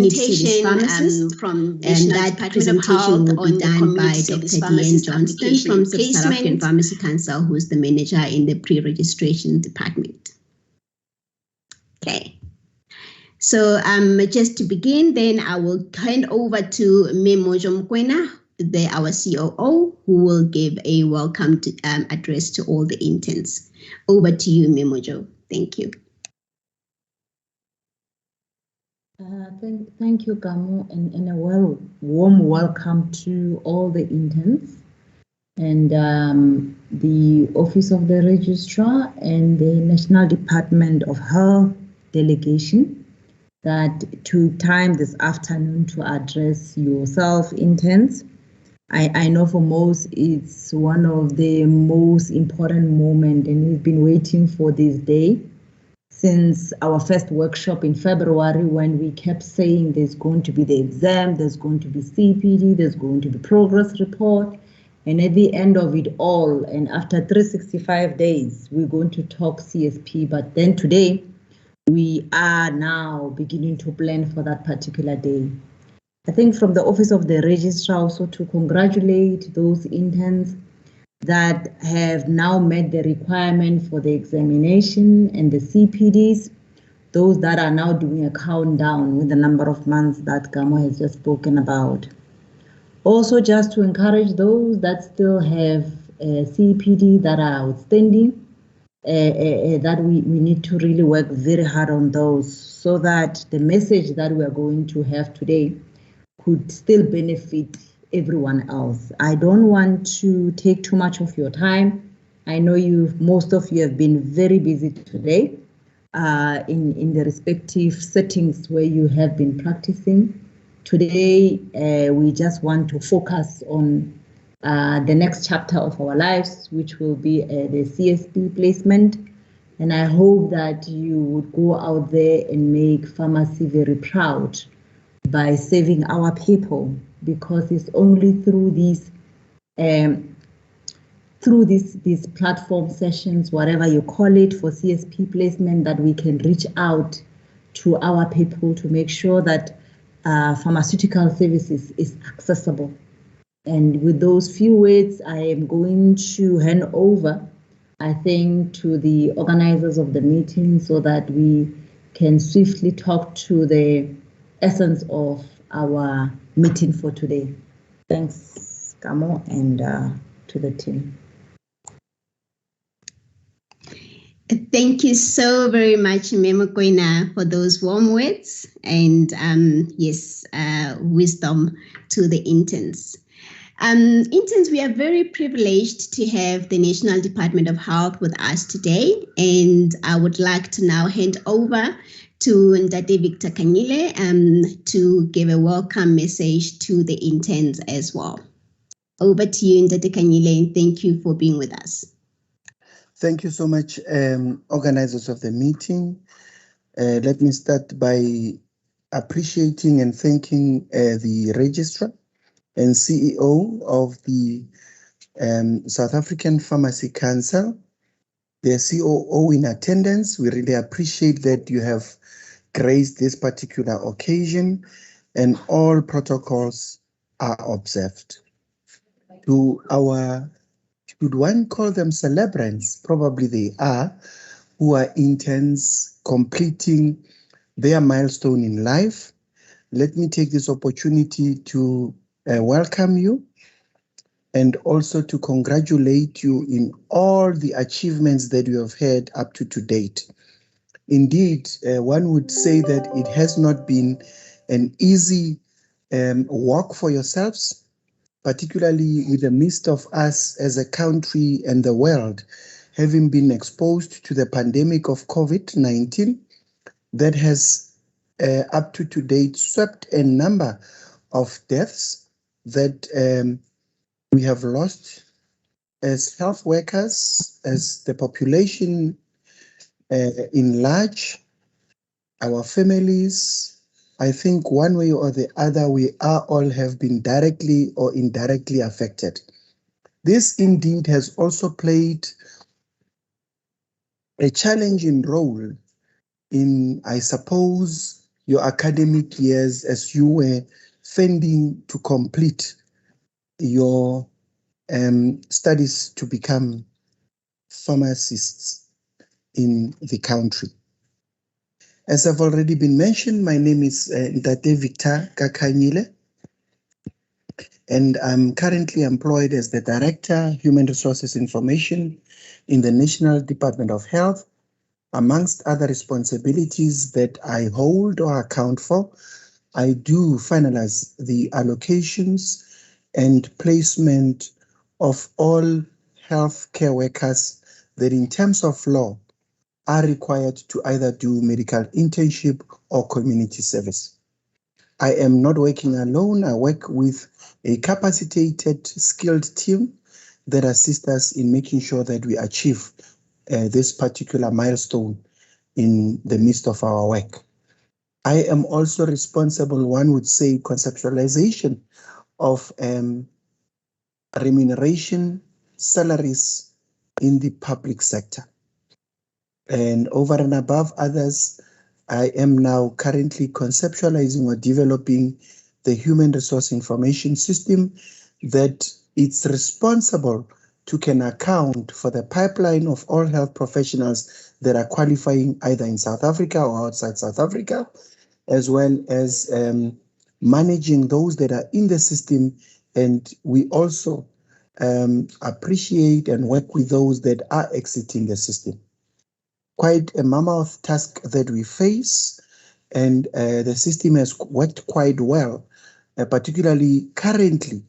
Presentation from and that presentation will be done by Dr. Deanne Johnston from South African Pharmacy Council, who is the manager in the pre-registration department. Okay. So just to begin, then I will hand over to Memojo Mkwena, our COO, who will give a welcome address to all the interns. Over to you, Memojo. Thank you. Thank you, Kamo, and a warm welcome to all the interns and the Office of the Registrar and the National Department of Health delegation that took time this afternoon to address yourself, interns. I know for most it's one of the most important moments, and we've been waiting for this day since our first workshop in February, when we kept saying there's going to be the exam, there's going to be CPD, there's going to be progress report, and at the end of it all, and after 365 days, we're going to talk CSP. But then today, we are now beginning to plan for that particular day. I think from the Office of the Registrar also to congratulate those interns that have now met the requirement for the examination and the CPDs, those that are now doing a countdown with the number of months that Gamo has just spoken about. Also, just to encourage those that still have CPD that are outstanding, that we need to really work very hard on those, so that the message that we are going to have today could still benefit everyone else. I don't want to take too much of your time. I know most of you have been very busy today in the respective settings where you have been practicing. Today, we just want to focus on the next chapter of our lives, which will be the CSP placement. And I hope that you would go out there and make pharmacy very proud by serving our people, because it's only through these platform sessions, whatever you call it, for CSP placement, that we can reach out to our people to make sure that pharmaceutical services is accessible. And with those few words, I am going to hand over, I think, to the organizers of the meeting so that we can swiftly talk to the essence of our meeting for today. Thanks, Kamo, and to the team. Thank you so very much, Memo Koina, for those warm words and wisdom to the interns. Interns, we are very privileged to have the National Department of Health with us today, and I would like to now hand over to Ndate Victor Kanyile to give a welcome message to the interns as well. Over to you, Ndate Kanyile, and thank you for being with us. Thank you so much, organizers of the meeting. Let me start by appreciating and thanking the Registrar and CEO of the South African Pharmacy Council, the COO in attendance. We really appreciate that you have graced this particular occasion and all protocols are observed. To our, should one call them celebrants? Probably they are, who are interns completing their milestone in life. Let me take this opportunity to welcome you and also to congratulate you in all the achievements that you have had up to date. Indeed, one would say that it has not been an easy walk for yourselves, particularly in the midst of us as a country and the world having been exposed to the pandemic of COVID-19 that has up to date swept a number of deaths that we have lost as health workers, as the population in large, our families. I think one way or the other, we are all have been directly or indirectly affected. This indeed has also played a challenging role in, I suppose, your academic years as you were fending to complete your studies to become pharmacists in the country. As I've already been mentioned, my name is Ntate Victor Kakanyile, and I'm currently employed as the Director, Human Resources Information in the National Department of Health. Amongst other responsibilities that I hold or account for, I do finalize the allocations and placement of all healthcare workers that in terms of law are required to either do medical internship or community service. I am not working alone. I work with a capacitated, skilled team that assists us in making sure that we achieve this particular milestone in the midst of our work. I am also responsible, one would say, conceptualization of remuneration salaries in the public sector. And over and above others, I am now currently conceptualizing or developing the human resource information system that it's responsible to can account for the pipeline of all health professionals that are qualifying either in South Africa or outside South Africa, as well as managing those that are in the system. And we also appreciate and work with those that are exiting the system. Quite a mammoth task that we face, and the system has worked quite well, particularly currently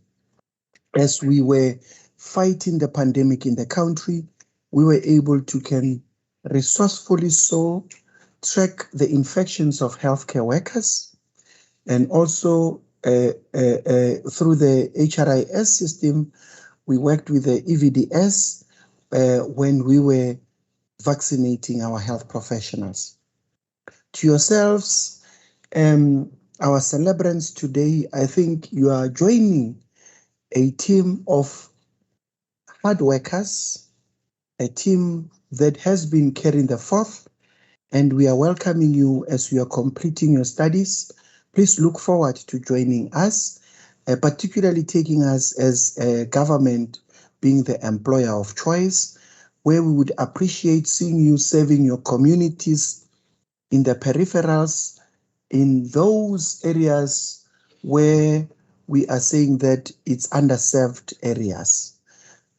as we were fighting the pandemic in the country. We were able to can resourcefully so track the infections of healthcare workers, and also through the HRIS system, we worked with the EVDS when we were vaccinating our health professionals. To yourselves, our celebrants today, I think you are joining a team of hard workers, a team that has been carrying the forth, and we are welcoming you as you are completing your studies. Please look forward to joining us, particularly taking us as a government being the employer of choice, where we would appreciate seeing you serving your communities in the peripherals, in those areas where we are saying that it's underserved areas.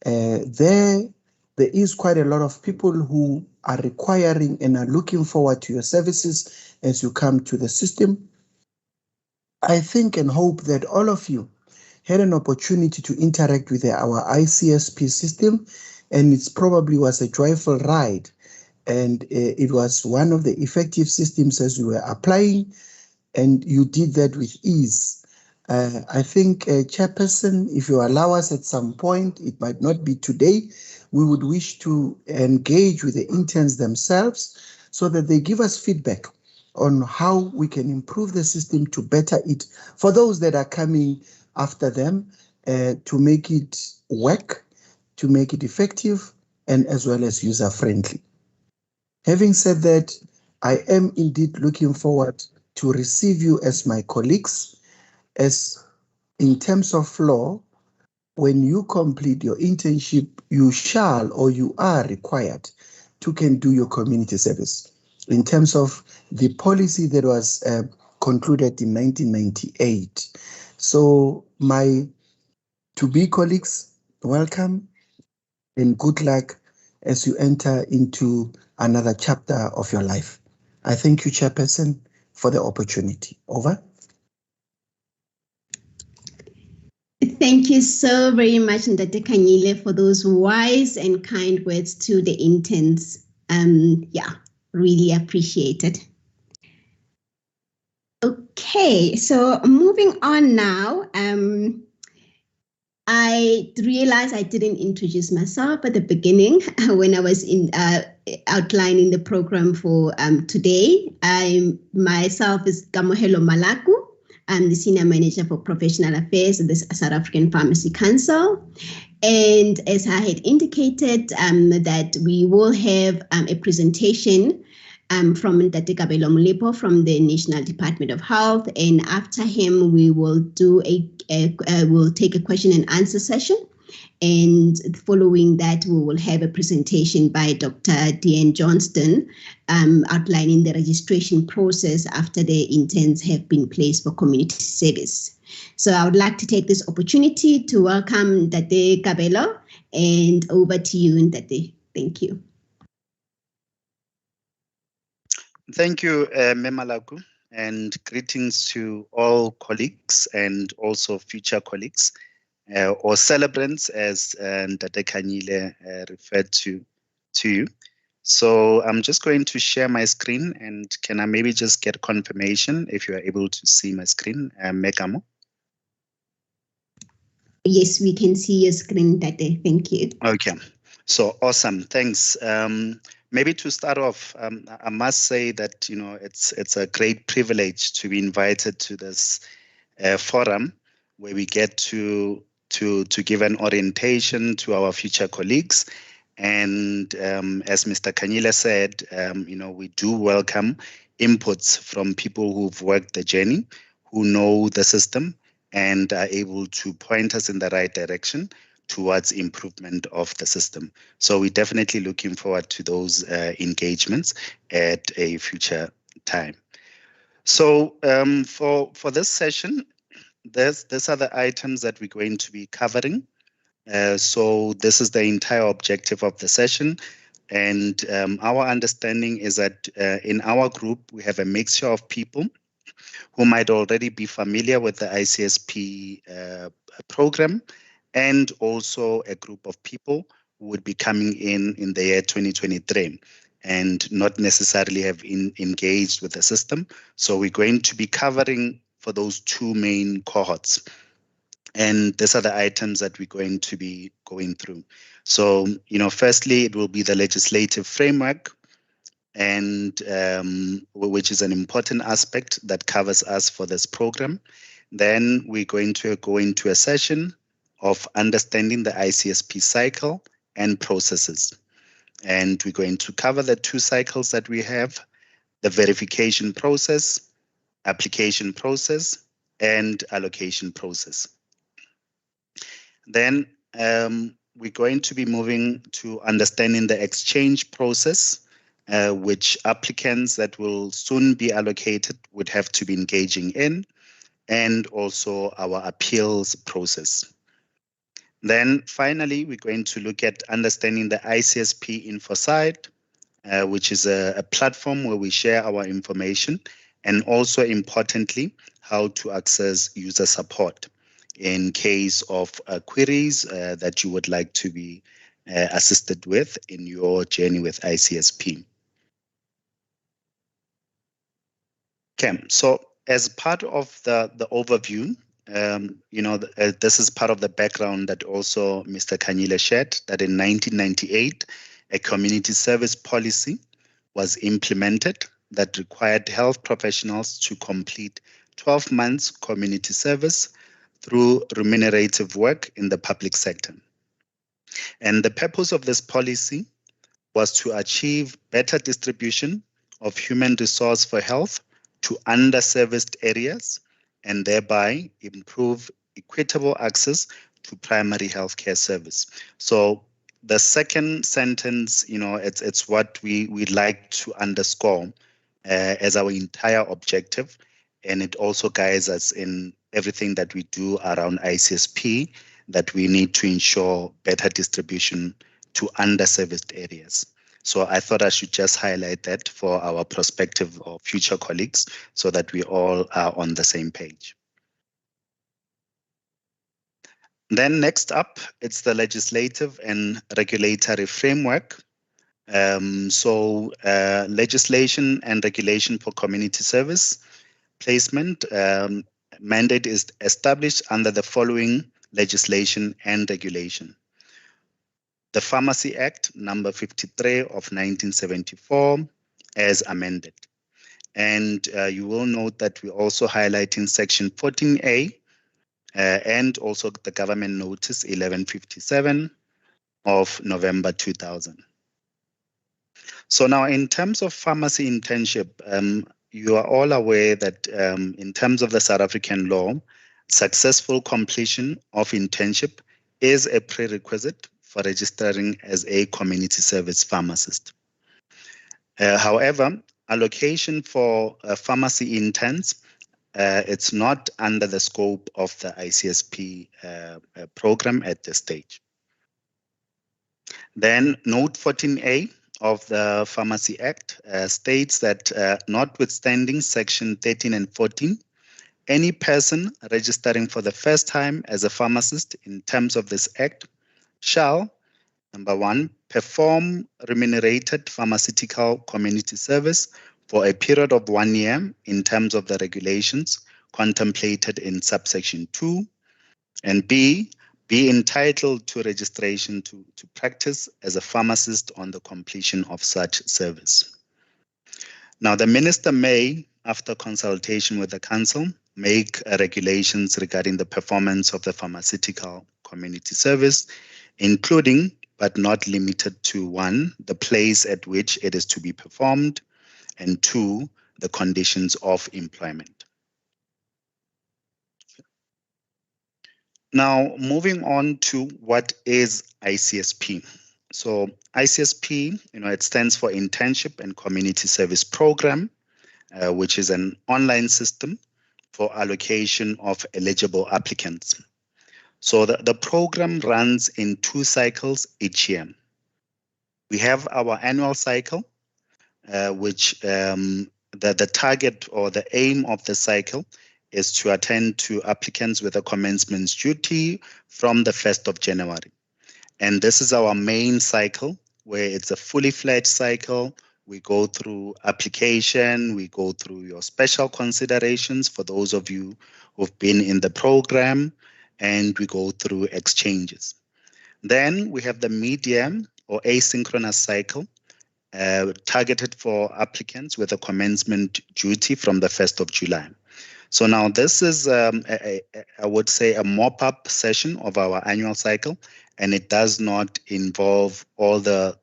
There is quite a lot of people who are requiring and are looking forward to your services as you come to the system. I think and hope that all of you had an opportunity to interact with our ICSP system, and it probably was a joyful ride, and it was one of the effective systems as you were applying, and you did that with ease. I think, Chairperson, if you allow us at some point, it might not be today, we would wish to engage with the interns themselves so that they give us feedback on how we can improve the system to better it for those that are coming after them, to make it work, to make it effective, and as well as user-friendly. Having said that, I am indeed looking forward to receive you as my colleagues, as in terms of law, when you complete your internship, you shall or you are required to can do your community service. In terms of the policy that was concluded in 1998. So my to-be colleagues, welcome and good luck as you enter into another chapter of your life. I thank you, Chairperson, for the opportunity. Over. Thank you so very much, Ntate Kanyile, for those wise and kind words to the interns. Really appreciate it. Okay, so moving on now. I realized I didn't introduce myself at the beginning when I was outlining the program for today. I myself is Kamohelo Malaku. I'm the Senior Manager for Professional Affairs at the South African Pharmacy Council. And as I had indicated, that we will have a presentation from Ntate Kabelo Molepo from the National Department of Health, and after him we will do we'll take a question and answer session, and following that we will have a presentation by Dr. Dean Johnston outlining the registration process after the interns have been placed for community service. So I would like to take this opportunity to welcome Ntate Kabelo, and over to you, Ntate. Thank you. Thank you, Memalaku, and greetings to all colleagues and also future colleagues or celebrants, as Ntate Kanyile referred to you. So I'm just going to share my screen, and can I maybe just get confirmation if you are able to see my screen, Megamo? Yes, we can see your screen, Ntate. Thank you. Okay, so awesome. Thanks. Maybe to start off, I must say that it's a great privilege to be invited to this forum where we get to give an orientation to our future colleagues. And as Mr. Kanyile said, we do welcome inputs from people who've worked the journey, who know the system, and are able to point us in the right direction towards improvement of the system. So we're definitely looking forward to those engagements at a future time. So for this session, these are the items that we're going to be covering. So this is the entire objective of the session. And our understanding is that in our group, we have a mixture of people who might already be familiar with the Icsp program, and also a group of people who would be coming in the year 2023 and not necessarily have engaged with the system. So we're going to be covering for those two main cohorts. And these are the items that we're going to be going through. So, firstly, it will be the legislative framework, and which is an important aspect that covers us for this program. Then we're going to go into a session of understanding the Icsp cycle and processes. And we're going to cover the two cycles that we have: the verification process, application process, and allocation process. Then we're going to be moving to understanding the exchange process, which applicants that will soon be allocated would have to be engaging in, and also our appeals process. Then finally, we're going to look at understanding the Icsp InfoSite, which is a platform where we share our information, and also importantly, how to access user support in case of queries that you would like to be assisted with in your journey with Icsp. Okay, so as part of the overview, this is part of the background that also Mr. Kanyile shared, that in 1998, a community service policy was implemented that required health professionals to complete 12 months community service through remunerative work in the public sector. And the purpose of this policy was to achieve better distribution of human resource for health to underserviced areas, and thereby improve equitable access to primary healthcare service. So the second sentence, it's what we'd like to underscore as our entire objective, and it also guides us in everything that we do around Icsp, that we need to ensure better distribution to underserviced areas. So I thought I should just highlight that for our prospective or future colleagues so that we all are on the same page. Then next up, it's the legislative and regulatory framework. Legislation and regulation for community service placement mandate is established under the following legislation and regulation. The Pharmacy Act number 53 of 1974 as amended. And you will note that we're also highlighting section 14A and also the government notice 1157 of November 2000. So now in terms of pharmacy internship, you are all aware that in terms of the South African law, successful completion of internship is a prerequisite for registering as a community service pharmacist. However, allocation for pharmacy interns, it's not under the scope of the ICSP program at this stage. Then Note 14A of the Pharmacy Act states that notwithstanding Section 13 and 14, any person registering for the first time as a pharmacist in terms of this Act shall, number one, perform remunerated pharmaceutical community service for a period of 1 year in terms of the regulations contemplated in subsection 2, and B, be entitled to registration to practice as a pharmacist on the completion of such service. Now, the minister may, after consultation with the council, make regulations regarding the performance of the pharmaceutical community service, including but not limited to 1, the place at which it is to be performed, and 2, the conditions of employment. Now, moving on to what is ICSP. So ICSP, it stands for Internship and Community Service Program, which is an online system for allocation of eligible applicants. So the program runs in 2 cycles each year. We have our annual cycle, which the target or the aim of the cycle is to attend to applicants with a commencement duty from the 1st of January. And this is our main cycle, where it's a fully fledged cycle. We go through application, we go through your special considerations for those of you who've been in the program, and we go through exchanges. Then we have the medium or asynchronous cycle, targeted for applicants with a commencement duty from the 1st of July. So now this is, I would say, a mop-up session of our annual cycle, and it does not involve all the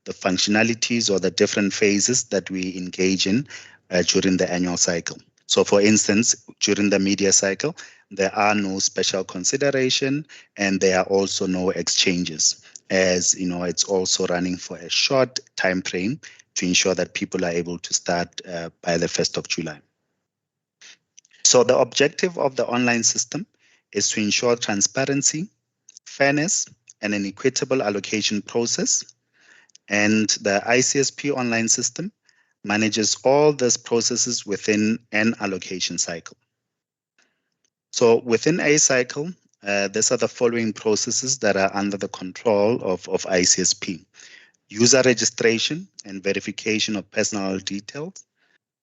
functionalities or the different phases that we engage in during the annual cycle. So for instance, during the media cycle, there are no special consideration, and there are also no exchanges, as it's also running for a short time frame to ensure that people are able to start by the 1st of July. So the objective of the online system is to ensure transparency, fairness, and an equitable allocation process. And the ICSP online system manages all these processes within an allocation cycle. So within a cycle, these are the following processes that are under the control of ICSP: user registration and verification of personal details,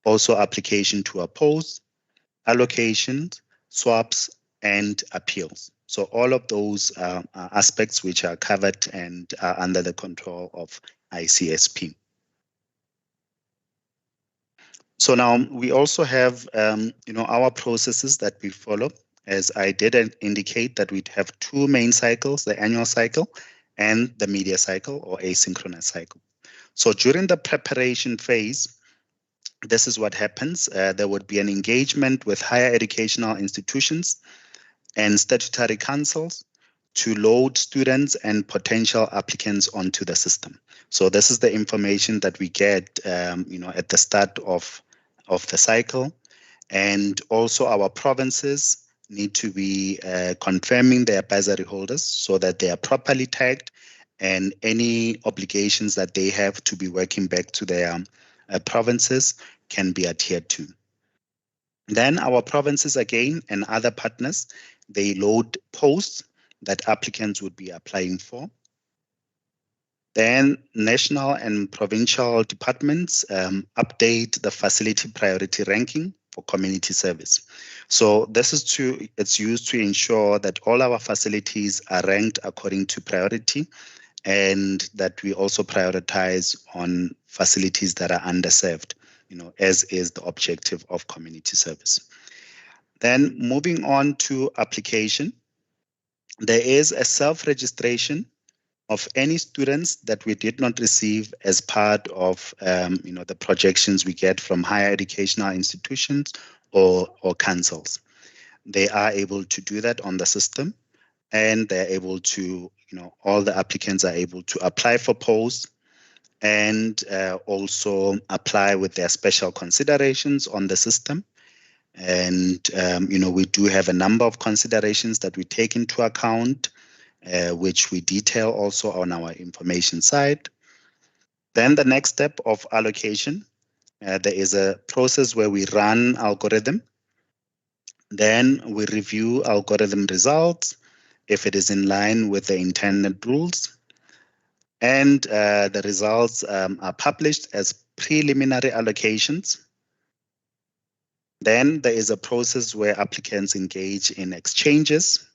also application to oppose, allocations, swaps, and appeals. So all of those aspects which are covered and are under the control of ICSP. So now we also have, our processes that we follow. As I did indicate that we'd have 2 main cycles, the annual cycle and the media cycle or asynchronous cycle. So during the preparation phase, this is what happens. There would be an engagement with higher educational institutions and statutory councils to load students and potential applicants onto the system. So this is the information that we get, at the start of the cycle. And also our provinces need to be confirming their bursary holders so that they are properly tagged, and any obligations that they have to be working back to their provinces can be adhered to. Then our provinces again and other partners, they load posts that applicants would be applying for. Then national and provincial departments update the facility priority ranking for community service. So this is it's used to ensure that all our facilities are ranked according to priority, and that we also prioritize on facilities that are underserved, as is the objective of community service. Then moving on to application, there is a self-registration of any students that we did not receive as part of the projections we get from higher educational institutions or councils. They are able to do that on the system, and they're able to, all the applicants are able to apply for posts and also apply with their special considerations on the system. And, we do have a number of considerations that we take into account, which we detail also on our information side. Then the next step of allocation, there is a process where we run algorithm. Then we review algorithm results if it is in line with the intended rules. And the results are published as preliminary allocations. Then there is a process where applicants engage in exchanges.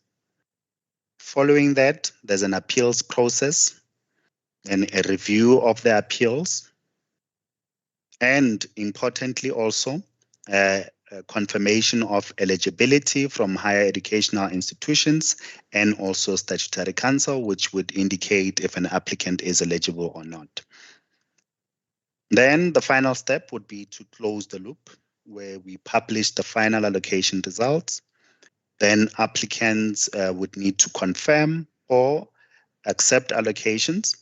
Following that, there's an appeals process and a review of the appeals. And importantly also, confirmation of eligibility from higher educational institutions and also statutory council, which would indicate if an applicant is eligible or not. Then the final step would be to close the loop, where we publish the final allocation results. Then applicants would need to confirm or accept allocations.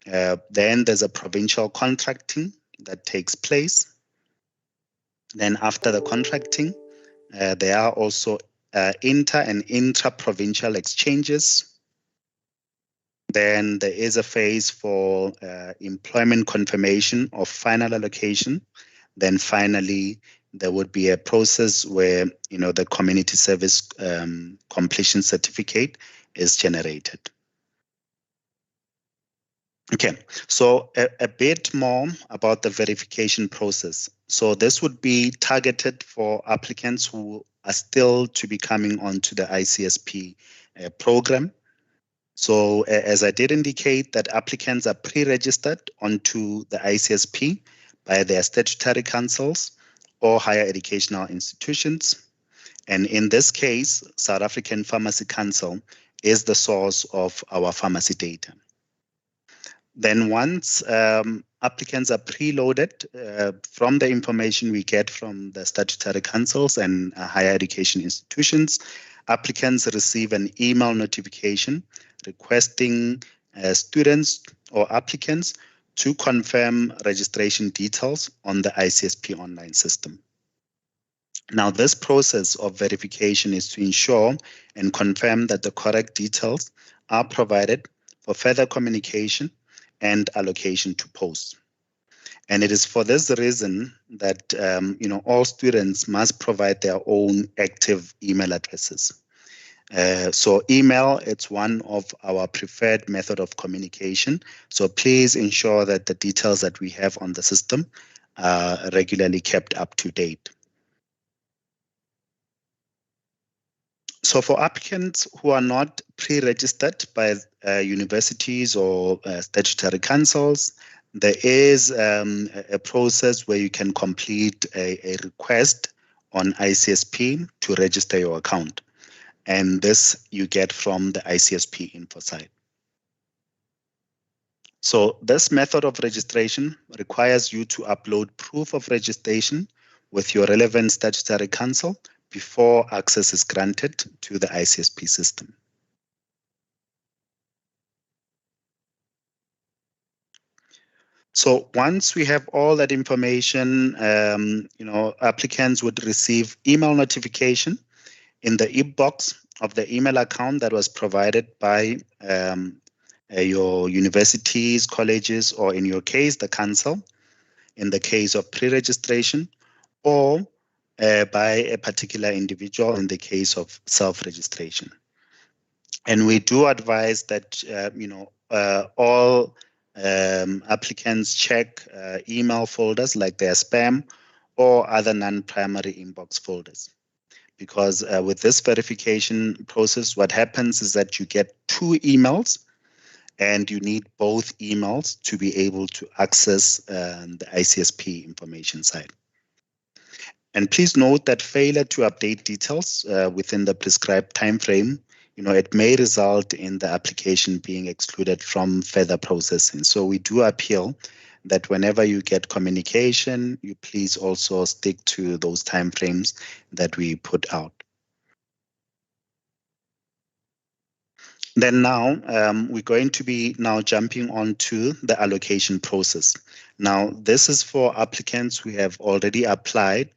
Then there's a provincial contracting that takes place. Then after the contracting, there are also inter and intra-provincial exchanges. Then there is a phase for employment confirmation of final allocation. Then finally, there would be a process where the community service completion certificate is generated. Okay, so a bit more about the verification process. So this would be targeted for applicants who are still to be coming onto the Icsp program. So as I did indicate, that applicants are pre-registered onto the Icsp by their statutory councils or higher educational institutions. And in this case, South African Pharmacy Council is the source of our pharmacy data. Then once applicants are preloaded from the information we get from the statutory councils and higher education institutions, applicants receive an email notification requesting students or applicants to confirm registration details on the Icsp online system. Now, this process of verification is to ensure and confirm that the correct details are provided for further communication and allocation to posts. And it is for this reason that all students must provide their own active email addresses. So email, it's one of our preferred method of communication. So please ensure that the details that we have on the system are regularly kept up to date. So for applicants who are not pre-registered by universities or statutory councils, there is a process where you can complete a request on Icsp to register your account. And this you get from the Icsp info site. So this method of registration requires you to upload proof of registration with your relevant statutory council before access is granted to the Icsp system. So once we have all that information, applicants would receive email notification in the inbox of the email account that was provided by your universities, colleges, or in your case, the council, in the case of pre-registration, or by a particular individual in the case of self-registration. And we do advise that, all applicants check email folders like their spam or other non-primary inbox folders. Because with this verification process, what happens is that you get 2 emails and you need both emails to be able to access the Icsp information site. And please note that failure to update details within the prescribed time frame it may result in the application being excluded from further processing. So we do appeal that whenever you get communication, you please also stick to those timeframes that we put out. Then now we're going to be now jumping on to the allocation process. Now, this is for applicants who have already applied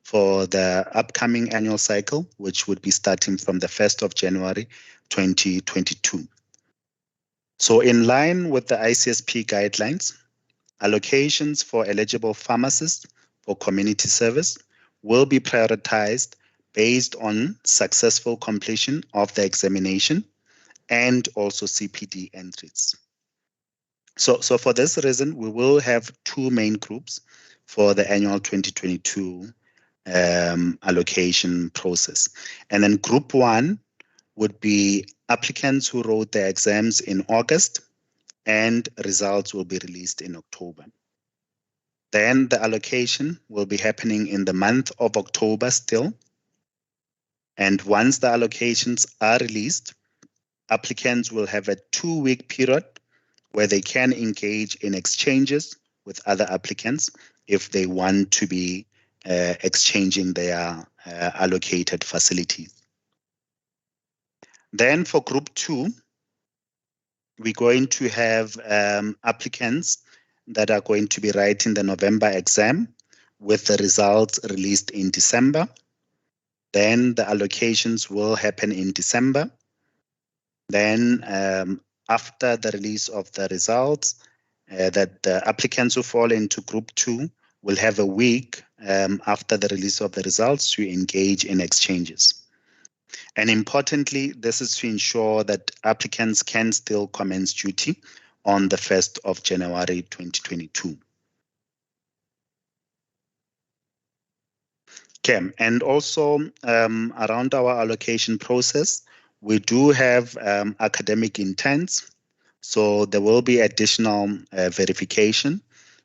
for the upcoming annual cycle, which would be starting from the 1st of January 2022. So in line with the ICSP guidelines, allocations for eligible pharmacists for community service will be prioritized based on successful completion of the examination and also CPD entries. So for this reason, we will have two main groups for the annual 2022 allocation process. And then group one would be applicants who wrote their exams in August, and results will be released in October. Then the allocation will be happening in the month of October still. And once the allocations are released, applicants will have a 2-week period where they can engage in exchanges with other applicants if they want to be exchanging their allocated facilities. Then for group 2, we're going to have applicants that are going to be writing the November exam with the results released in December. Then the allocations will happen in December. Then after the release of the results, that the applicants who fall into group 2 will have a week after the release of the results to engage in exchanges. And importantly, this is to ensure that applicants can still commence duty on the 1st of January 2022. Okay, and also around our allocation process, we do have academic intents. So there will be additional verification,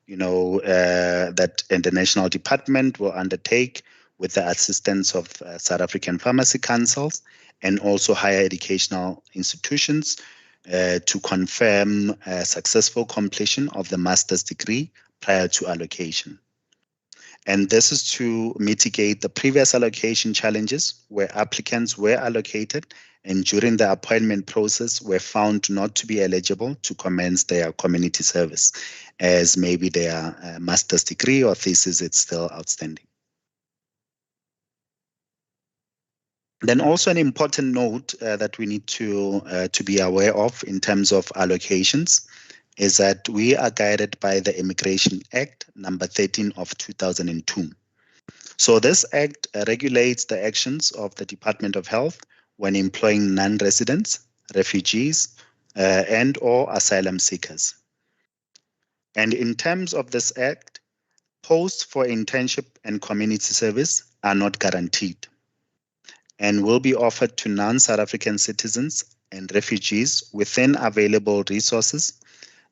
that the National Department will undertake with the assistance of South African Pharmacy Councils and also higher educational institutions to confirm successful completion of the master's degree prior to allocation. And this is to mitigate the previous allocation challenges where applicants were allocated and during the appointment process were found not to be eligible to commence their community service, as maybe their master's degree or thesis is still outstanding. Then also an important note that we need to be aware of in terms of allocations is that we are guided by the Immigration Act number 13 of 2002. So this act regulates the actions of the Department of Health when employing non-residents, refugees, and or asylum seekers. And in terms of this act, posts for internship and community service are not guaranteed and will be offered to non-South African citizens and refugees within available resources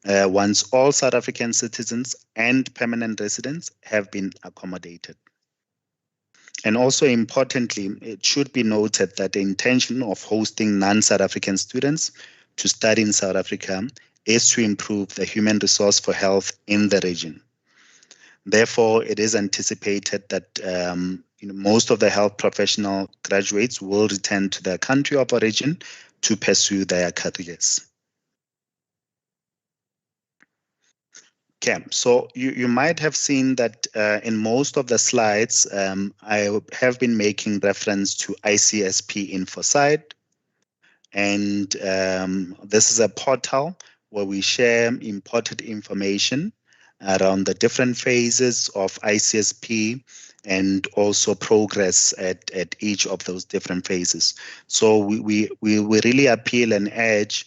once all South African citizens and permanent residents have been accommodated. And also importantly, it should be noted that the intention of hosting non-South African students to study in South Africa is to improve the human resource for health in the region. Therefore, it is anticipated that most of the health professional graduates will return to their country of origin to pursue their careers. Okay, so you might have seen that in most of the slides, I have been making reference to ICSP InfoSite. And this is a portal where we share important information around the different phases of ICSP and also progress at each of those different phases. So we really appeal and urge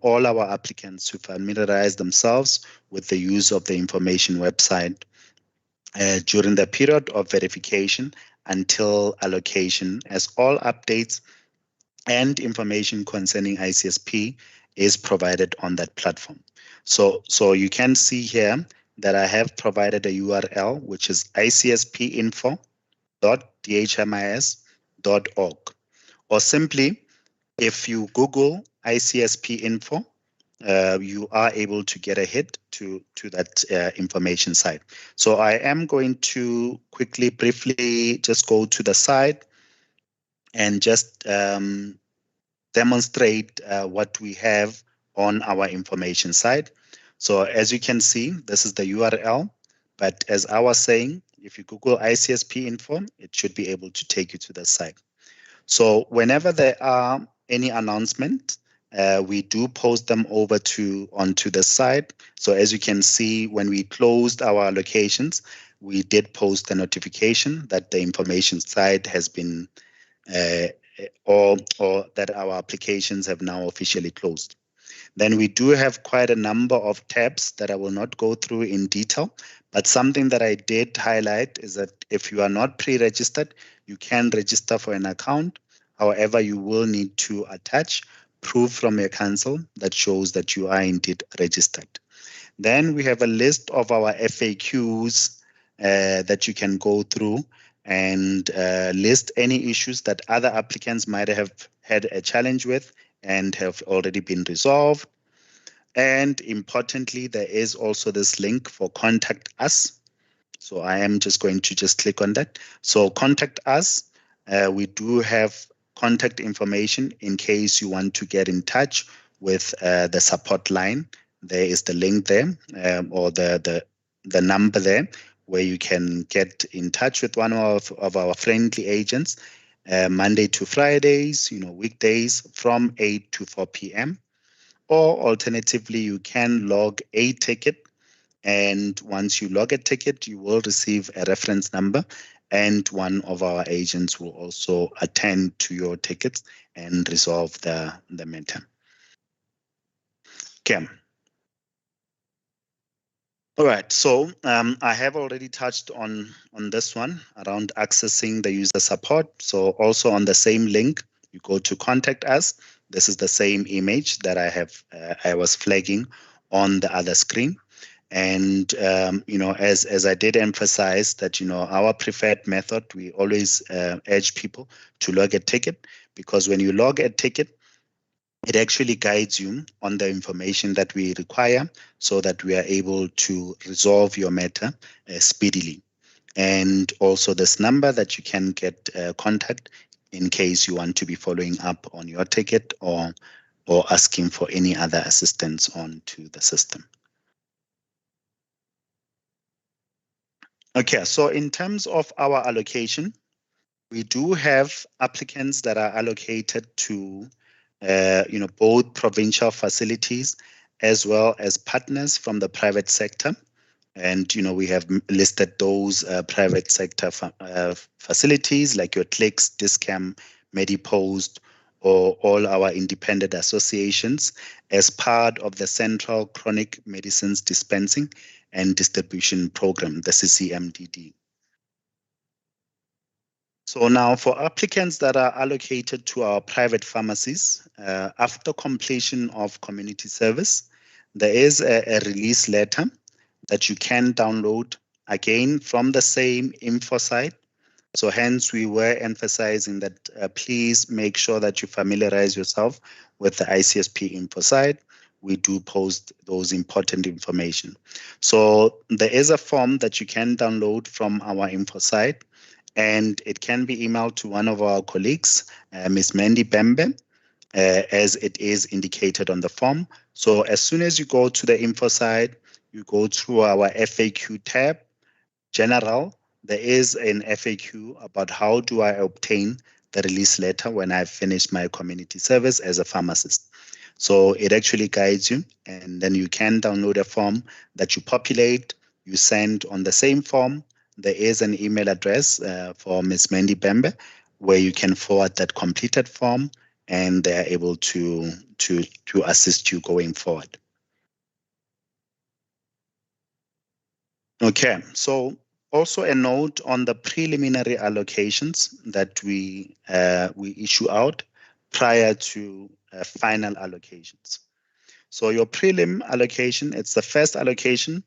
all our applicants to familiarize themselves with the use of the information website during the period of verification until allocation, as all updates and information concerning ICSP is provided on that platform. So you can see here that I have provided a URL, which is icspinfo.dhmis.org, or simply If you Google ICSP info, you are able to get a hit to that information site. So I am going to briefly just go to the site and just demonstrate what we have on our information site. So as you can see, this is the URL, but as I was saying, if you Google ICSP info, it should be able to take you to the site. So whenever there are any announcement, we do post them onto the site. So as you can see, when we closed our allocations, we did post a notification that the information site has been or that our applications have now officially closed. Then we do have quite a number of tabs that I will not go through in detail, but something that I did highlight is that if you are not pre-registered, you can register for an account. However, you will need to attach proof from your council that shows that you are indeed registered. Then we have a list of our FAQs that you can go through and list any issues that other applicants might have had a challenge with and have already been resolved. And importantly, there is also this link for contact us. So I am just going to just click on that. So contact us. We do have contact information in case you want to get in touch with the support line. There is the link there or the number there where you can get in touch with one of our friendly agents Monday to Fridays, weekdays from 8 to 4 p.m. Or alternatively, you can log a ticket. And once you log a ticket, you will receive a reference number and one of our agents will also attend to your tickets and resolve the matter. Okay. All right, so I have already touched on this one around accessing the user support. So also on the same link, you go to contact us. This is the same image that I was flagging on the other screen. And as I did emphasize that our preferred method, we always urge people to log a ticket, because when you log a ticket, it actually guides you on the information that we require so that we are able to resolve your matter speedily. And also this number that you can get contact in case you want to be following up on your ticket or asking for any other assistance onto the system. Okay, so in terms of our allocation, we do have applicants that are allocated to both provincial facilities as well as partners from the private sector. And, we have listed those private sector facilities like your Clicks, Discam, Medipost, or all our independent associations as part of the Central Chronic Medicines Dispensing and Distribution Program, the CCMDD. So now for applicants that are allocated to our private pharmacies, after completion of community service, there is a release letter that you can download again from the same info site. So hence we were emphasizing that please make sure that you familiarize yourself with the ICSP info site. We do post those important information. So there is a form that you can download from our info site, and it can be emailed to one of our colleagues, Ms. Mandy Bembe, as it is indicated on the form. So as soon as you go to the info site, you go through our FAQ tab, General. There is an FAQ about how do I obtain the release letter when I've finished my community service as a pharmacist. So it actually guides you, and then you can download a form that you populate, you send on the same form. There is an email address for Ms. Mandy Bembe where you can forward that completed form, and they are able to assist you going forward. Okay, so also a note on the preliminary allocations that we issue out prior to final allocations. So your prelim allocation, it's the first allocation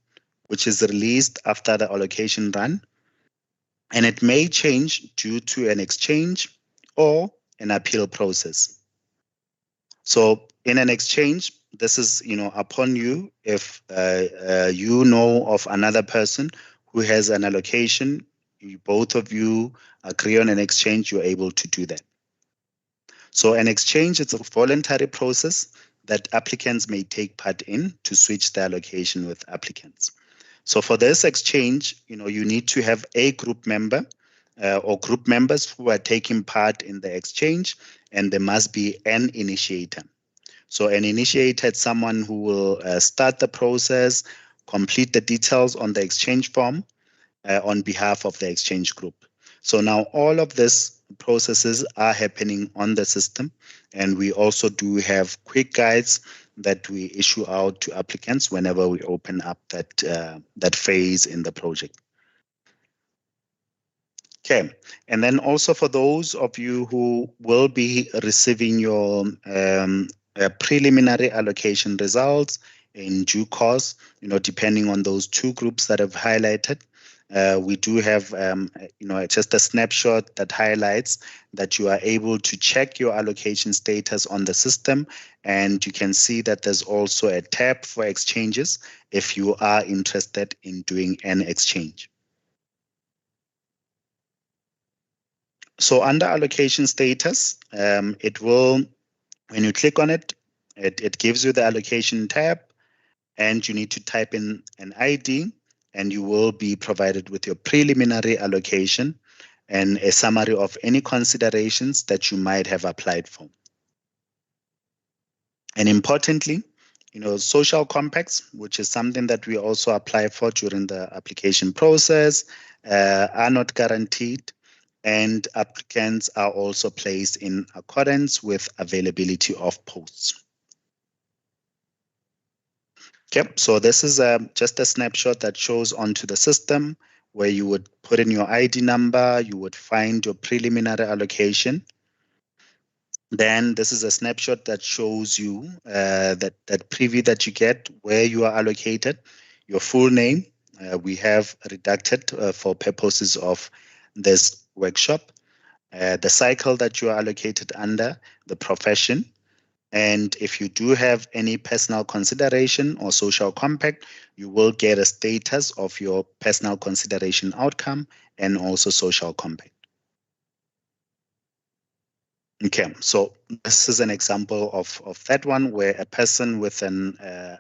which is released after the allocation run, and it may change due to an exchange or an appeal process. So in an exchange, this is, upon you, if you know of another person who has an allocation, both of you agree on an exchange, you're able to do that. So an exchange is a voluntary process that applicants may take part in to switch their allocation with applicants. So for this exchange, you need to have a group member or group members who are taking part in the exchange, and there must be an initiator. So an initiator is someone who will start the process, complete the details on the exchange form on behalf of the exchange group. So now all of these processes are happening on the system, and we also do have quick guides that we issue out to applicants whenever we open up that phase in the project. Okay, and then also for those of you who will be receiving your preliminary allocation results in due course, depending on those two groups that I've highlighted, we do have, just a snapshot that highlights that you are able to check your allocation status on the system, and you can see that there's also a tab for exchanges if you are interested in doing an exchange. So under allocation status, it will, when you click on it, it gives you the allocation tab, and you need to type in an ID, and you will be provided with your preliminary allocation and a summary of any considerations that you might have applied for. And importantly, social compacts, which is something that we also apply for during the application process, are not guaranteed, and applicants are also placed in accordance with availability of posts. Okay, so this is just a snapshot that shows onto the system where you would put in your ID number, you would find your preliminary allocation. Then this is a snapshot that shows you that preview that you get where you are allocated, your full name. We have redacted for purposes of this workshop, the cycle that you are allocated under, the profession, and if you do have any personal consideration or social compact, you will get a status of your personal consideration outcome and also social compact. Okay, so this is an example of that one where a person with a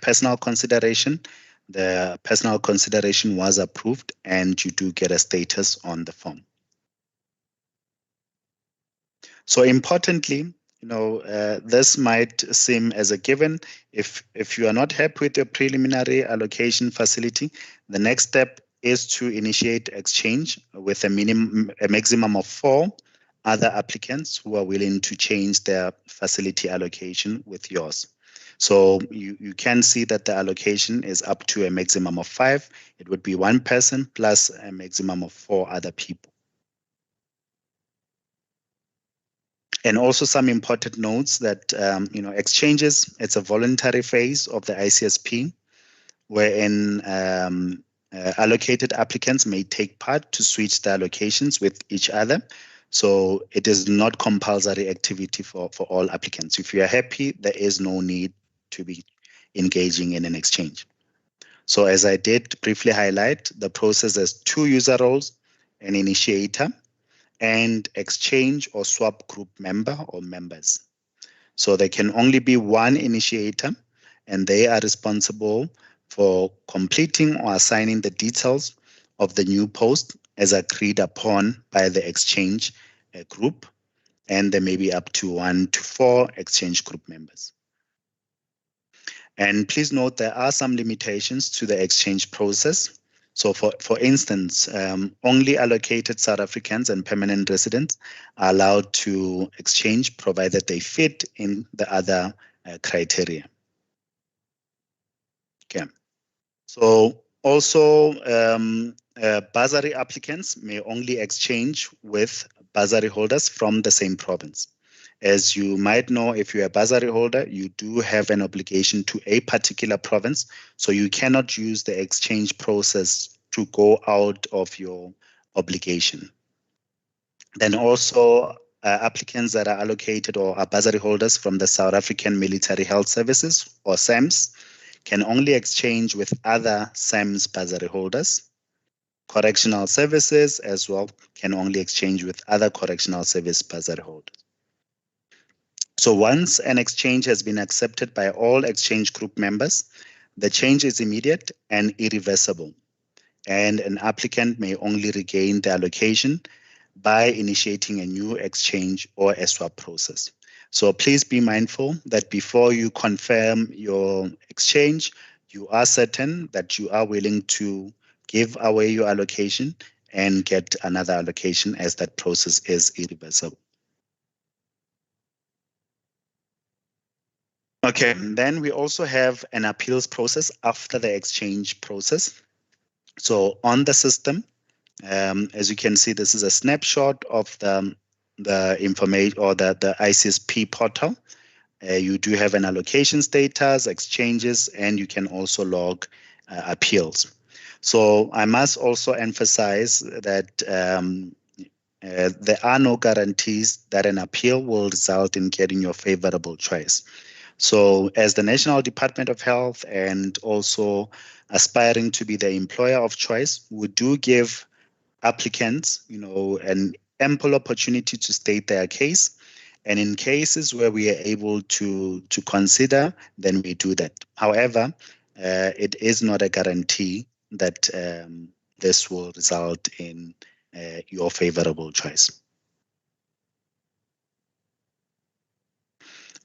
personal consideration, the personal consideration was approved, and you do get a status on the form. So importantly, this might seem as a given. If you are not happy with your preliminary allocation facility, the next step is to initiate exchange with a maximum of 4 other applicants who are willing to change their facility allocation with yours. So you can see that the allocation is up to a maximum of 5. It would be 1 person plus a maximum of 4 other people. And also some important notes that, exchanges, it's a voluntary phase of the ICSP, wherein allocated applicants may take part to switch the allocations with each other. So it is not compulsory activity for all applicants. If you are happy, there is no need to be engaging in an exchange. So as I did briefly highlight, the process has 2 user roles, an initiator, and exchange or swap group member or members. So there can only be 1 initiator, and they are responsible for completing or assigning the details of the new post as agreed upon by the exchange group, and there may be up to 1 to 4 exchange group members. And please note there are some limitations to the exchange process. So for instance, only allocated South Africans and permanent residents are allowed to exchange provided they fit in the other criteria. Okay. So also bursary applicants may only exchange with bursary holders from the same province. As you might know, if you're a bursary holder, you do have an obligation to a particular province, so you cannot use the exchange process to go out of your obligation. Then also applicants that are allocated or are bursary holders from the South African Military Health Services, or SAMS, can only exchange with other SAMS bursary holders. Correctional services as well can only exchange with other correctional service bursary holders. So once an exchange has been accepted by all exchange group members, the change is immediate and irreversible, and an applicant may only regain the allocation by initiating a new exchange or a swap process. So please be mindful that before you confirm your exchange, you are certain that you are willing to give away your allocation and get another allocation, as that process is irreversible. Okay, then we also have an appeals process after the exchange process. So on the system, as you can see, this is a snapshot of the information, or the ICSP portal. You do have an allocation status, exchanges, and you can also log appeals. So I must also emphasize that there are no guarantees that an appeal will result in getting your favorable choice. So as the National Department of Health and also aspiring to be the employer of choice, we do give applicants, an ample opportunity to state their case. And in cases where we are able to consider, then we do that. However, it is not a guarantee that this will result in your favorable choice.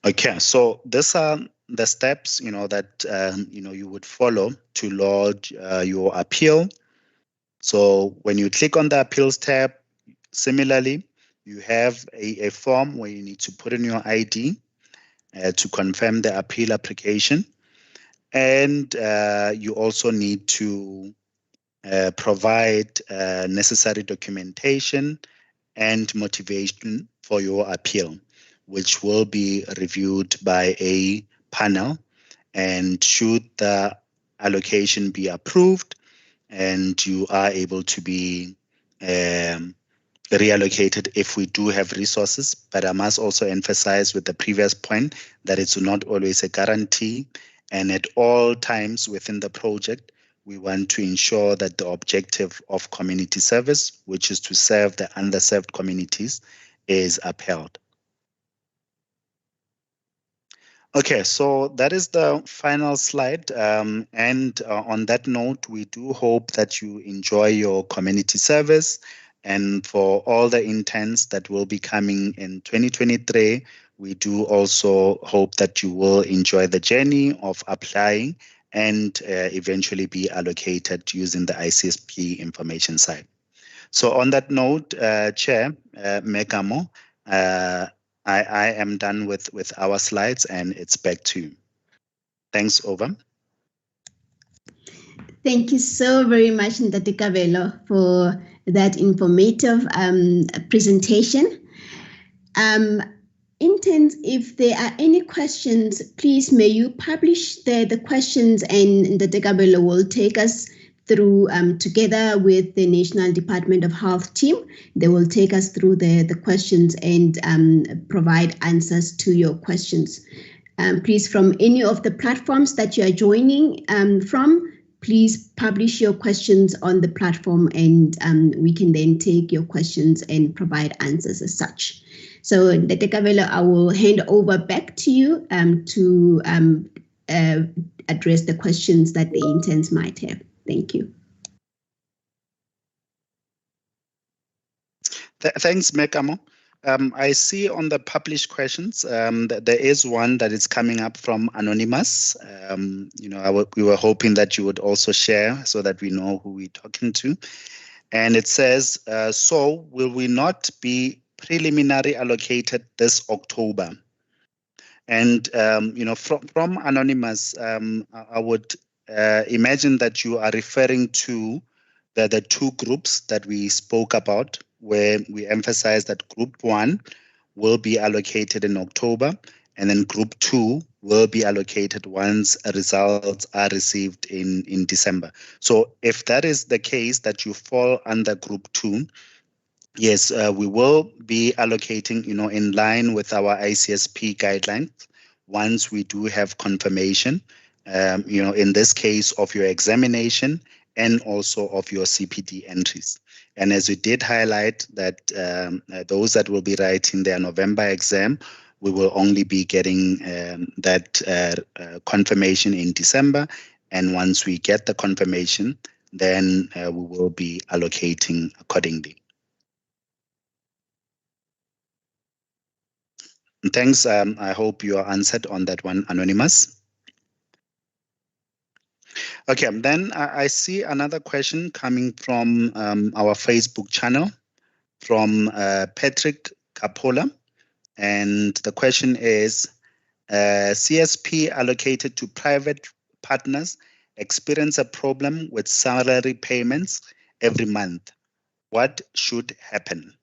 Okay, so these are the steps, that you would follow to lodge your appeal. So when you click on the appeals tab, similarly, you have a form where you need to put in your ID to confirm the appeal application. And you also need to provide necessary documentation and motivation for your appeal, which will be reviewed by a panel. And should the allocation be approved and you are able to be reallocated if we do have resources. But I must also emphasize with the previous point that it's not always a guarantee. And at all times within the project, we want to ensure that the objective of community service, which is to serve the underserved communities, is upheld. Okay, so that is the final slide. And on that note, we do hope that you enjoy your community service. And for all the interns that will be coming in 2023, we do also hope that you will enjoy the journey of applying and eventually be allocated using the ICSP information site. So on that note, Chair Megamo, I am done with our slides and it's back to you. Thanks, over. Thank you so very much, Ndate Kabelo, for that informative presentation. Interns, if there are any questions, please may you publish the questions, and Ndate Kabelo will take us through together with the National Department of Health team. They will take us through the questions and provide answers to your questions. Please, from any of the platforms that you are joining from, please publish your questions on the platform, and we can then take your questions and provide answers as such. So, Ndate Kabelo, I will hand over back to you to address the questions that the interns might have. Thank you. Thanks, Mekamo. I see on the published questions that there is one that is coming up from Anonymous. We were hoping that you would also share so that we know who we're talking to. And it says, so will we not be preliminary allocated this October? And, from Anonymous, I would imagine that you are referring to the two groups that we spoke about, where we emphasize that Group 1 will be allocated in October, and then Group 2 will be allocated once results are received in December. So if that is the case, that you fall under Group 2, Yes, we will be allocating, in line with our ICSP guidelines once we do have confirmation, in this case of your examination and also of your CPD entries. And as we did highlight that those that will be writing their November exam, we will only be getting that confirmation in December. And once we get the confirmation, then we will be allocating accordingly. Thanks. I hope you are answered on that one, Anonymous. Okay, then I see another question coming from our Facebook channel from Patrick Capola. And the question is, CSP allocated to private partners experience a problem with salary payments every month. What should happen?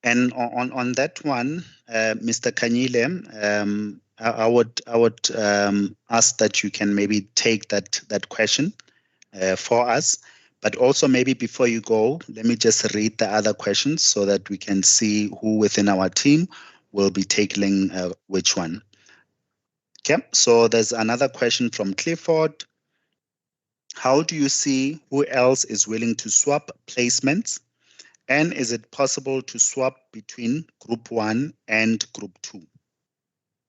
And on that one, Mr. Kanyile, I would ask that you can maybe take that question for us. But also maybe before you go, let me just read the other questions so that we can see who within our team will be tackling which one. Okay, so there's another question from Clifford. How do you see who else is willing to swap placements? And is it possible to swap between Group 1 and Group 2?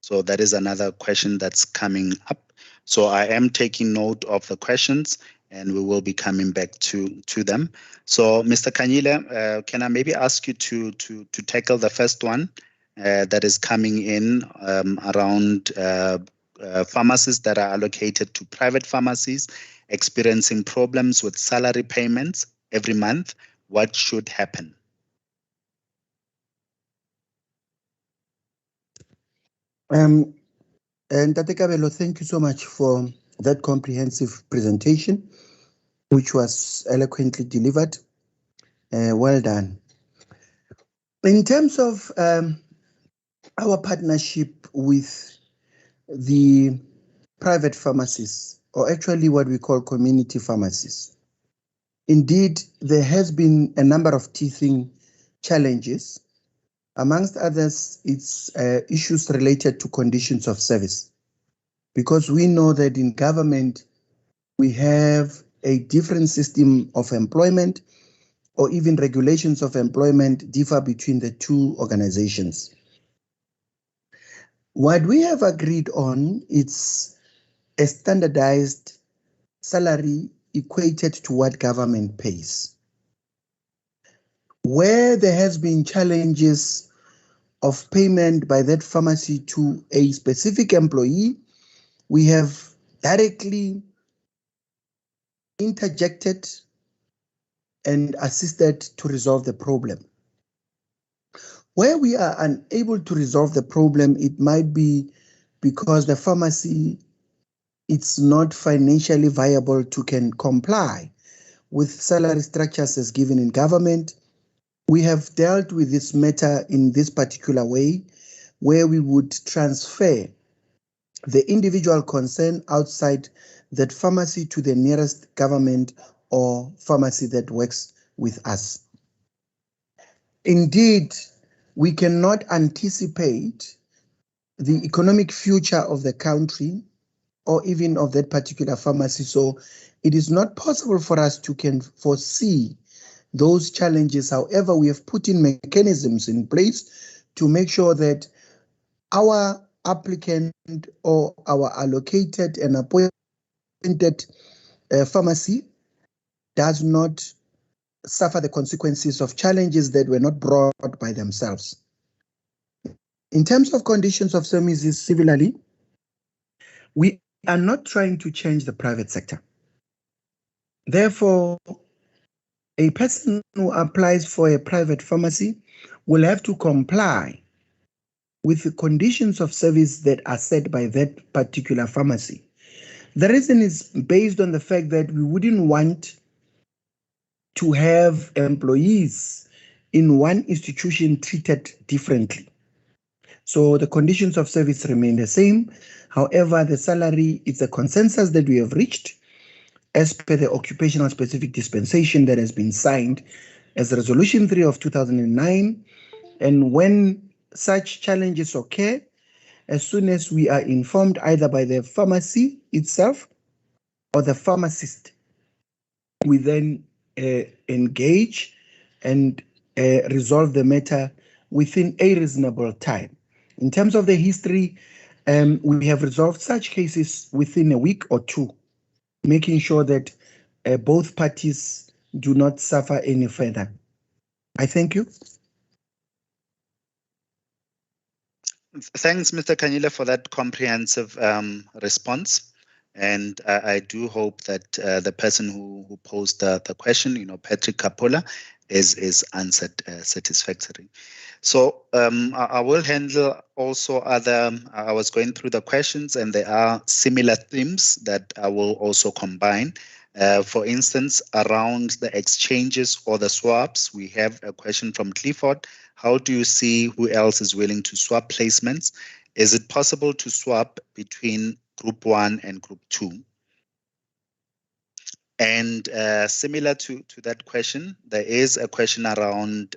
So that is another question that's coming up. So I am taking note of the questions and we will be coming back to them. So Mr. Kanyile, can I maybe ask you to tackle the first one that is coming in around pharmacists that are allocated to private pharmacies experiencing problems with salary payments every month? What should happen? And Tate Kabelo, thank you so much for that comprehensive presentation, which was eloquently delivered. Well done. In terms of our partnership with the private pharmacies, or actually what we call community pharmacies, indeed, there has been a number of teething challenges. Amongst others, it's issues related to conditions of service. Because we know that in government, we have a different system of employment, or even regulations of employment differ between the two organizations. What we have agreed on is a standardized salary equated to what government pays. Where there has been challenges of payment by that pharmacy to a specific employee, we have directly interjected and assisted to resolve the problem. Where we are unable to resolve the problem, it might be because the pharmacy, it's not financially viable to can comply with salary structures as given in government. We have dealt with this matter in this particular way, where we would transfer the individual concerned outside that pharmacy to the nearest government or pharmacy that works with us. Indeed, we cannot anticipate the economic future of the country or even of that particular pharmacy. So it is not possible for us to can foresee those challenges. However, we have put in mechanisms in place to make sure that our applicant or our allocated and appointed pharmacy does not suffer the consequences of challenges that were not brought by themselves. In terms of conditions of services, similarly, we are not trying to change the private sector. Therefore, a person who applies for a private pharmacy will have to comply with the conditions of service that are set by that particular pharmacy. The reason is based on the fact that we wouldn't want to have employees in one institution treated differently. So the conditions of service remain the same. However, the salary is a consensus that we have reached as per the occupational specific dispensation that has been signed as Resolution 3 of 2009. And when such challenges occur, as soon as we are informed either by the pharmacy itself or the pharmacist, we then engage and resolve the matter within a reasonable time. In terms of the history, we have resolved such cases within a week or two, making sure that both parties do not suffer any further. I thank you. Thanks, Mr. Kanyile, for that comprehensive response. And I do hope that the person who posed the question, Patrick Kapola, is answered satisfactorily. So I will handle also other, I was going through the questions and there are similar themes that I will also combine. For instance, around the exchanges or the swaps, we have a question from Clifford. How do you see who else is willing to swap placements? Is it possible to swap between Group 1 and Group 2? And similar to that question, there is a question around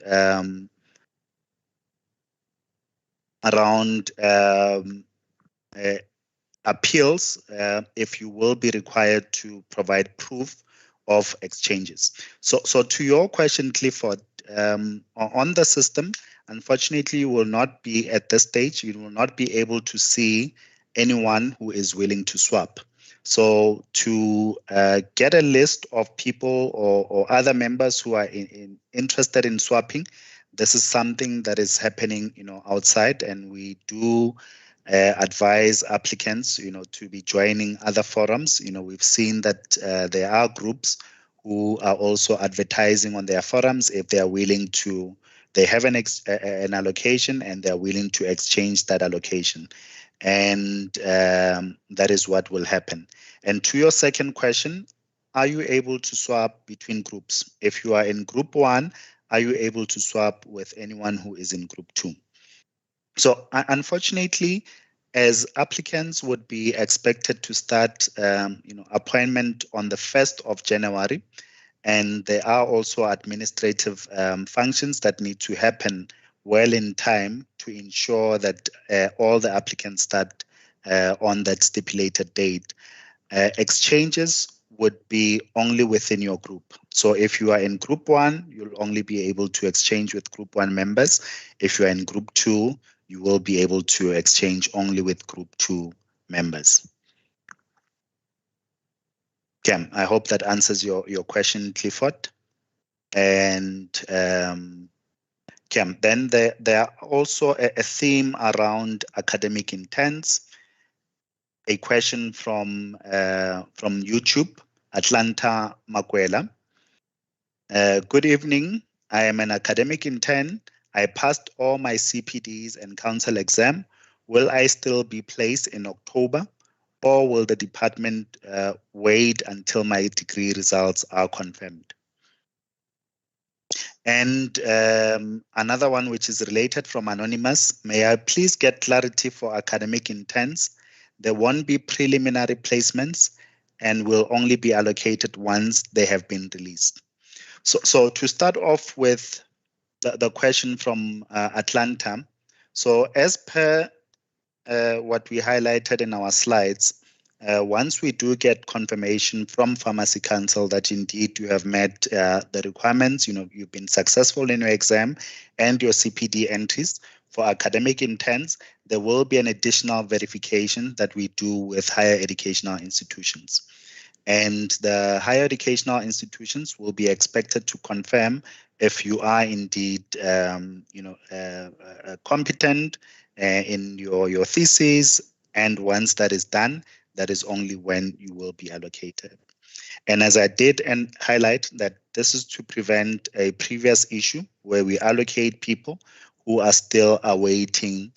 appeals, if you will be required to provide proof of exchanges. So to your question, Clifford, on the system, unfortunately, you will not be at this stage, you will not be able to see anyone who is willing to swap. So to get a list of people or other members who are interested in swapping, this is something that is happening, outside, and we do advise applicants, to be joining other forums. We've seen that there are groups who are also advertising on their forums if they are willing to, they have an allocation and they're willing to exchange that allocation. And that is what will happen. And to your second question, are you able to swap between groups? If you are in Group 1, are you able to swap with anyone who is in Group 2? So unfortunately, as applicants would be expected to start appointment on the 1st of January, and there are also administrative functions that need to happen well in time to ensure that all the applicants start on that stipulated date. Exchanges would be only within your group. So if you are in Group 1, you'll only be able to exchange with Group 1 members. If you are in Group 2, you will be able to exchange only with Group 2 members. Okay, I hope that answers your question, Clifford. And okay, then there are also a theme around academic intents. A question from YouTube, Atlanta Makwela. Good evening. I am an academic intern. I passed all my CPDs and council exam. Will I still be placed in October, or will the department wait until my degree results are confirmed? And another one which is related from Anonymous. May I please get clarity for academic interns? There won't be preliminary placements and will only be allocated once they have been released. So to start off with the question from Atlanta. So as per what we highlighted in our slides, once we do get confirmation from Pharmacy Council that indeed you have met the requirements, you've been successful in your exam and your CPD entries for academic interns, there will be an additional verification that we do with higher educational institutions. And the higher educational institutions will be expected to confirm if you are indeed, competent in your thesis. And once that is done, that is only when you will be allocated. And as I did highlight that this is to prevent a previous issue where we allocate people who are still awaiting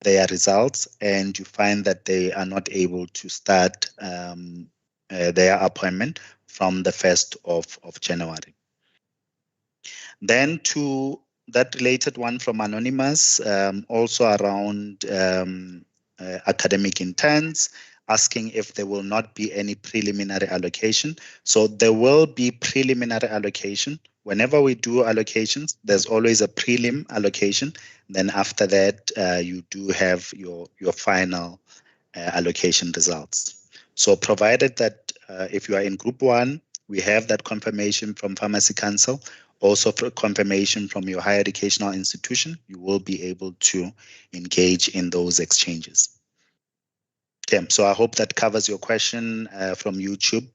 their results, and you find that they are not able to start their appointment from the 1st of January. Then to that related one from Anonymous, also around academic interns, asking if there will not be any preliminary allocation. So there will be preliminary allocation whenever we do allocations, there's always a prelim allocation. Then after that, you do have your final allocation results. So provided that if you are in group 1, we have that confirmation from Pharmacy Council, also for confirmation from your higher educational institution, you will be able to engage in those exchanges. Okay, so I hope that covers your question from YouTube,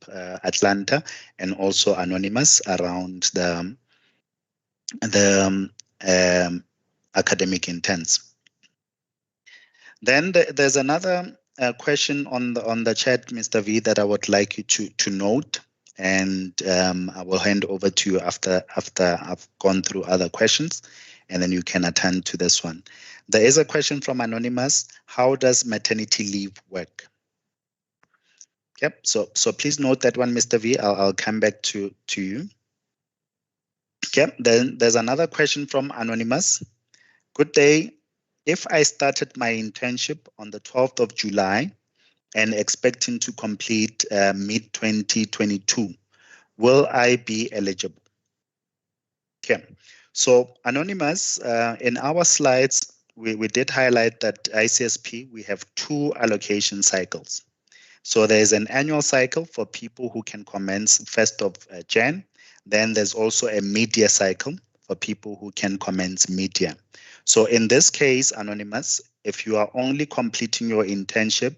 Atlanta, and also Anonymous around the academic intents. Then there's another question on the chat, Mr. V, that I would like you to note, and I will hand over to you after I've gone through other questions, and then you can attend to this one. There is a question from Anonymous: how does maternity leave work? Yep. So please note that one, Mr. V. I'll come back to you. Okay. Then there's another question from Anonymous. Good day. If I started my internship on the 12th of July and expecting to complete mid-2022, will I be eligible? Okay. So Anonymous, in our slides, we did highlight that ICSP, we have 2 allocation cycles. So there's an annual cycle for people who can commence 1st of Jan. Then there's also a mid-year cycle for people who can commence mid-year. So in this case, Anonymous, if you are only completing your internship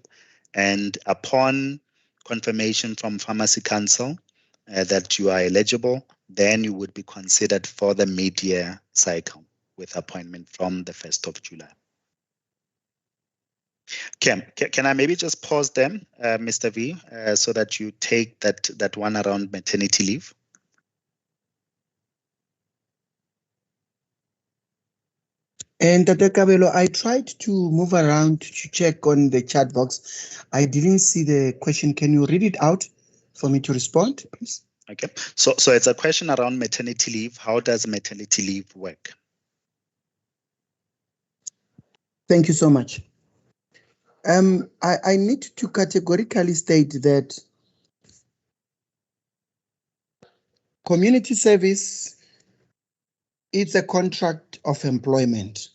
and upon confirmation from Pharmacy Council that you are eligible, then you would be considered for the mid-year cycle with appointment from the 1st of July. Okay, can I maybe just pause them, Mr. V, so that you take that one around maternity leave? And Dr. Kabelo, I tried to move around to check on the chat box. I didn't see the question. Can you read it out for me to respond, please? Okay, so it's a question around maternity leave. How does maternity leave work? Thank you so much. I need to categorically state that community service is a contract of employment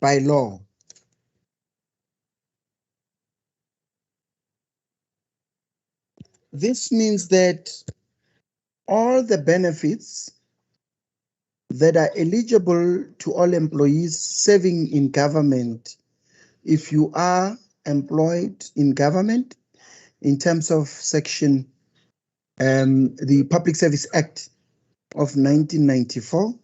by law. This means that all the benefits that are eligible to all employees serving in government, if you are employed in government, in terms of section, the Public Service Act of 1994,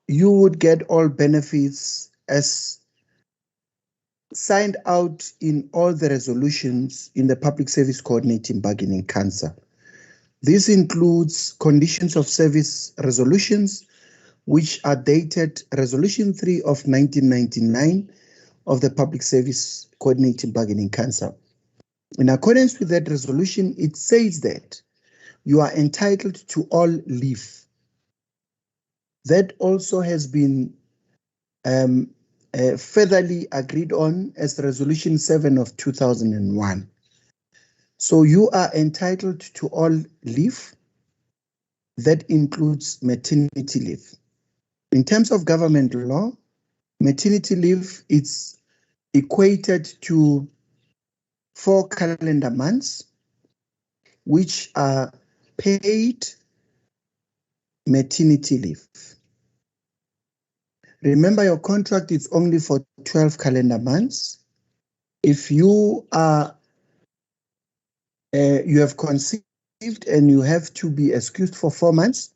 you would get all benefits as signed out in all the resolutions in the Public Service Coordinating Bargaining Council. This includes conditions of service resolutions, which are dated Resolution 3 of 1999 of the Public Service Coordinating Bargaining Council. In accordance with that resolution, it says that you are entitled to all leave. That also has been furtherly agreed on as Resolution 7 of 2001. So you are entitled to all leave. That includes maternity leave. In terms of government law, maternity leave is equated to 4 calendar months, which are paid maternity leave. Remember, your contract is only for 12 calendar months. If you are you have conceived and you have to be excused for 4 months,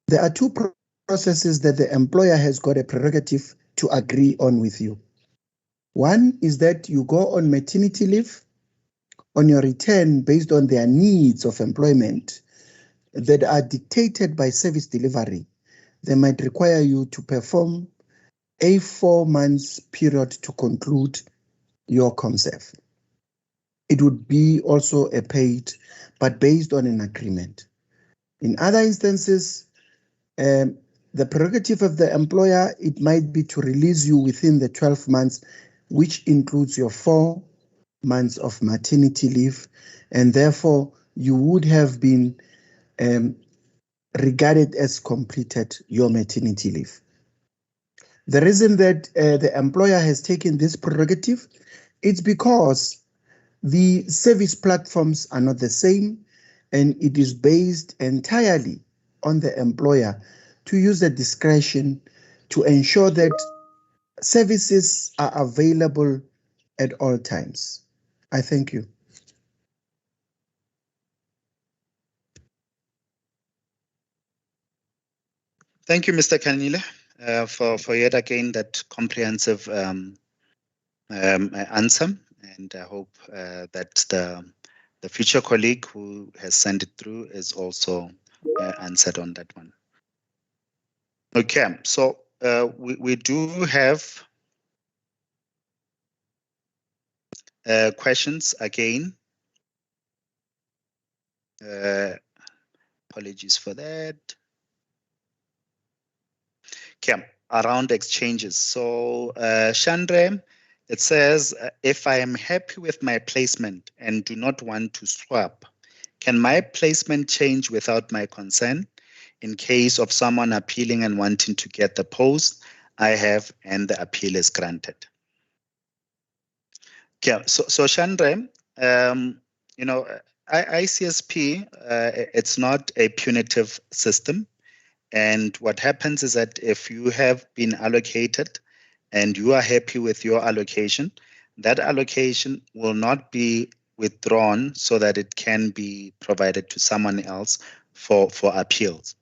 there are 2 processes that the employer has got a prerogative to agree on with you. One is that you go on maternity leave on your return based on their needs of employment that are dictated by service delivery. They might require you to perform a 4 months period to conclude your ComServe. It would be also a paid, but based on an agreement. In other instances, the prerogative of the employer, it might be to release you within the 12 months, which includes your 4 months of maternity leave, and therefore you would have been regarded as completed your maternity leave. The reason that the employer has taken this prerogative, it's because the service platforms are not the same, and it is based entirely on the employer to use the discretion to ensure that services are available at all times. I thank you. Thank you, Mr. Kanile, for yet again that comprehensive answer, and I hope that the future colleague who has sent it through is also answered on that one. Okay, so we do have questions again. Apologies for that. Okay, around exchanges. So Chandra, it says, if I am happy with my placement and do not want to swap, can my placement change without my consent in case of someone appealing and wanting to get the post I have and the appeal is granted? Okay, so Chandra, you know, ICSP, it's not a punitive system. And what happens is that if you have been allocated and you are happy with your allocation, that allocation will not be withdrawn so that it can be provided to someone else for appeals.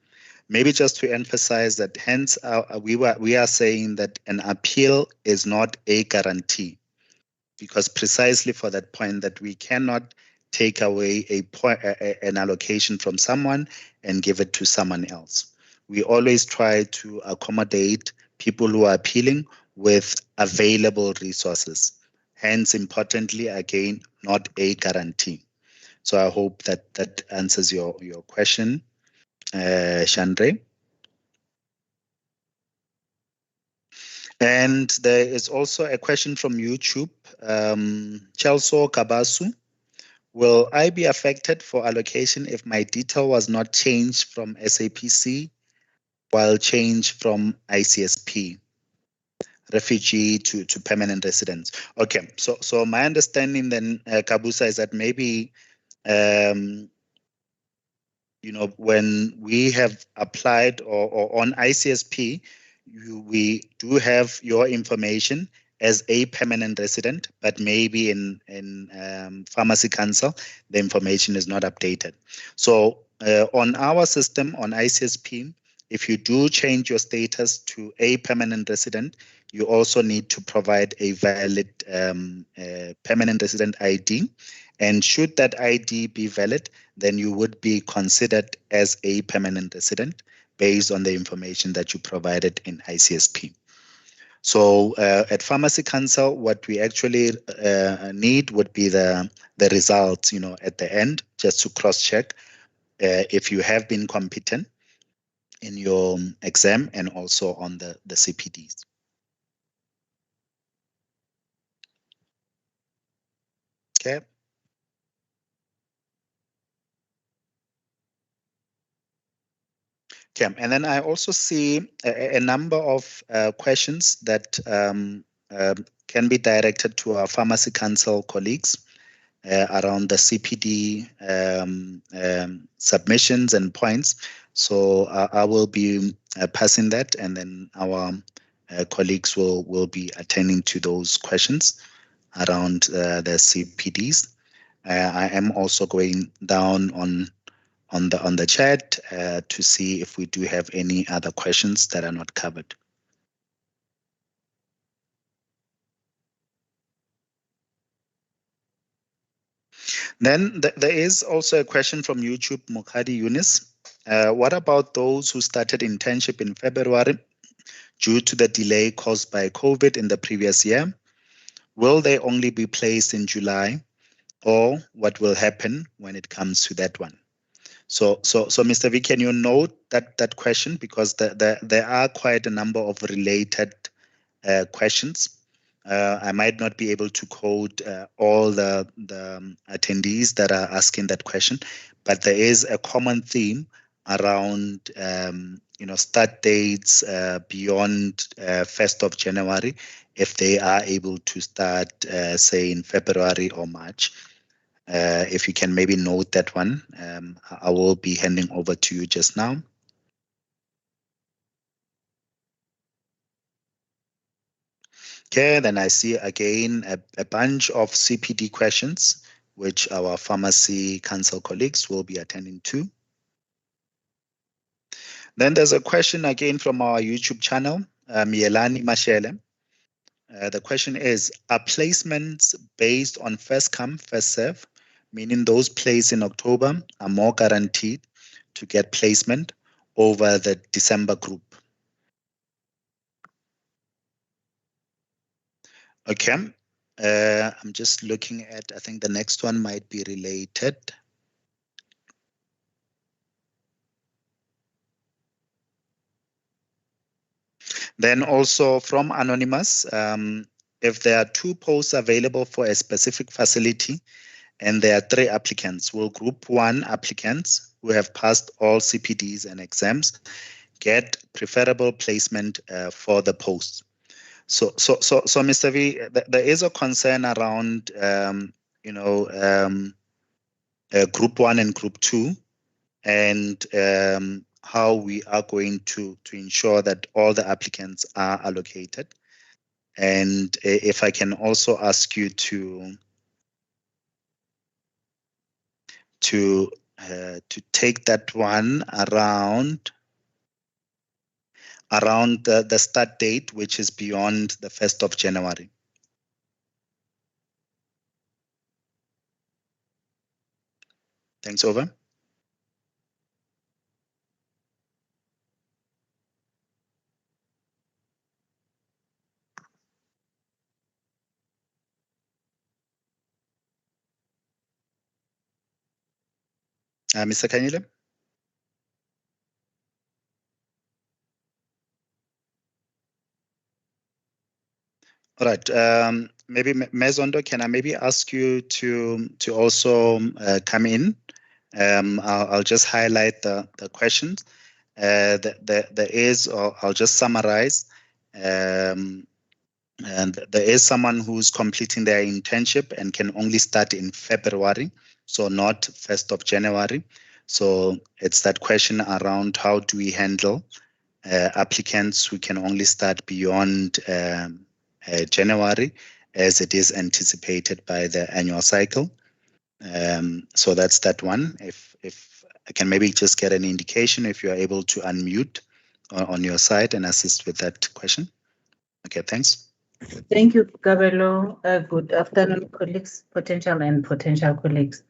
Maybe just to emphasize that, hence we are saying that an appeal is not a guarantee, because precisely for that point that we cannot take away an allocation from someone and give it to someone else. We always try to accommodate people who are appealing with available resources. Hence, importantly, again, not a guarantee. So I hope that answers your question, Chandra. And there is also a question from YouTube, Chelso Kabasu. Will I be affected for allocation if my detail was not changed from SAPC while changed from ICSP, refugee to permanent residence? Okay, so my understanding then, Kabusa, is that maybe, you know, when we have applied or on ICSP, we do have your information as a permanent resident, but maybe in Pharmacy Council, the information is not updated. So on our system, on ICSP, if you do change your status to a permanent resident, you also need to provide a valid permanent resident ID. And should that ID be valid, then you would be considered as a permanent resident based on the information that you provided in ICSP. So at Pharmacy Council, what we actually need would be the results, you know, at the end, just to cross-check if you have been competent in your exam and also on the CPDs. Okay. Okay, and then I also see a number of questions that can be directed to our Pharmacy Council colleagues around the CPD submissions and points. So I will be passing that, and then our colleagues will be attending to those questions around the CPDs. I am also going down on the chat to see if we do have any other questions that are not covered. Then there is also a question from YouTube, Mukhadi Yunus. What about those who started internship in February due to the delay caused by COVID in the previous year? Will they only be placed in July, or what will happen when it comes to that one? So Mr. V, can you note that question, because there are quite a number of related questions I might not be able to code all the attendees that are asking that question, but there is a common theme around start dates beyond 1st of January, if they are able to start, say, in February or March. If you can maybe note that one, I will be handing over to you just now. Okay, then I see again a bunch of CPD questions, which our pharmacy council colleagues will be attending to. Then there's a question again from our YouTube channel, Mielani Mashele. The question is, are placements based on first come, first serve, meaning those placed in October are more guaranteed to get placement over the December group? Okay, I'm just looking at, I think the next one might be related. Then also from Anonymous, if there are 2 posts available for a specific facility and there are 3 applicants, will group 1 applicants who have passed all CPDs and exams get preferable placement for the posts? So Mr. V, there is a concern around, group 1 and group 2, and how we are going to ensure that all the applicants are allocated. And if I can also ask you to take that one around the start date, which is beyond the 1st of January. Thanks, over. Mr. Kanyile? All right. Maybe Mezondo, can I maybe ask you to also come in? I'll just highlight the questions. There is, or I'll just summarize. And there is someone who's completing their internship and can only start in February, so not 1st of January. So it's that question around how do we handle applicants who can only start beyond January, as it is anticipated by the annual cycle. So that's that one. If I can maybe just get an indication if you are able to unmute on your side and assist with that question. Okay, thanks. Thank you, Gabelo. Good afternoon, colleagues, potential colleagues.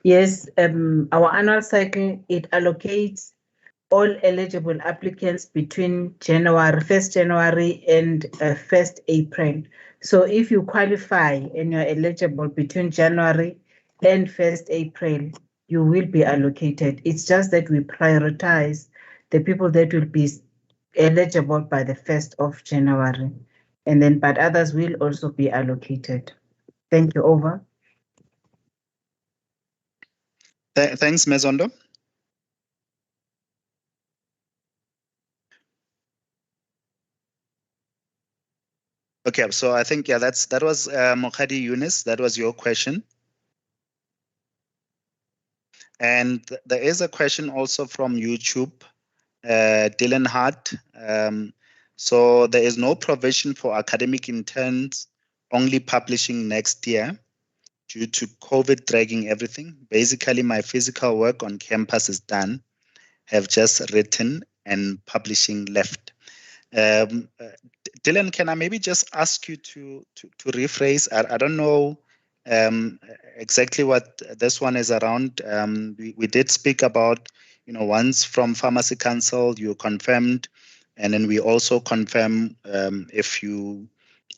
Yes, our annual cycle, it allocates all eligible applicants between 1st January and 1st April. So if you qualify and you're eligible between January and 1st April, you will be allocated. It's just that we prioritize the people that will be eligible by the 1st of January. And then, but others will also be allocated. Thank you, over. Thanks, Mezondo. Okay, so I think, yeah, that was Mokhadi Yunus. That was your question. And there is a question also from YouTube, Dylan Hart. So there is no provision for academic interns only publishing next year due to COVID dragging everything. Basically, my physical work on campus is done. Have just written and publishing left. Dylan, can I maybe just ask you to rephrase? I don't know exactly what this one is around. We did speak about, once from Pharmacy Council, you confirmed, and then we also confirm if you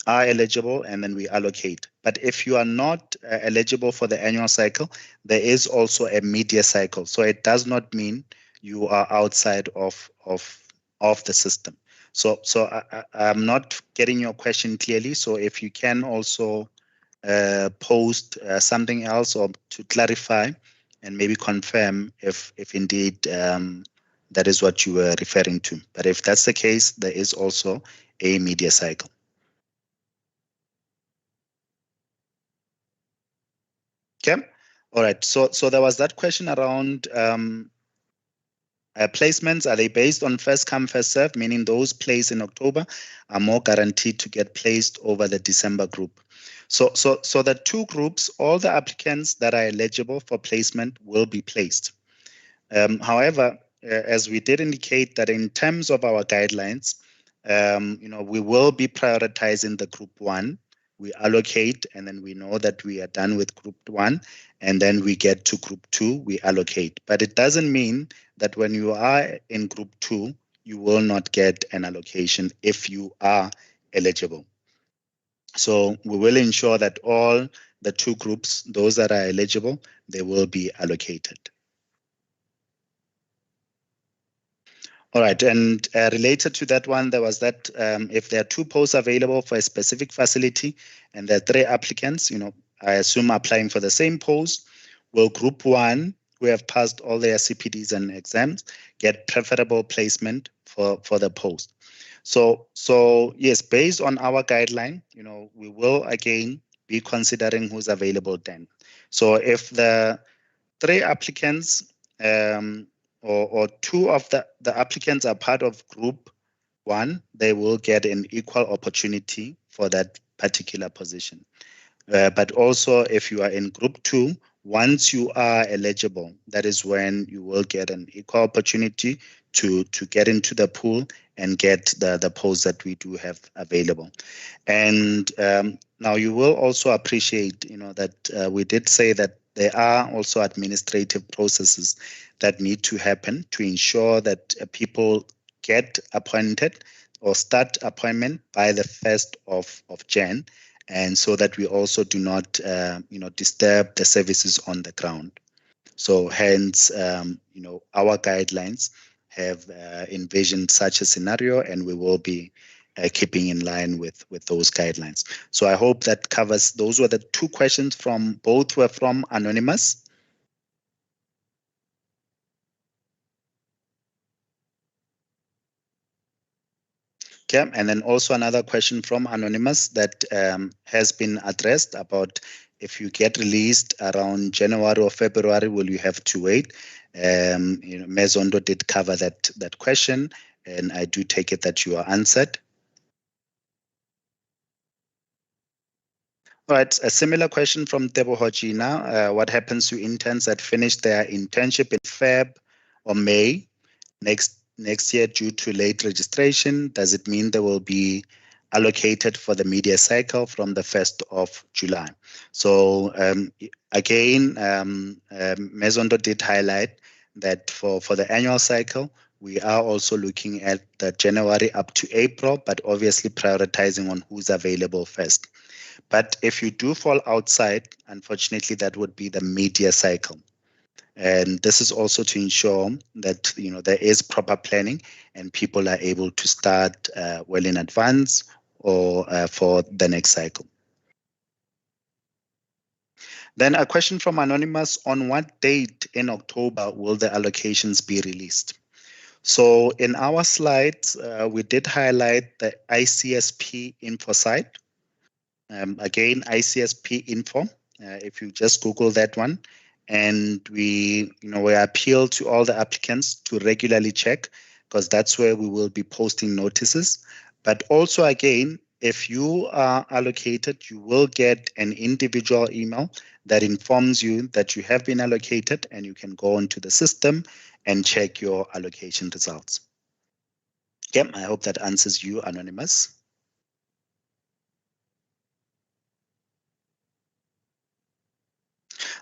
are eligible, and then we allocate. But if you are not eligible for the annual cycle, there is also a mid-year cycle. So it does not mean you are outside of the system. So I'm not getting your question clearly. So if you can also post something else or to clarify and maybe confirm if indeed that is what you were referring to. But if that's the case, there is also a media cycle. Okay. All right. So there was that question around placements. Are they based on first come, first serve, meaning those placed in October are more guaranteed to get placed over the December group? So the two groups, all the applicants that are eligible for placement will be placed. However, as we did indicate that in terms of our guidelines, we will be prioritizing the group 1. We allocate, and then we know that we are done with group 1, and then we get to group 2, we allocate. But it doesn't mean that when you are in group 2, you will not get an allocation if you are eligible. So we will ensure that all the two groups, those that are eligible, they will be allocated. All right, and related to that one, there was that if there are 2 posts available for a specific facility and there are 3 applicants, I assume applying for the same post, will group 1, who have passed all their CPDs and exams, get preferable placement for the post. So yes, based on our guideline, we will again be considering who's available then. So if the 3 applicants or 2 of the applicants are part of group 1, they will get an equal opportunity for that particular position. But also if you are in group 2, once you are eligible, that is when you will get an equal opportunity to get into the pool and get the posts that we do have available. And now you will also appreciate, that we did say that there are also administrative processes that need to happen to ensure that people get appointed or start appointment by the 1st of Jan, and so that we also do not, disturb the services on the ground. So hence, our guidelines have envisioned such a scenario, and we will be keeping in line with those guidelines. So I hope that covers, those were the 2 questions both were from Anonymous. Okay, and then also another question from Anonymous that has been addressed about if you get released around January or February, will you have to wait? Mezondo did cover that question, and I do take it that you are answered. All right, a similar question from Tebo Hojina. What happens to interns that finish their internship in Feb or May next year due to late registration? Does it mean they will be allocated for the media cycle from the 1st of July? So again, Mezondo did highlight that for the annual cycle, we are also looking at the January up to April, but obviously prioritizing on who's available first. But if you do fall outside, unfortunately, that would be the media cycle. And this is also to ensure that there is proper planning and people are able to start well in advance or for the next cycle. Then a question from Anonymous: on what date in October will the allocations be released? So in our slides, we did highlight the ICSP info site. Again, ICSP info, if you just Google that one, and we appeal to all the applicants to regularly check, because that's where we will be posting notices. But also, again, if you are allocated, you will get an individual email that informs you that you have been allocated, and you can go into the system and check your allocation results. Yep, I hope that answers you, Anonymous.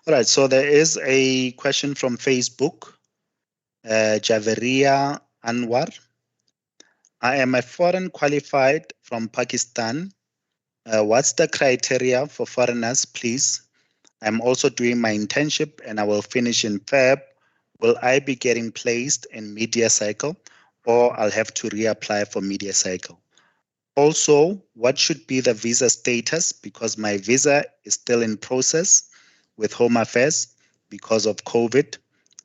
All right, so there is a question from Facebook, Javeria Anwar. I am a foreign qualified from Pakistan. What's the criteria for foreigners, please? I'm also doing my internship and I will finish in Feb. Will I be getting placed in media cycle or I'll have to reapply for media cycle. Also, what should be the visa status, because my visa is still in process with Home Affairs because of COVID.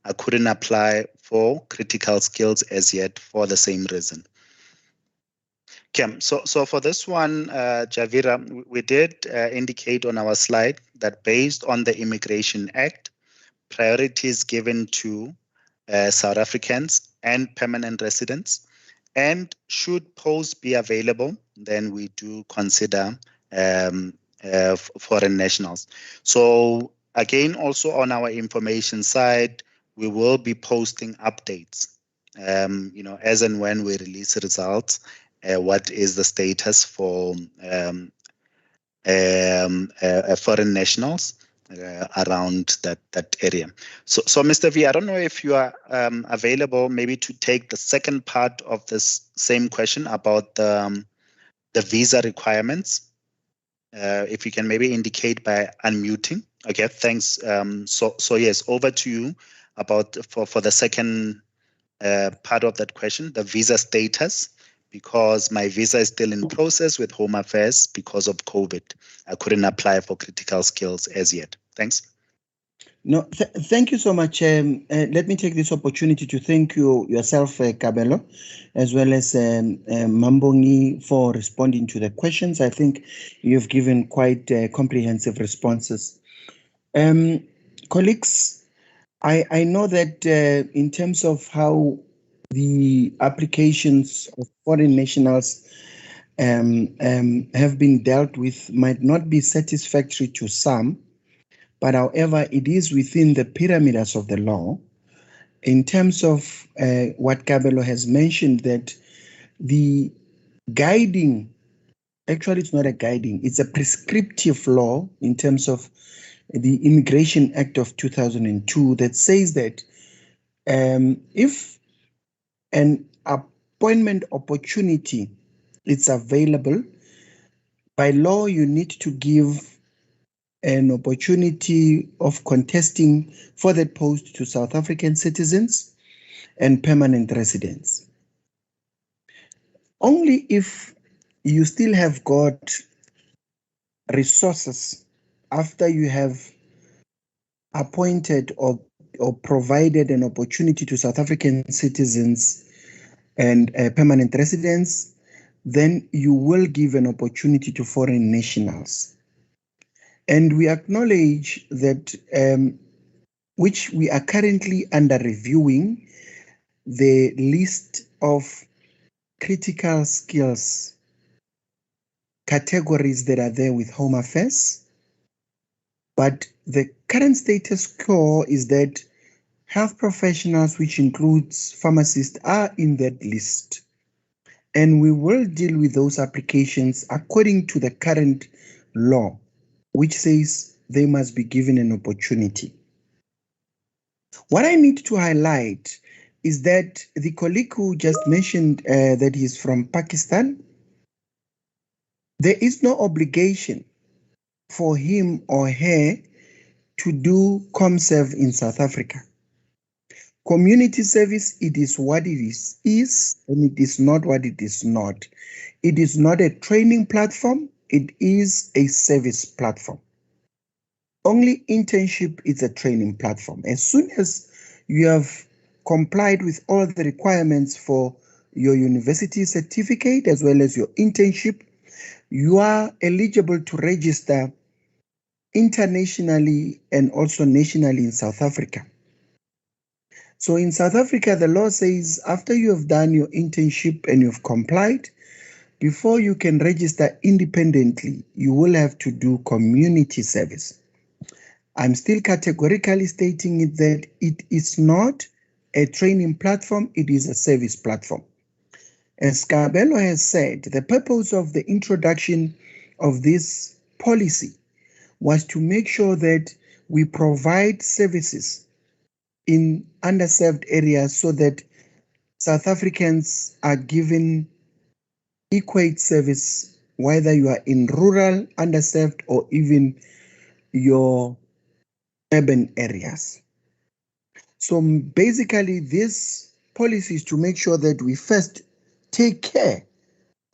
I couldn't apply for critical skills as yet for the same reason. Okay, so for this one, Javira, we did indicate on our slide that based on the Immigration Act, priority is given to South Africans and permanent residents. And should posts be available, then we do consider foreign nationals. So again, also on our information side, we will be posting updates, as and when we release results, what is the status for foreign nationals around that area. So Mr. V, I don't know if you are available maybe to take the second part of this same question about the visa requirements. If you can maybe indicate by unmuting. Okay, thanks. So yes, over to you about for the second part of that question, the visa status, because my visa is still in process with Home Affairs because of COVID. I couldn't apply for critical skills as yet. Thanks. No, thank you so much. Let me take this opportunity to thank you yourself, Kabelo, as well as Mambongi, for responding to the questions. I think you've given quite comprehensive responses. Colleagues, I know that in terms of how the applications of foreign nationals have been dealt with might not be satisfactory to some, but however, it is within the pyramids of the law. In terms of what Kabelo has mentioned, that the guiding, actually it's not a guiding, it's a prescriptive law in terms of the Immigration Act of 2002 that says that if an appointment opportunity is available, by law you need to give an opportunity of contesting for that post to South African citizens and permanent residents. Only if you still have got resources after you have appointed or provided an opportunity to South African citizens and permanent residents, then you will give an opportunity to foreign nationals. And we acknowledge that, which we are currently under reviewing, the list of critical skills categories that are there with Home Affairs. But the current status quo is that health professionals, which includes pharmacists, are in that list. And we will deal with those applications according to the current law, which says they must be given an opportunity. What I need to highlight is that the colleague who just mentioned that he's from Pakistan, there is no obligation for him or her to do ComServe in South Africa. Community service, it is what it is, and it is not what it is not. It is not a training platform, it is a service platform. Only internship is a training platform. As soon as you have complied with all the requirements for your university certificate as well as your internship, you are eligible to register internationally and also nationally in South Africa. So in South Africa, the law says after you have done your internship and you've complied, before you can register independently, you will have to do community service. I'm still categorically stating it that it is not a training platform, it is a service platform. As Kabelo has said, the purpose of the introduction of this policy was to make sure that we provide services in underserved areas so that South Africans are given equate service, whether you are in rural, underserved, or even your urban areas. So basically, this policy is to make sure that we first take care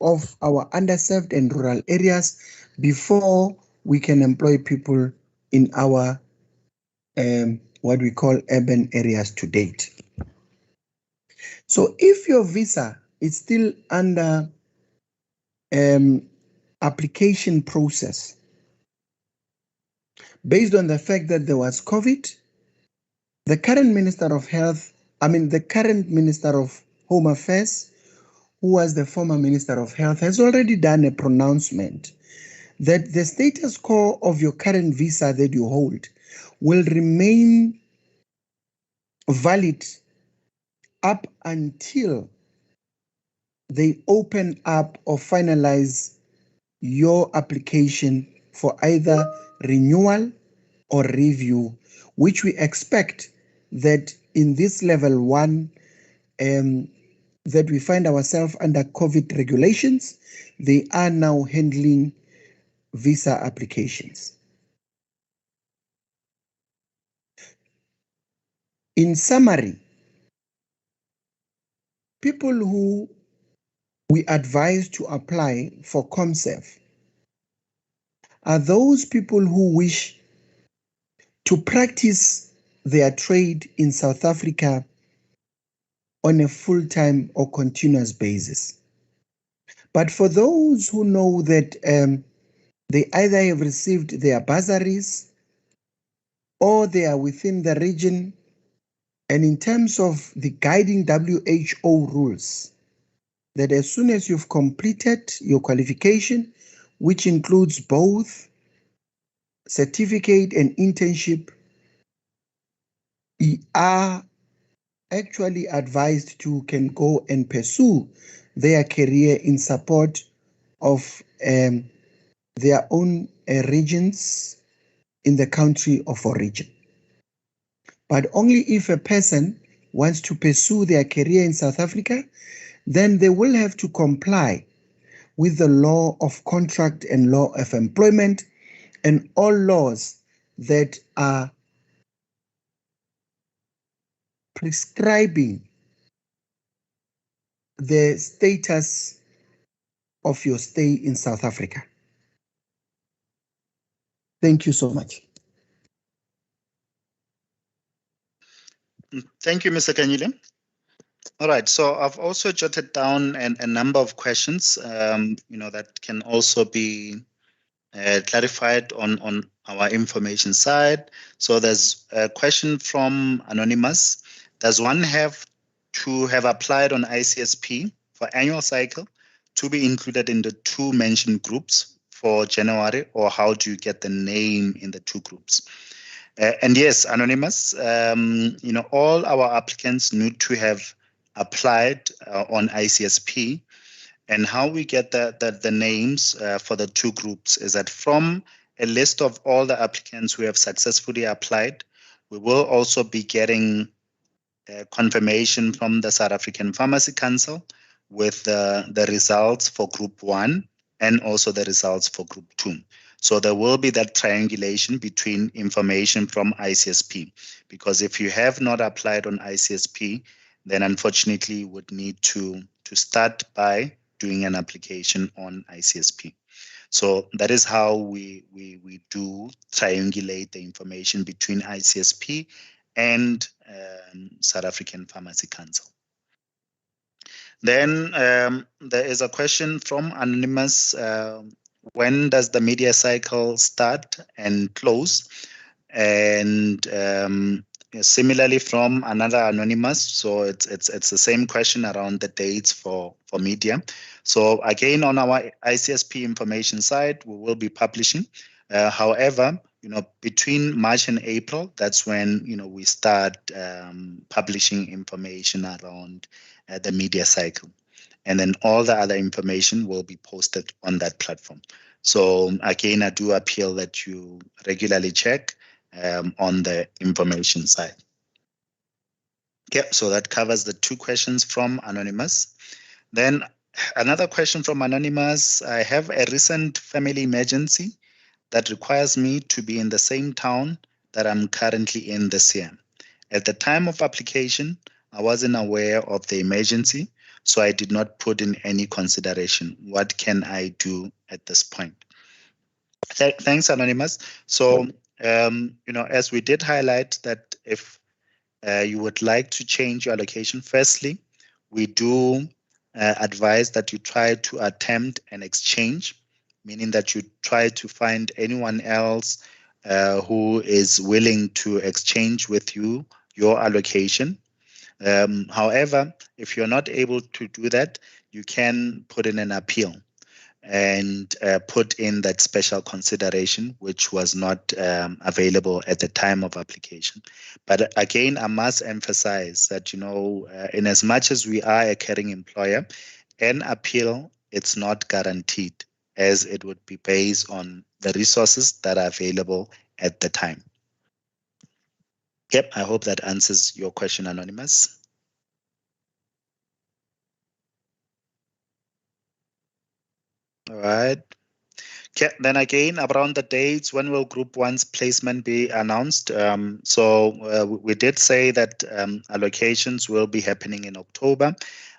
of our underserved and rural areas before we can employ people in our what we call urban areas to date. So if your visa is still under application process, based on the fact that there was COVID, the current Minister of Home Affairs, who was the former Minister of Health, has already done a pronouncement that the status quo of your current visa that you hold will remain valid up until they open up or finalize your application for either renewal or review, which we expect that in this level 1 that we find ourselves under COVID regulations, they are now handling visa applications. In summary, people who we advise to apply for ComServe are those people who wish to practice their trade in South Africa on a full-time or continuous basis. But for those who know that they either have received their bursaries or they are within the region, and in terms of the guiding WHO rules, that as soon as you've completed your qualification, which includes both certificate and internship, you are actually advised to can go and pursue their career in support of their own regions in the country of origin. But only if a person wants to pursue their career in South Africa, then they will have to comply with the law of contract and law of employment and all laws that are prescribing the status of your stay in South Africa. Thank you so much. Thank you, Mr. Kanyile. All right, so I've also jotted down a number of questions, that can also be clarified on our information side. So there's a question from Anonymous. Does one have to have applied on ICSP for annual cycle to be included in the 2 mentioned groups for January, or how do you get the name in the 2 groups? And yes, Anonymous, all our applicants need to have applied on ICSP. And how we get the names for the 2 groups is that from a list of all the applicants who have successfully applied, we will also be getting confirmation from the South African Pharmacy Council with the results for Group 1 and also the results for Group 2. So there will be that triangulation between information from ICSP, because if you have not applied on ICSP, then unfortunately you would need to start by doing an application on ICSP. So that is how we do triangulate the information between ICSP and South African Pharmacy Council. Then there is a question from Anonymous. When does the media cycle start and close? And similarly from another Anonymous, so it's the same question around the dates for media. So again, on our ICSP information side, we will be publishing. However, between March and April, that's when we start publishing information around the media cycle, and then all the other information will be posted on that platform. So again, I do appeal that you regularly check on the information side. Okay, so that covers the 2 questions from Anonymous. Then another question from Anonymous. I have a recent family emergency that requires me to be in the same town that I'm currently in this year. At the time of application, I wasn't aware of the emergency, so I did not put in any consideration. What can I do at this point? Thanks, Anonymous. So, as we did highlight that if you would like to change your allocation, firstly, we do advise that you try to attempt an exchange, meaning that you try to find anyone else who is willing to exchange with you your allocation. However, if you're not able to do that, you can put in an appeal and put in that special consideration, which was not available at the time of application. But again, I must emphasize that, in as much as we are a caring employer, an appeal, it's not guaranteed, as it would be based on the resources that are available at the time. Yep, I hope that answers your question, Anonymous. All right. Okay, then again, around the dates, when will Group 1's placement be announced? We did say that allocations will be happening in October,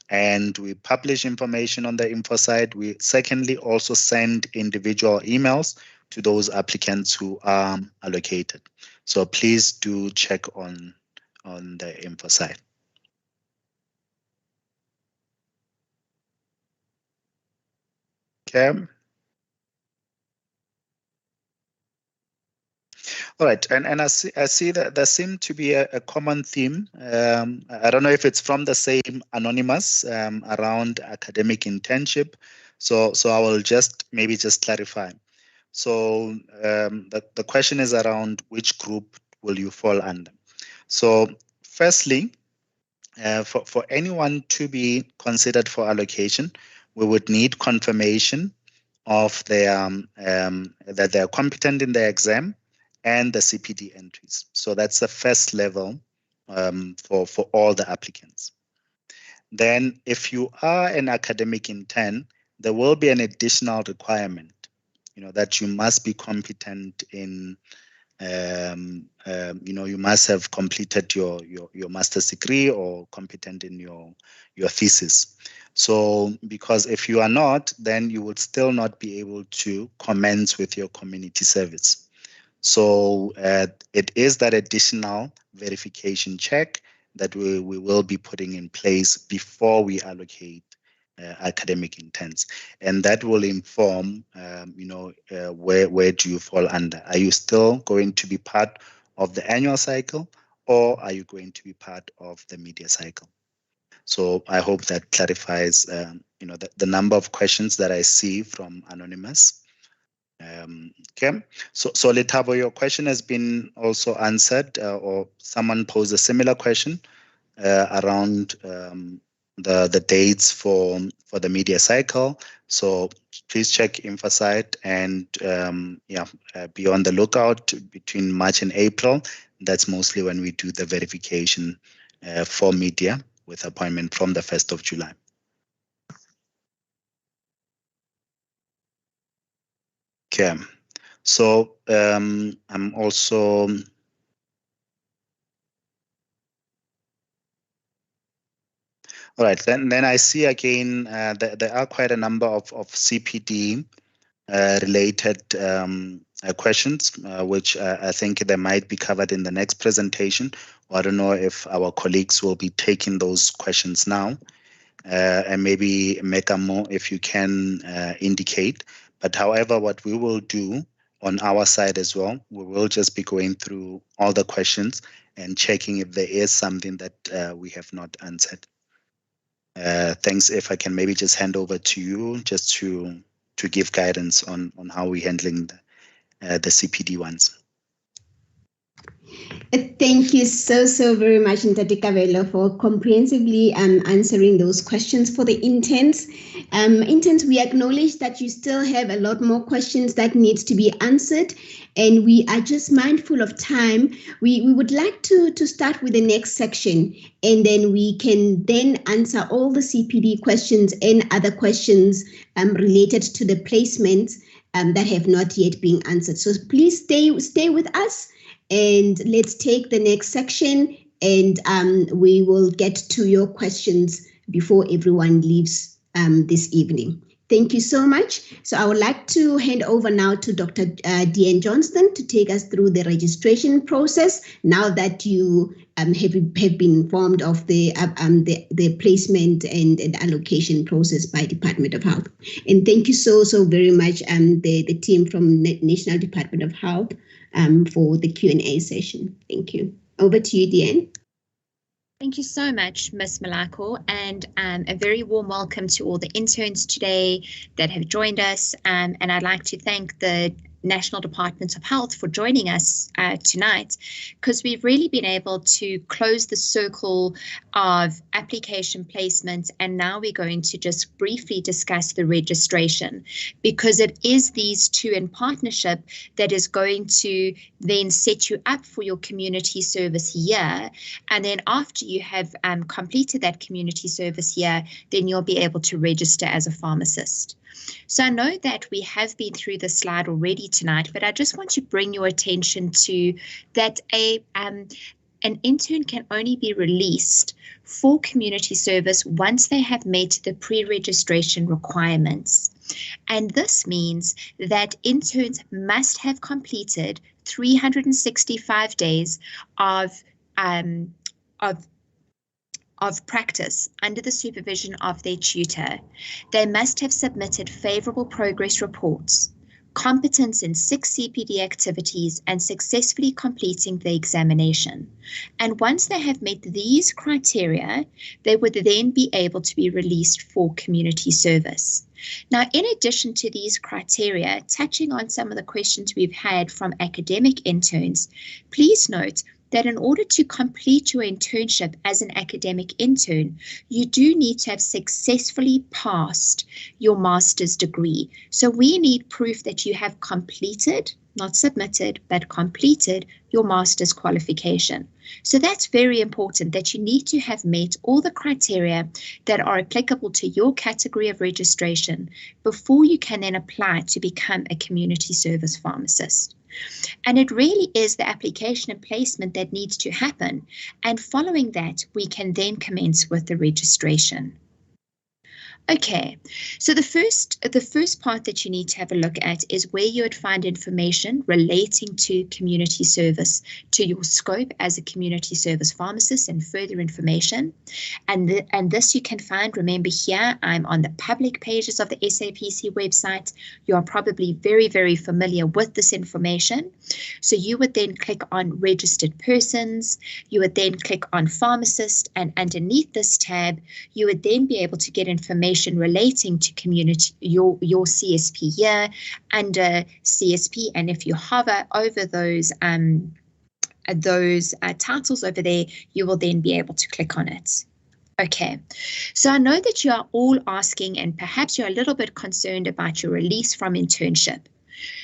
and we publish information on the info site. We secondly also send individual emails to those applicants who are allocated. So please do check on the info site. Okay. All right, and I see that there seemed to be a common theme. I don't know if it's from the same Anonymous around academic internship. So I will just clarify. So the question is around which group will you fall under. So firstly, for anyone to be considered for allocation, we would need confirmation of their that they are competent in their exam and the CPD entries. So that's the first level for all the applicants. Then if you are an academic intern, there will be an additional requirement, that you must be competent in, you must have completed your master's degree or competent in your thesis. So because if you are not, then you would still not be able to commence with your community service. So it is that additional verification check that we will be putting in place before we allocate academic interns, and that will inform, where do you fall under? Are you still going to be part of the annual cycle, or are you going to be part of the media cycle? So I hope that clarifies, the number of questions that I see from Anonymous. Okay, so Letabo, your question has been also answered, or someone posed a similar question around the dates for the media cycle. So please check InfoSite and be on the lookout between March and April. That's mostly when we do the verification for media with appointment from the 1st of July. Okay. So I'm also all right. Then I see again that there are quite a number of CPD related questions, which I think they might be covered in the next presentation. I don't know if our colleagues will be taking those questions now, and maybe Mekamo, if you can indicate. But however, what we will do on our side as well, we will just be going through all the questions and checking if there is something that we have not answered. Thanks. If I can maybe just hand over to you just to give guidance on how we're handling the CPD ones. Thank you so very much, Ntate Kabelo, for comprehensively answering those questions for the interns. Interns, we acknowledge that you still have a lot more questions that needs to be answered, and we are just mindful of time. We would like to start with the next section, and then we can then answer all the CPD questions and other questions related to the placements that have not yet been answered. So please stay with us. And let's take the next section and we will get to your questions before everyone leaves this evening. Thank you so much. So I would like to hand over now to Dr. Deanne Johnston to take us through the registration process now that you have been informed of the placement and allocation process by Department of Health. And thank you so very much, the team from National Department of Health for the Q&A session. Thank you. Over to you, Deanne. Thank you so much, Ms. Malako, and a very warm welcome to all the interns today that have joined us. And I'd like to thank the National Department of Health for joining us tonight, because we've really been able to close the circle of application placement, and now we're going to just briefly discuss the registration, because it is these two in partnership that is going to then set you up for your community service year, and then after you have completed that community service year, then you'll be able to register as a pharmacist. So I know that we have been through the slide already tonight, but I just want to bring your attention to that an intern can only be released for community service once they have met the pre-registration requirements. And this means that interns must have completed 365 days of practice under the supervision of their tutor. They must have submitted favourable progress reports, competence in 6 CPD activities, and successfully completing the examination. And once they have met these criteria, they would then be able to be released for community service. Now, in addition to these criteria, touching on some of the questions we've had from academic interns, please note that in order to complete your internship as an academic intern, you do need to have successfully passed your master's degree. So we need proof that you have completed, not submitted, but completed your master's qualification. So that's very important, that you need to have met all the criteria that are applicable to your category of registration before you can then apply to become a community service pharmacist. And it really is the application and placement that needs to happen. And following that, we can then commence with the registration. Okay, so the first part that you need to have a look at is where you would find information relating to community service, to your scope as a community service pharmacist, and further information. And this you can find, remember here, I'm on the public pages of the SAPC website. You are probably very, very familiar with this information. So you would then click on registered persons, you would then click on pharmacist, and underneath this tab, you would then be able to get information relating to community, your CSP year under CSP, and if you hover over those titles over there, you will then be able to click on it. Okay, so I know that you are all asking, and perhaps you're a little bit concerned about your release from internship.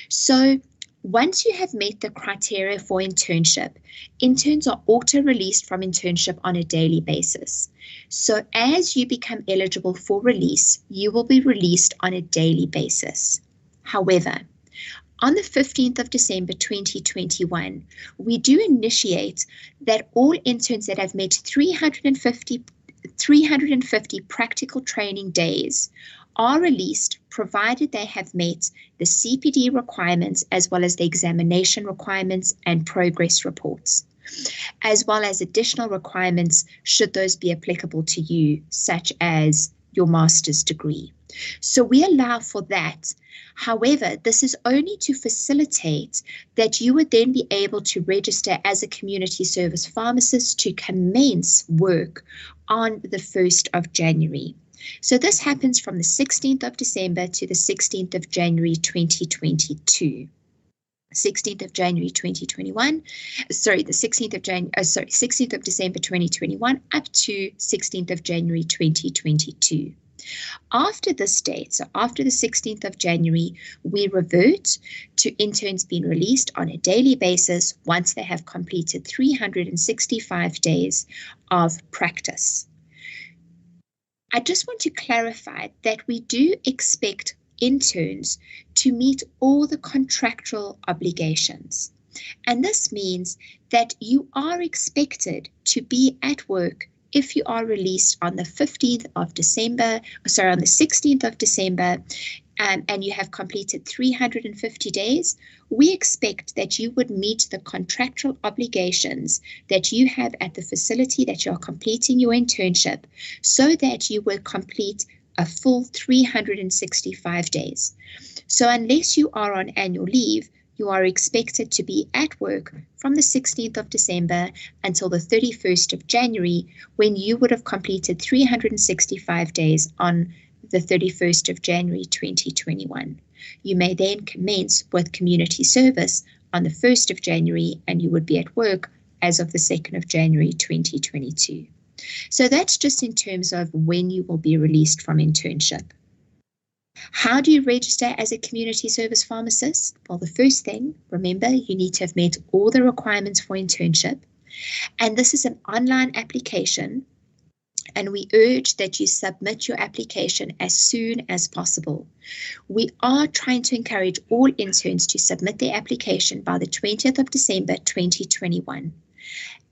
So once you have met the criteria for internship, interns are auto-released from internship on a daily basis. So as you become eligible for release, you will be released on a daily basis. However, on the 15th of December 2021, we do initiate that all interns that have met 350 practical training days are released, provided they have met the CPD requirements as well as the examination requirements and progress reports, as well as additional requirements should those be applicable to you, such as your master's degree. So we allow for that. However, this is only to facilitate that you would then be able to register as a community service pharmacist to commence work on the 1st of January. So this happens from the 16th of December to the 16th of January 2022. 16th of January 2021, sorry, the 16th of January, 16th of December 2021 up to 16th of January 2022. After this date, so after the 16th of January, we revert to interns being released on a daily basis once they have completed 365 days of practice. I just want to clarify that we do expect interns to meet all the contractual obligations. And this means that you are expected to be at work if you are released on the 15th of December, sorry, on the 16th of December, and you have completed 350 days, we expect that you would meet the contractual obligations that you have at the facility that you are completing your internship, so that you will complete a full 365 days. So unless you are on annual leave, you are expected to be at work from the 16th of December until the 31st of January, when you would have completed 365 days on the 31st of January 2021. You may then commence with community service on the 1st of January, and you would be at work as of the 2nd of January 2022. So that's just in terms of when you will be released from internship. How do you register as a community service pharmacist? Well, the first thing, remember, you need to have met all the requirements for internship. And this is an online application, and we urge that you submit your application as soon as possible. We are trying to encourage all interns to submit their application by the 20th of December 2021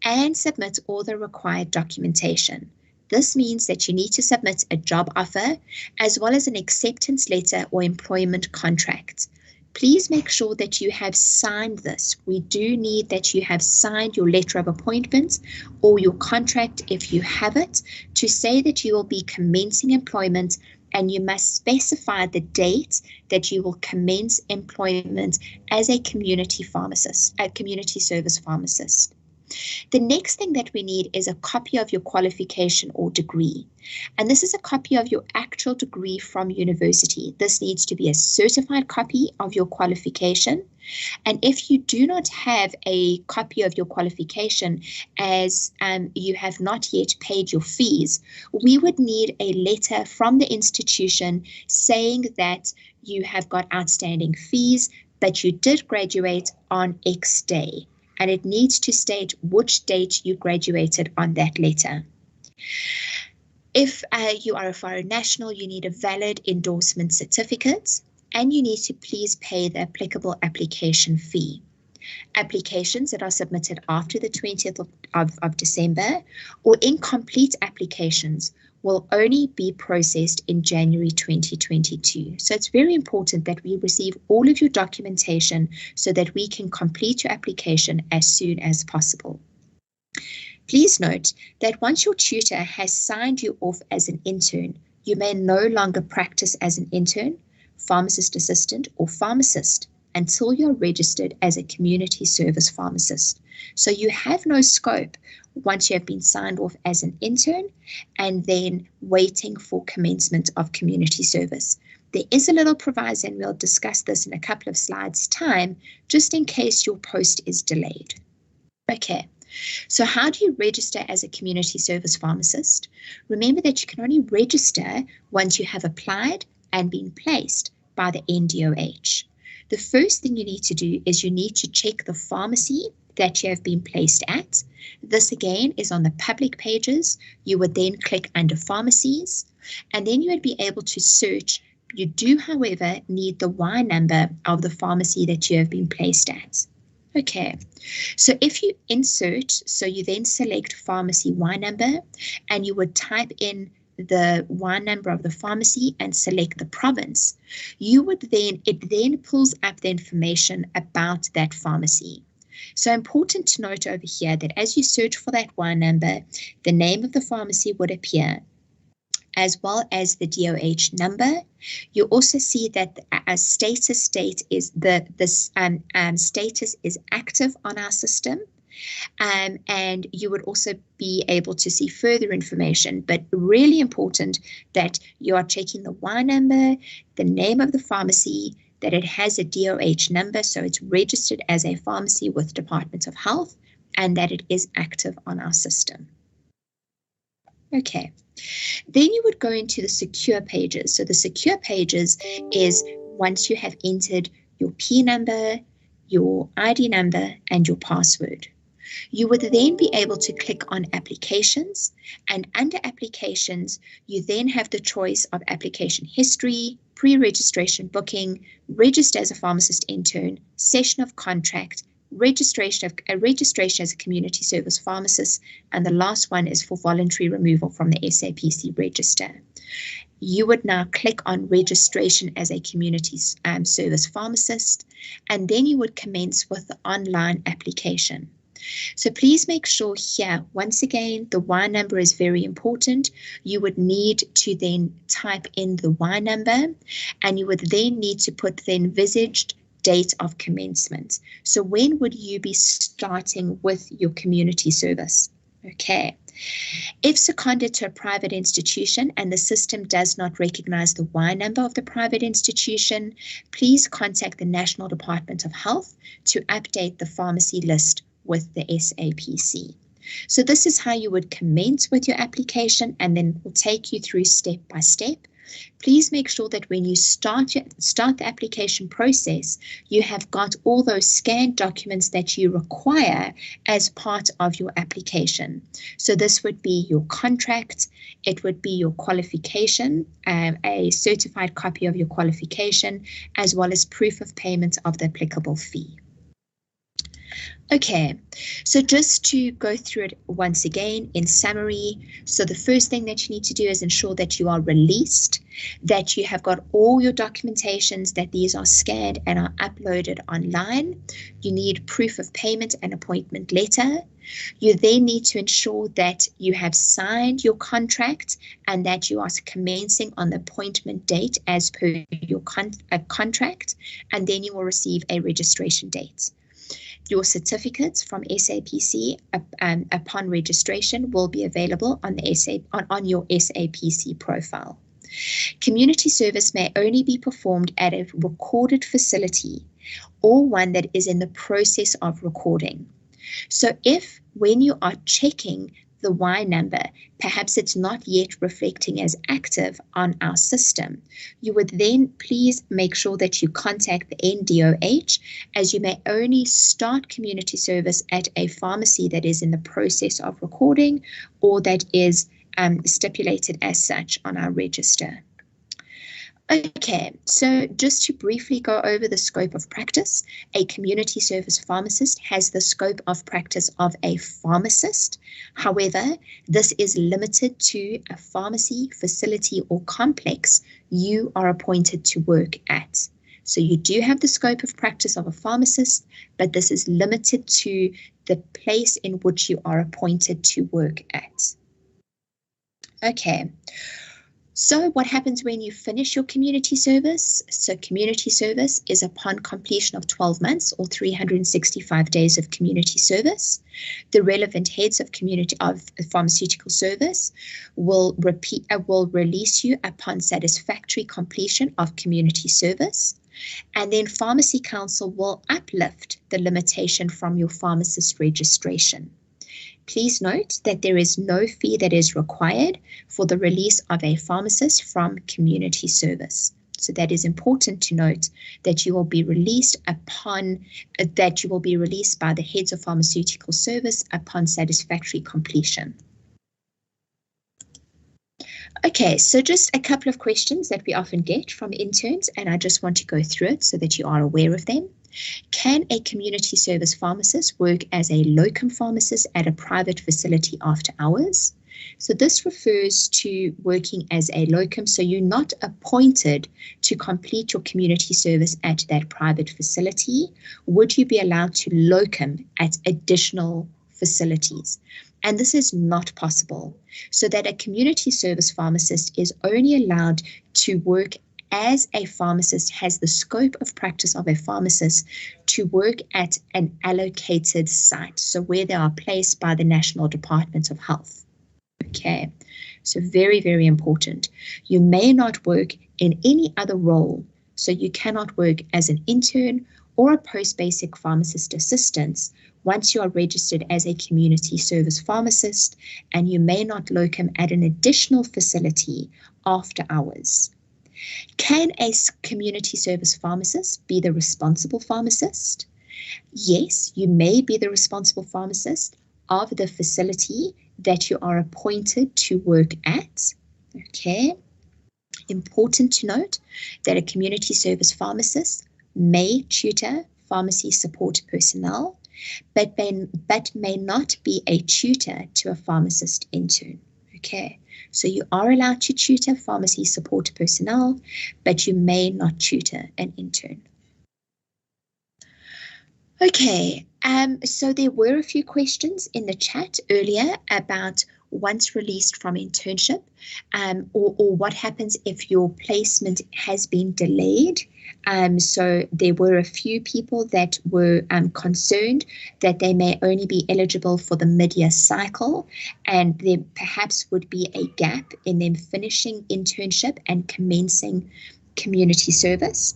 and submit all the required documentation. This means that you need to submit a job offer as well as an acceptance letter or employment contract. Please make sure that you have signed this. We do need that you have signed your letter of appointment or your contract, if you have it, to say that you will be commencing employment, and you must specify the date that you will commence employment as a community pharmacist, a community service pharmacist. The next thing that we need is a copy of your qualification or degree. And this is a copy of your actual degree from university. This needs to be a certified copy of your qualification. And if you do not have a copy of your qualification, as you have not yet paid your fees, we would need a letter from the institution saying that you have got outstanding fees, but you did graduate on X day. And it needs to state which date you graduated on that letter. If you are a foreign national, you need a valid endorsement certificate, and you need to please pay the applicable application fee. Applications that are submitted after the 20th of December or incomplete applications will only be processed in January 2022. So it's very important that we receive all of your documentation so that we can complete your application as soon as possible. Please note that once your tutor has signed you off as an intern, you may no longer practice as an intern, pharmacist assistant, or pharmacist until you're registered as a community service pharmacist. So you have no scope once you have been signed off as an intern and then waiting for commencement of community service. There is a little proviso, and we'll discuss this in a couple of slides' time, just in case your post is delayed. Okay, so how do you register as a community service pharmacist? Remember that you can only register once you have applied and been placed by the NDOH. The first thing you need to do is you need to check the pharmacy that you have been placed at. This again is on the public pages. You would then click under pharmacies, and then you would be able to search. You do, however, need the Y number of the pharmacy that you have been placed at. Okay, so if you insert, so you then select pharmacy Y number, and you would type in the Y number of the pharmacy and select the province, it then pulls up the information about that pharmacy. So important to note over here that as you search for that Y number, the name of the pharmacy would appear, as well as the DOH number. You also see that a status status is active on our system. And you would also be able to see further information, but really important that you are checking the Y number, the name of the pharmacy, that it has a DOH number, so it's registered as a pharmacy with Department of Health, and that it is active on our system. Okay, then you would go into the secure pages. So the secure pages is once you have entered your P number, your ID number, and your password. You would then be able to click on Applications, and under Applications, you then have the choice of application history, pre-registration booking, register as a pharmacist intern, session of contract, registration as a community service pharmacist, and the last one is for voluntary removal from the SAPC register. You would now click on registration as a community service pharmacist, and then you would commence with the online application. So please make sure here, once again, the Y number is very important. You would need to then type in the Y number, and you would then need to put the envisaged date of commencement. So when would you be starting with your community service? Okay. If seconded to a private institution and the system does not recognize the Y number of the private institution, please contact the National Department of Health to update the pharmacy list with the SAPC. So this is how you would commence with your application, and then we'll take you through step by step. Please make sure that when you start the application process, you have got all those scanned documents that you require as part of your application. So this would be your contract, it would be your qualification, a certified copy of your qualification, as well as proof of payment of the applicable fee. Okay, so just to go through it once again in summary, so the first thing that you need to do is ensure that you are released, that you have got all your documentations, that these are scanned and are uploaded online. You need proof of payment and appointment letter. You then need to ensure that you have signed your contract and that you are commencing on the appointment date as per your contract, and then you will receive a registration date. Your certificates from SAPC upon registration will be available on the on your SAPC profile. Community service may only be performed at a recorded facility or one that is in the process of recording. So if when you are checking the Y number, perhaps it's not yet reflecting as active on our system, you would then please make sure that you contact the NDOH, as you may only start community service at a pharmacy that is in the process of recording or that is stipulated as such on our register. Okay, so just to briefly go over the scope of practice, a community service pharmacist has the scope of practice of a pharmacist. However, this is limited to a pharmacy, facility, or complex you are appointed to work at. So you do have the scope of practice of a pharmacist, but this is limited to the place in which you are appointed to work at. Okay. So what happens when you finish your community service? So community service is upon completion of 12 months or 365 days of community service. The relevant heads of pharmaceutical service will release you upon satisfactory completion of community service. And then Pharmacy Council will uplift the limitation from your pharmacist registration. Please note that there is no fee that is required for the release of a pharmacist from community service. So that is important to note, that you will be released by the heads of pharmaceutical service upon satisfactory completion. Okay, so just a couple of questions that we often get from interns, and I just want to go through it so that you are aware of them. Can a community service pharmacist work as a locum pharmacist at a private facility after hours? So this refers to working as a locum, so you're not appointed to complete your community service at that private facility. Would you be allowed to locum at additional facilities? And this is not possible, so that a community service pharmacist is only allowed to work as a pharmacist, has the scope of practice of a pharmacist to work at an allocated site, so where they are placed by the National Department of Health. Okay, so very, very important. You may not work in any other role, so you cannot work as an intern or a post-basic pharmacist assistant once you are registered as a community service pharmacist, and you may not locum at an additional facility after hours. Can a community service pharmacist be the responsible pharmacist? Yes, you may be the responsible pharmacist of the facility that you are appointed to work at. Okay. Important to note that a community service pharmacist may tutor pharmacy support personnel, but may not be a tutor to a pharmacist intern. Okay, so you are allowed to tutor pharmacy support personnel, but you may not tutor an intern. Okay, so there were a few questions in the chat earlier about once released from internship, or what happens if your placement has been delayed. So there were a few people that were concerned that they may only be eligible for the mid-year cycle, and there perhaps would be a gap in them finishing internship and commencing community service.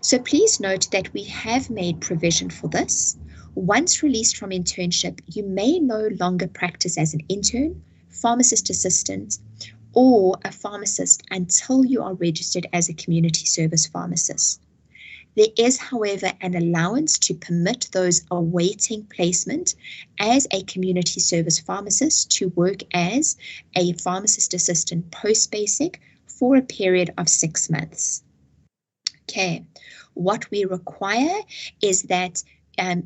So please note that we have made provision for this. Once released from internship, you may no longer practice as an intern, pharmacist assistant, or a pharmacist until you are registered as a community service pharmacist. There is, however, an allowance to permit those awaiting placement as a community service pharmacist to work as a pharmacist assistant post-basic for a period of 6 months. Okay, what we require is that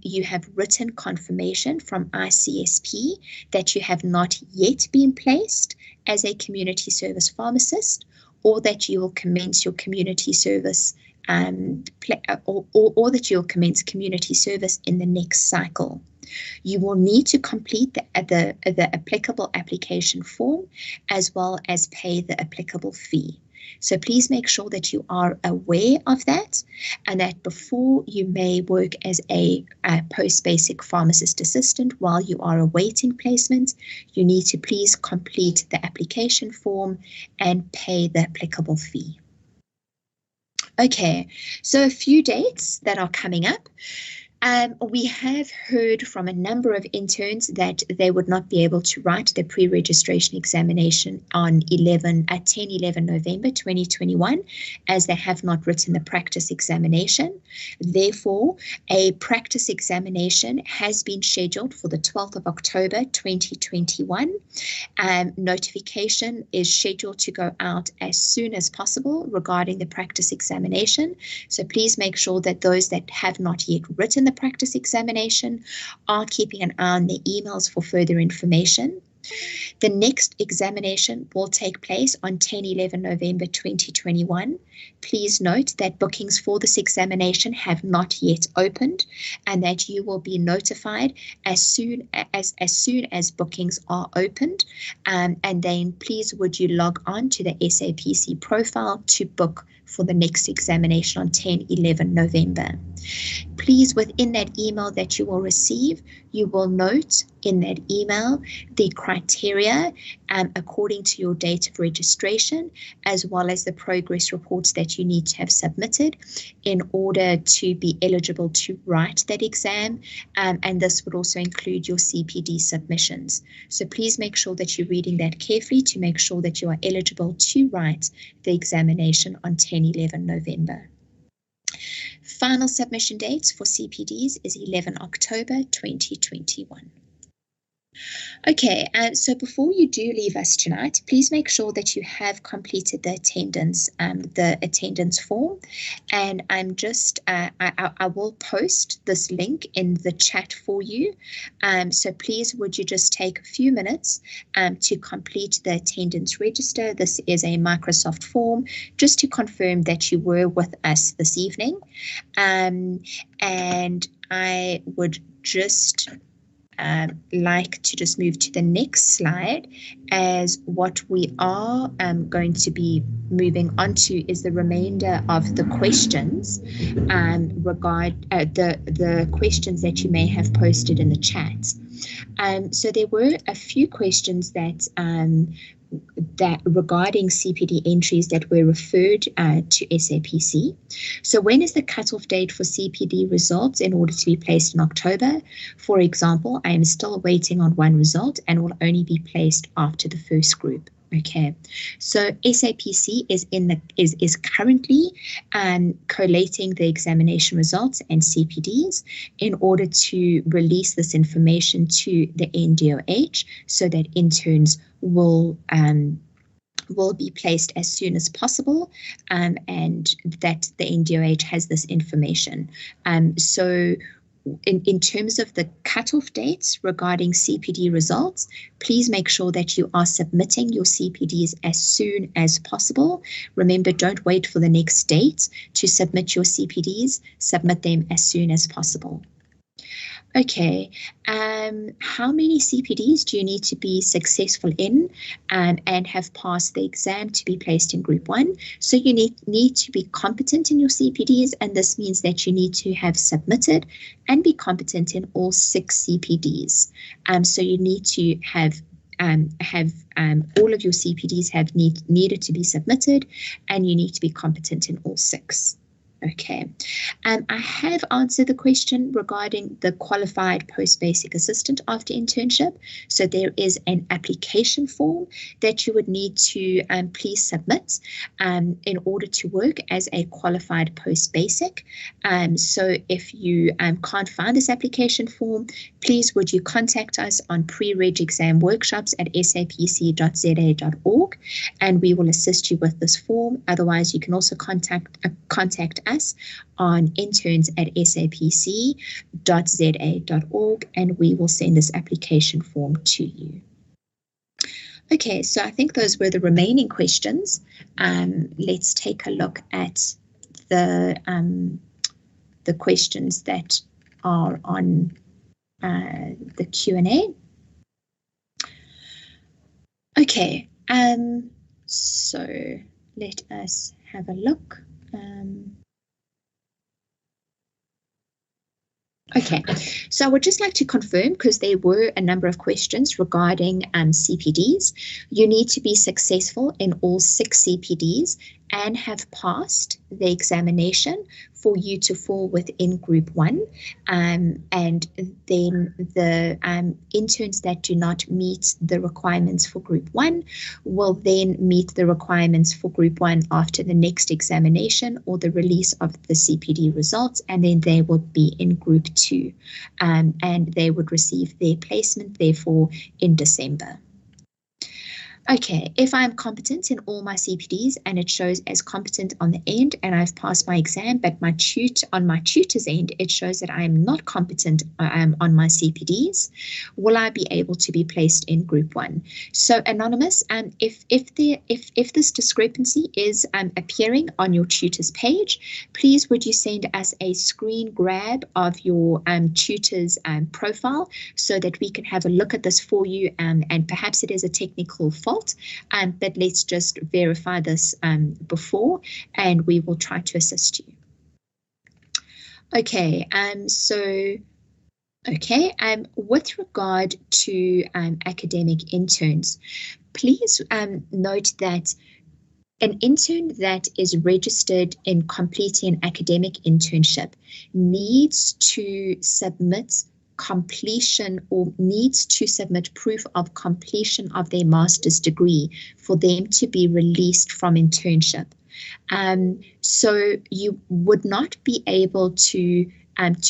you have written confirmation from ICSP that you have not yet been placed as a community service pharmacist, or that you will commence your community service or that you'll commence community service in the next cycle. You will need to complete the applicable application form as well as pay the applicable fee. So please make sure that you are aware of that, and that before you may work as a post-basic pharmacist assistant while you are awaiting placement, you need to please complete the application form and pay the applicable fee. Okay, so a few dates that are coming up. We have heard from a number of interns that they would not be able to write the pre-registration examination on 10-11 November 2021, as they have not written the practice examination. Therefore, a practice examination has been scheduled for the 12th of October 2021. Notification is scheduled to go out as soon as possible regarding the practice examination. So please make sure that those that have not yet written the practice examination are keeping an eye on their emails for further information. The next examination will take place on 10-11 November 2021. Please note that bookings for this examination have not yet opened, and that you will be notified as soon as bookings are opened. And then please would you log on to the SAPC profile to book for the next examination on 10-11 November. Please, within that email that you will receive, you will note in that email the criteria according to your date of registration, as well as the progress reports that you need to have submitted in order to be eligible to write that exam, and this would also include your CPD submissions. So please make sure that you're reading that carefully to make sure that you are eligible to write the examination on 10-11 November. Final submission dates for CPDs is 11 October 2021. Okay, so before you do leave us tonight, please make sure that you have completed the attendance form, and I'm just I will post this link in the chat for you. So please would you just take a few minutes to complete the attendance register. This is a Microsoft form just to confirm that you were with us this evening, and I would just like to just move to the next slide, as what we are going to be moving on to is the remainder of the questions the questions that you may have posted in the chat. So there were a few questions that regarding CPD entries that were referred to SAPC. So when is the cutoff date for CPD results in order to be placed in October? For example, I am still waiting on one result and will only be placed after the first group. Okay, so SAPC is currently collating the examination results and CPDs in order to release this information to the NDOH so that interns will be placed as soon as possible, and that the NDOH has this information. So in terms of the cutoff dates regarding CPD results, please make sure that you are submitting your CPDs as soon as possible. Remember, don't wait for the next date to submit your CPDs. Submit them as soon as possible. Okay, how many CPDs do you need to be successful in and have passed the exam to be placed in Group 1? So you need to be competent in your CPDs, and this means that you need to have submitted and be competent in all 6 CPDs. So you need to have all of your CPDs have needed to be submitted, and you need to be competent in all 6. Okay, I have answered the question regarding the qualified post-basic assistant after internship. So there is an application form that you would need to please submit in order to work as a qualified post-basic. So if you can't find this application form, please would you contact us on pre-reg exam workshops at sapc.za.org, and we will assist you with this form. Otherwise, you can also contact us on interns@sapc.za.org, and we will send this application form to you. Okay, so I think those were the remaining questions. Let's take a look at the questions that are on the Q&A. Okay, so let us have a look. Okay, so I would just like to confirm, because there were a number of questions regarding CPDs. You need to be successful in all 6 CPDs and have passed the examination for you to fall within Group 1. And then the interns that do not meet the requirements for Group 1 will then meet the requirements for Group 1 after the next examination or the release of the CPD results, and then they will be in Group 2, and they would receive their placement, therefore, in December. Okay, if I'm competent in all my CPDs and it shows as competent on the end and I've passed my exam, but on my tutor's end, it shows that I am not competent on my CPDs, will I be able to be placed in Group 1? So Anonymous, if this discrepancy is appearing on your tutor's page, please would you send us a screen grab of your tutor's profile so that we can have a look at this for you, and perhaps it is a technical fault. But let's just verify this before, and we will try to assist you. Okay, with regard to academic interns, please note that an intern that is registered in completing an academic internship needs to submit completion or needs to submit proof of completion of their master's degree for them to be released from internship. So you would not be able to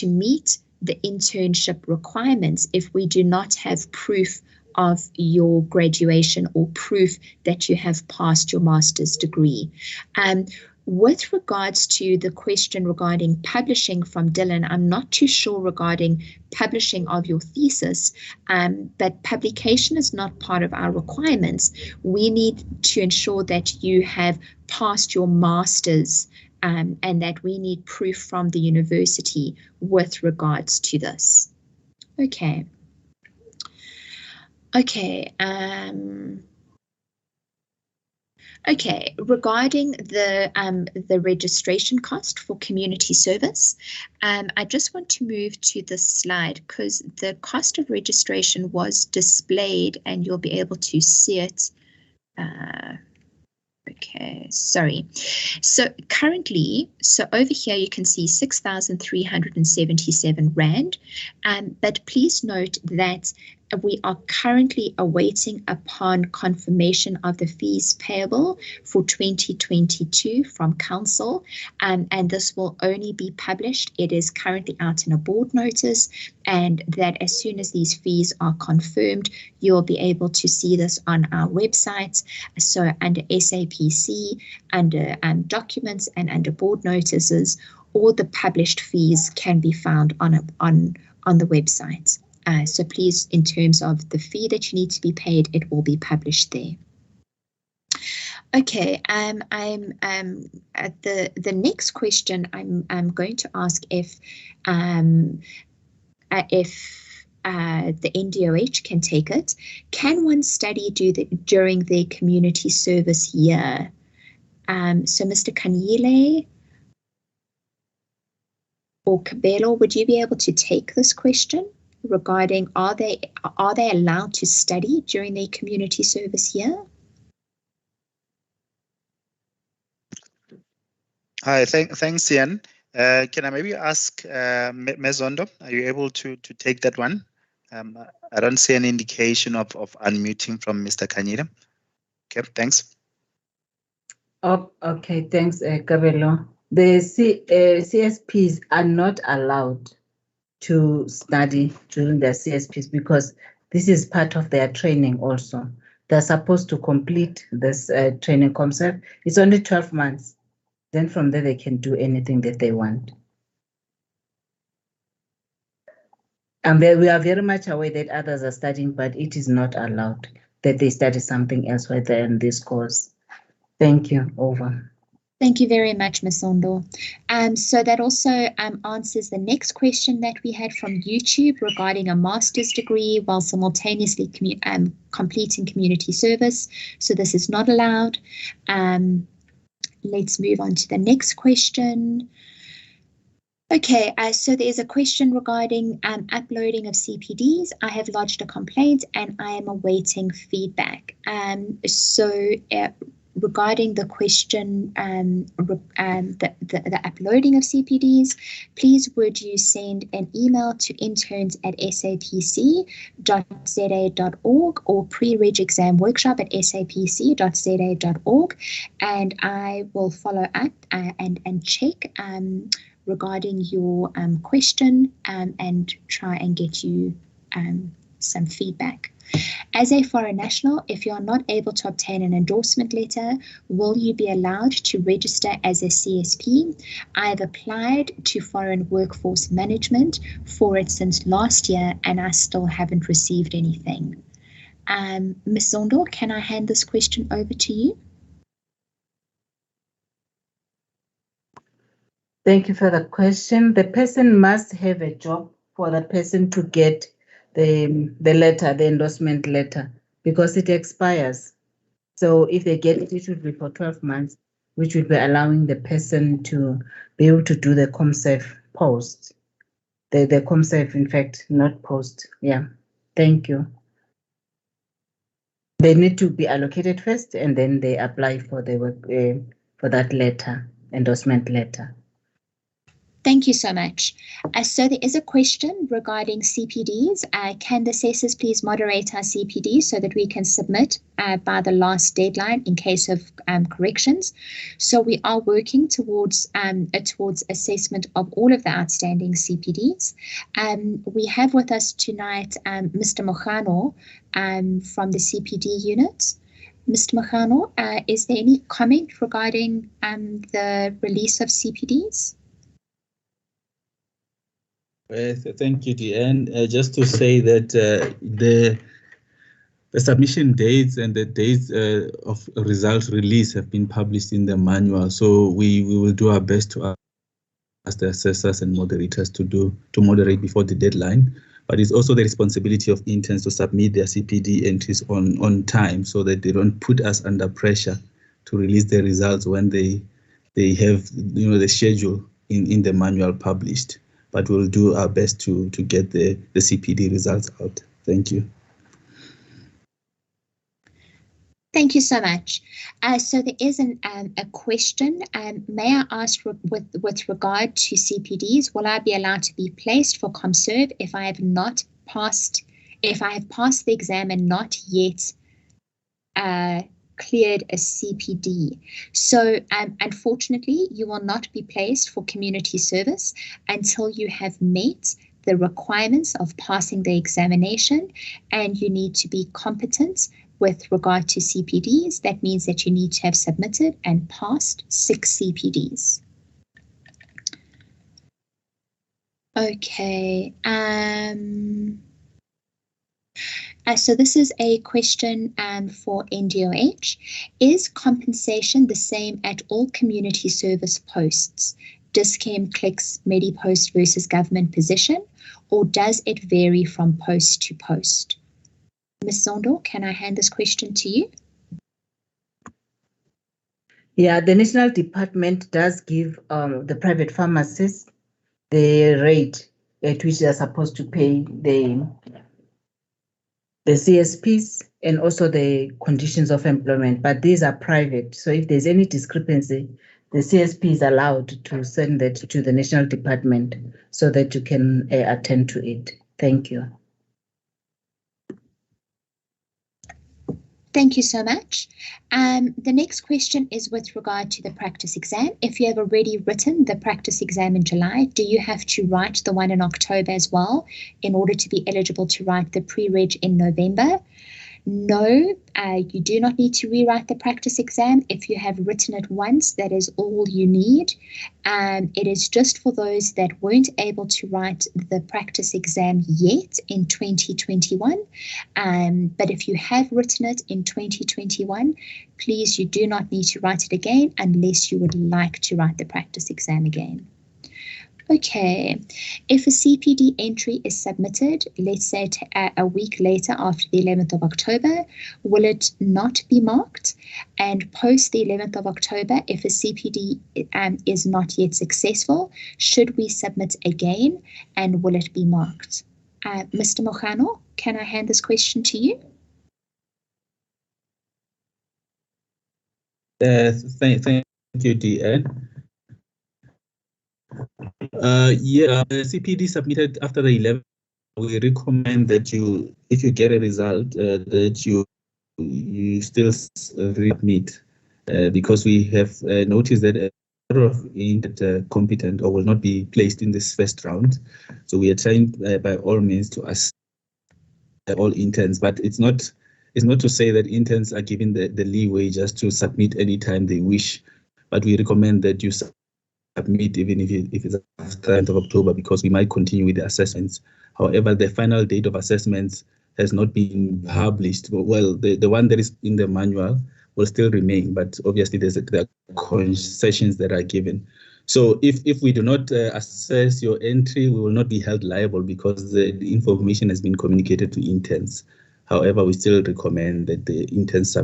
meet the internship requirements if we do not have proof of your graduation or proof that you have passed your master's degree. With regards to the question regarding publishing from Dylan, I'm not too sure regarding publishing of your thesis, but publication is not part of our requirements. We need to ensure that you have passed your master's, and that we need proof from the university with regards to this. Okay. Okay. Okay, regarding the registration cost for community service, I just want to move to this slide because the cost of registration was displayed and you'll be able to see it. Okay, sorry. So currently, over here you can see 6,377 Rand, but please note that we are currently awaiting upon confirmation of the fees payable for 2022 from Council, and this will only be published. It is currently out in a board notice, and that as soon as these fees are confirmed, you'll be able to see this on our website. So under SAPC, under documents and under board notices, all the published fees can be found on the website. So please, in terms of the fee that you need to be paid, it will be published there. Okay, I'm at the next question. I'm going to ask if the NDOH can take it. Can one study during their community service year? So Mr. Kanyile or Kabelo, would you be able to take this question regarding are they allowed to study during their community service year? Hi, thanks, Ian. Can I maybe ask Mezondo, are you able to take that one? I don't see any indication of unmuting from Mr. Kanyile. Okay, thanks. Oh, okay, thanks, Kabelo. The CSPs are not allowed to study during their CSPs because this is part of their training also. They're supposed to complete this training concept. It's only 12 months. Then from there, they can do anything that they want. And we are very much aware that others are studying, but it is not allowed that they study something else while they're in this course. Thank you. Over. Thank you very much, Ms. Ondo. So that also answers the next question that we had from YouTube regarding a master's degree while simultaneously completing community service. So this is not allowed. Let's move on to the next question. Okay, so there's a question regarding uploading of CPDs. I have lodged a complaint and I am awaiting feedback. Regarding the question, the uploading of CPDs, please would you send an email to interns@sapc.za.org or pre-reg exam workshop at sapc.za.org, and I will follow up and check regarding your question and try and get you some feedback. As a foreign national, if you are not able to obtain an endorsement letter, will you be allowed to register as a CSP? I have applied to Foreign Workforce Management for it since last year and I still haven't received anything. Ms. Zondo, can I hand this question over to you? Thank you for the question. The person must have a job for the person to get the letter, the endorsement letter, because it expires. So if they get it, it should be for 12 months, which would be allowing the person to be able to do the ComServe post. The ComServe, in fact, not post. Yeah, thank you. They need to be allocated first, and then they apply for the work for that letter, endorsement letter. Thank you so much. So there is a question regarding CPDs. Can the assessors please moderate our CPDs so that we can submit by the last deadline in case of corrections? So we are working towards assessment of all of the outstanding CPDs. We have with us tonight Mr. Mojano from the CPD unit. Mr. Mojano, is there any comment regarding the release of CPDs? Thank you, Deanne. Just to say that the submission dates and the dates of result release have been published in the manual. So we will do our best to ask the assessors and moderators to moderate before the deadline. But it's also the responsibility of interns to submit their CPD entries on time so that they don't put us under pressure to release the results when they have the schedule in the manual published. But we'll do our best to get the CPD results out. Thank you. Thank you so much. So there is a question. May I ask with regard to CPDs, will I be allowed to be placed for ComServe if I have passed the exam and not yet cleared a CPD? So unfortunately, you will not be placed for community service until you have met the requirements of passing the examination, and you need to be competent with regard to CPDs. That means that you need to have submitted and passed 6 CPDs. Okay. So this is a question for NDOH. Is compensation the same at all community service posts? Dischem, clicks, Medipost versus government position, or does it vary from post to post? Ms. Zondo, can I hand this question to you? Yeah, the National Department does give the private pharmacists the rate at which they are supposed to pay the CSPs and also the conditions of employment, but these are private. So if there's any discrepancy, the CSP is allowed to send that to the National Department so that you can attend to it. Thank you. Thank you so much. The next question is with regard to the practice exam. If you have already written the practice exam in July, do you have to write the one in October as well in order to be eligible to write the pre-reg in November? No, you do not need to rewrite the practice exam. If you have written it once, that is all you need. It is just for those that weren't able to write the practice exam yet in 2021. But if you have written it in 2021, please, you do not need to write it again unless you would like to write the practice exam again. Okay, if a CPD entry is submitted, let's say a week later after the 11th of October, will it not be marked? And post the 11th of October, if a CPD is not yet successful, should we submit again and will it be marked? Mr. Mojano, can I hand this question to you? Thank you, Deanne. CPD submitted after the 11th. We recommend that if you get a result, that you still resubmit, because we have noticed that a lot of competent or will not be placed in this first round. So we are trying by all means to assess all interns, but it's not to say that interns are given the leeway just to submit anytime they wish, but we recommend that you submit even if it's after the end of October, because we might continue with the assessments. However, the final date of assessments has not been published. Well, the one that is in the manual will still remain, but obviously there are concessions that are given. So if we do not assess your entry, we will not be held liable because the information has been communicated to interns. However, we still recommend that the interns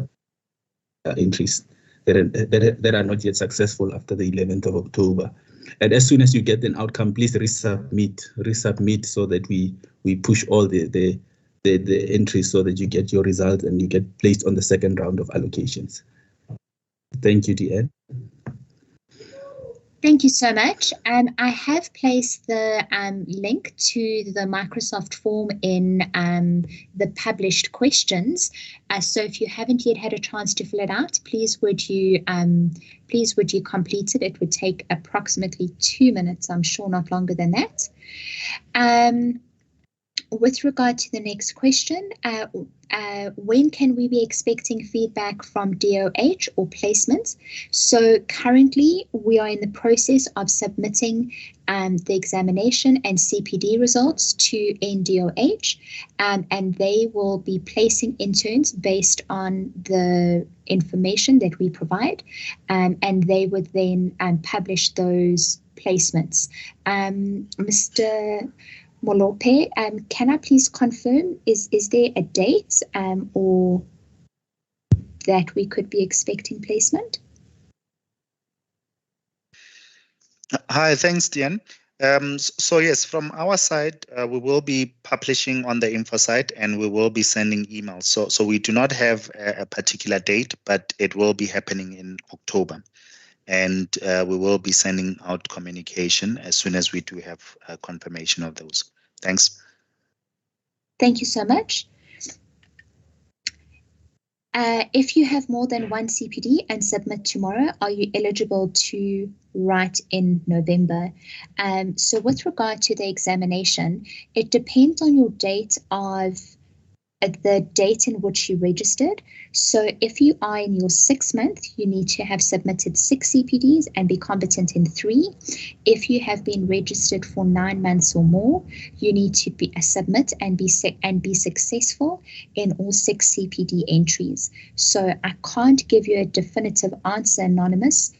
entries that are not yet successful after the 11th of October. And as soon as you get an outcome, please resubmit so that we push all the entries so that you get your result and you get placed on the second round of allocations. Thank you, Deanne. Thank you so much. I have placed the link to the Microsoft form in the published questions. So if you haven't yet had a chance to fill it out, please would you complete it? It would take approximately 2 minutes, I'm sure not longer than that. With regard to the next question, when can we be expecting feedback from DOH or placements? So currently we are in the process of submitting the examination and CPD results to NDOH, and they will be placing interns based on the information that we provide, and they would then publish those placements. Mr. Molope, can I please confirm, is there a date or that we could be expecting placement? Hi, thanks, Diane. So yes, from our side, we will be publishing on the info site and we will be sending emails. So we do not have a particular date, but it will be happening in October. And we will be sending out communication as soon as we do have a confirmation of those. Thanks. Thank you so much. If you have more than one CPD and submit tomorrow, are you eligible to write in November? So with regard to the examination, it depends on your date of the date in which you registered. So if you are in your 6th month, you need to have submitted 6 CPDs and be competent in 3. If you have been registered for 9 months or more, you need to submit and be successful in all 6 CPD entries. So I can't give you a definitive answer, Anonymous,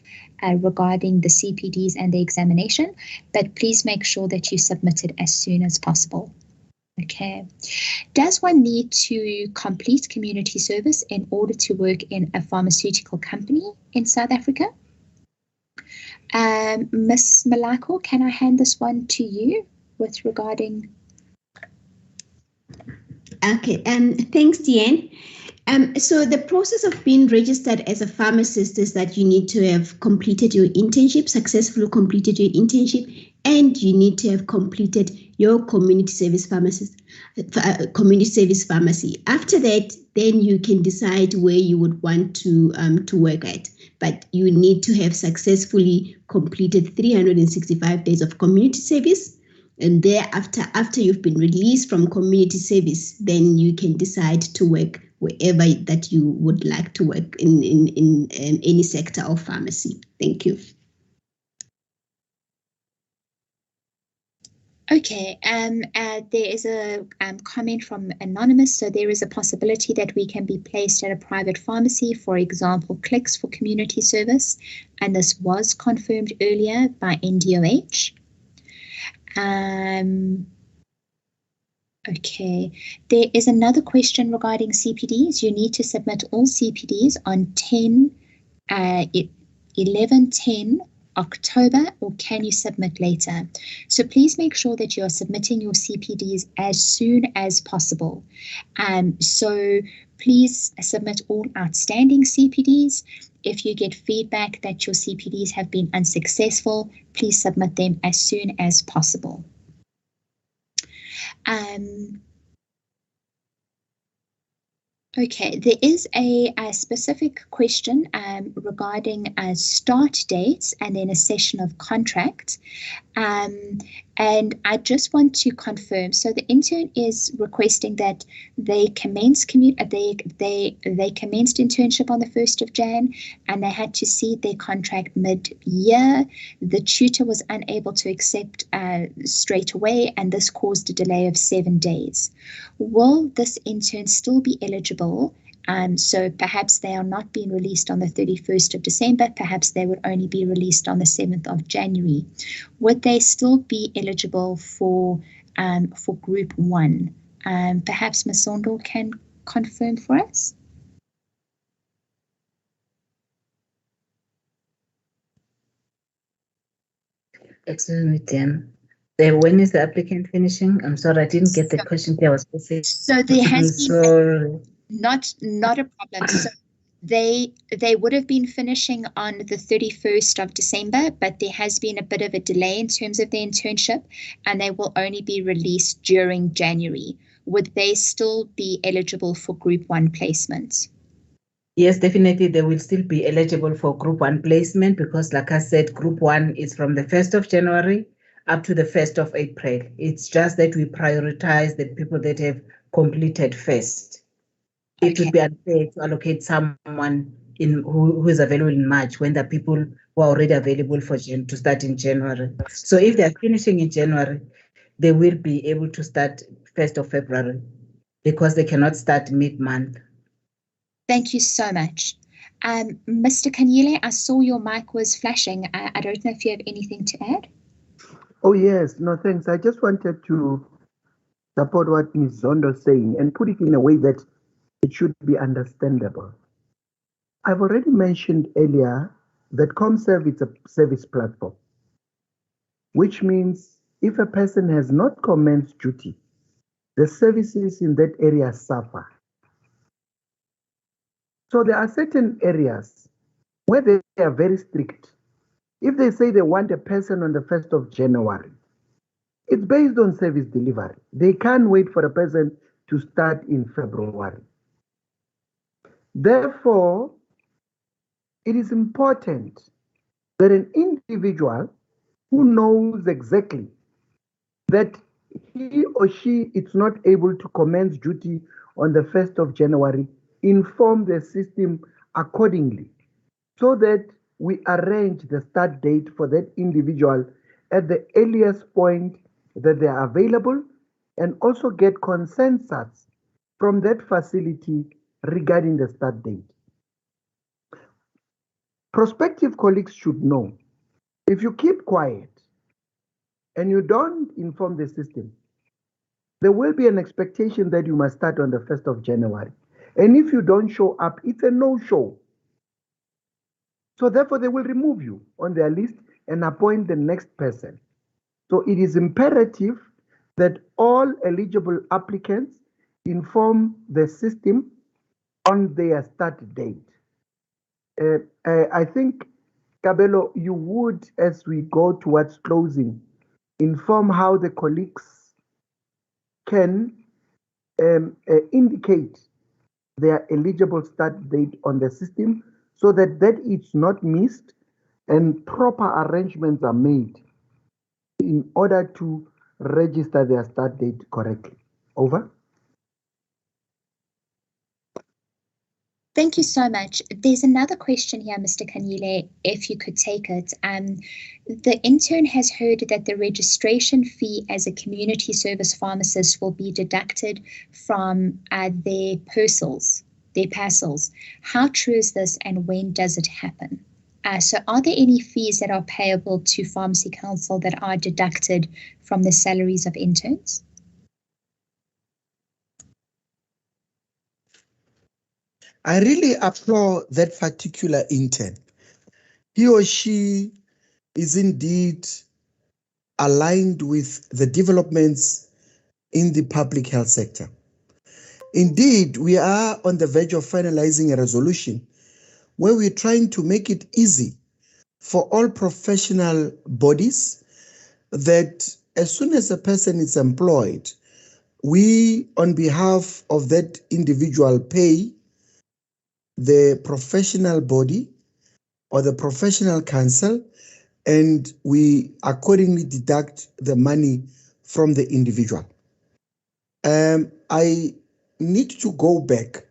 regarding the CPDs and the examination, but please make sure that you submit it as soon as possible. Okay. Does one need to complete community service in order to work in a pharmaceutical company in South Africa? Ms. Malako, can I hand this one to you with regarding? Okay, thanks, Deanne. So the process of being registered as a pharmacist is that you need to have completed your internship, successfully completed your internship, and you need to have completed your community service pharmacy. After that, then you can decide where you would want to work at. But you need to have successfully completed 365 days of community service. And thereafter, after you've been released from community service, then you can decide to work wherever that you would like to work in any sector of pharmacy. Thank you. Okay, there is a comment from Anonymous. So there is a possibility that we can be placed at a private pharmacy, for example, Clicks for community service. And this was confirmed earlier by NDOH. Okay, there is another question regarding CPDs. You need to submit all CPDs on 11/10 October, or can you submit later? So please make sure that you are submitting your CPDs as soon as possible. So please submit all outstanding CPDs. If you get feedback that your CPDs have been unsuccessful, please submit them as soon as possible. Okay, there is a specific question regarding start dates and then a session of contract. And I just want to confirm. So the intern is requesting that they commence they commenced internship on the 1st of Jan, and they had to see their contract mid-year. The tutor was unable to accept straight away, and this caused a delay of 7 days. Will this intern still be eligible? So perhaps they are not being released on the 31st of December, perhaps they would only be released on the 7th of January. Would they still be eligible for Group 1? Perhaps Ms. Sondel can confirm for us? Excuse me, Dan. When is the applicant finishing? I'm sorry, I didn't get the question. There was so there has been not a problem. So they would have been finishing on the 31st of December, but there has been a bit of a delay in terms of their internship, and they will only be released during January. Would they still be eligible for Group 1 placement? Yes, definitely they will still be eligible for Group 1 placement because, like I said, Group 1 is from the 1st of January up to the 1st of April. It's just that we prioritize the people that have completed first. It would be unfair to allocate someone who is available in March when the people who are already available to start in January. So if they are finishing in January, they will be able to start 1st of February because they cannot start mid-month. Thank you so much. Mr. Kanyile, I saw your mic was flashing. I don't know if you have anything to add. Oh, yes. No, thanks. I just wanted to support what Ms. Zondo is saying and put it in a way that it should be understandable. I've already mentioned earlier that ComServe is a service platform, which means if a person has not commenced duty, the services in that area suffer. So there are certain areas where they are very strict. If they say they want a person on the 1st of January, it's based on service delivery. They can't wait for a person to start in February. Therefore, it is important that an individual who knows exactly that he or she is not able to commence duty on the 1st of January, inform the system accordingly so that we arrange the start date for that individual at the earliest point that they are available, and also get consensus from that facility regarding the start date. Prospective colleagues should know, if you keep quiet and you don't inform the system, there will be an expectation that you must start on the 1st of January. And if you don't show up, it's a no-show. So therefore, they will remove you on their list and appoint the next person. So it is imperative that all eligible applicants inform the system on their start date. I think, Kabelo, you would, as we go towards closing, inform how the colleagues can indicate their eligible start date on the system so that it's not missed and proper arrangements are made in order to register their start date correctly. Over. Thank you so much. There's another question here, Mr. Kanyile, if you could take it. The intern has heard that the registration fee as a community service pharmacist will be deducted from their parcels. How true is this, and when does it happen? So are there any fees that are payable to Pharmacy Council that are deducted from the salaries of interns? I really applaud that particular intern. He or she is indeed aligned with the developments in the public health sector. Indeed, we are on the verge of finalizing a resolution where we're trying to make it easy for all professional bodies that as soon as a person is employed, we, on behalf of that individual, pay the professional body or the professional council, and we accordingly deduct the money from the individual. I need to go back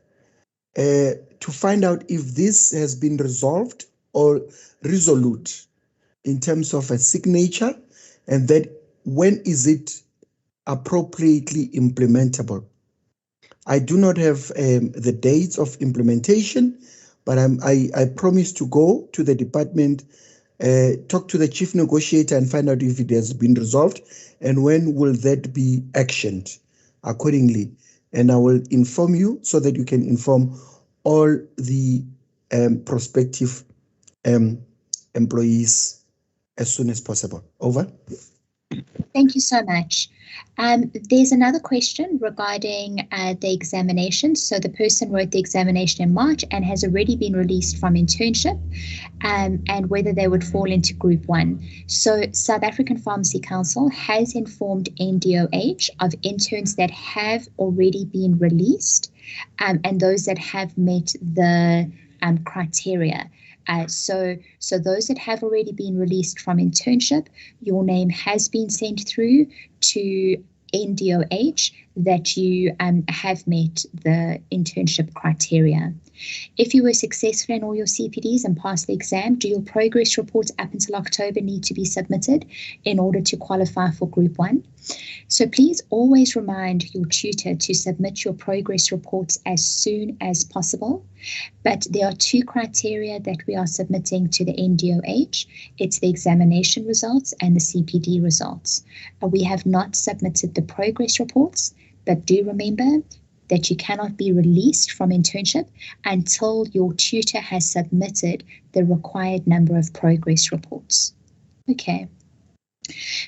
to find out if this has been resolved or resolute in terms of a signature, and that when is it appropriately implementable. I do not have the dates of implementation, but I promise to go to the department, talk to the chief negotiator and find out if it has been resolved and when will that be actioned accordingly. And I will inform you so that you can inform all the prospective employees as soon as possible. Over. Thank you so much. There's another question regarding the examination. So the person wrote the examination in March and has already been released from internship, and whether they would fall into Group 1. So South African Pharmacy Council has informed NDOH of interns that have already been released and those that have met the criteria. So those that have already been released from internship, your name has been sent through to NDOH that you have met the internship criteria. If you were successful in all your CPDs and passed the exam, do your progress reports up until October need to be submitted in order to qualify for Group 1? So please always remind your tutor to submit your progress reports as soon as possible. But there are two criteria that we are submitting to the NDOH. It's the examination results and the CPD results. We have not submitted the progress reports, but do remember that you cannot be released from internship until your tutor has submitted the required number of progress reports. Okay.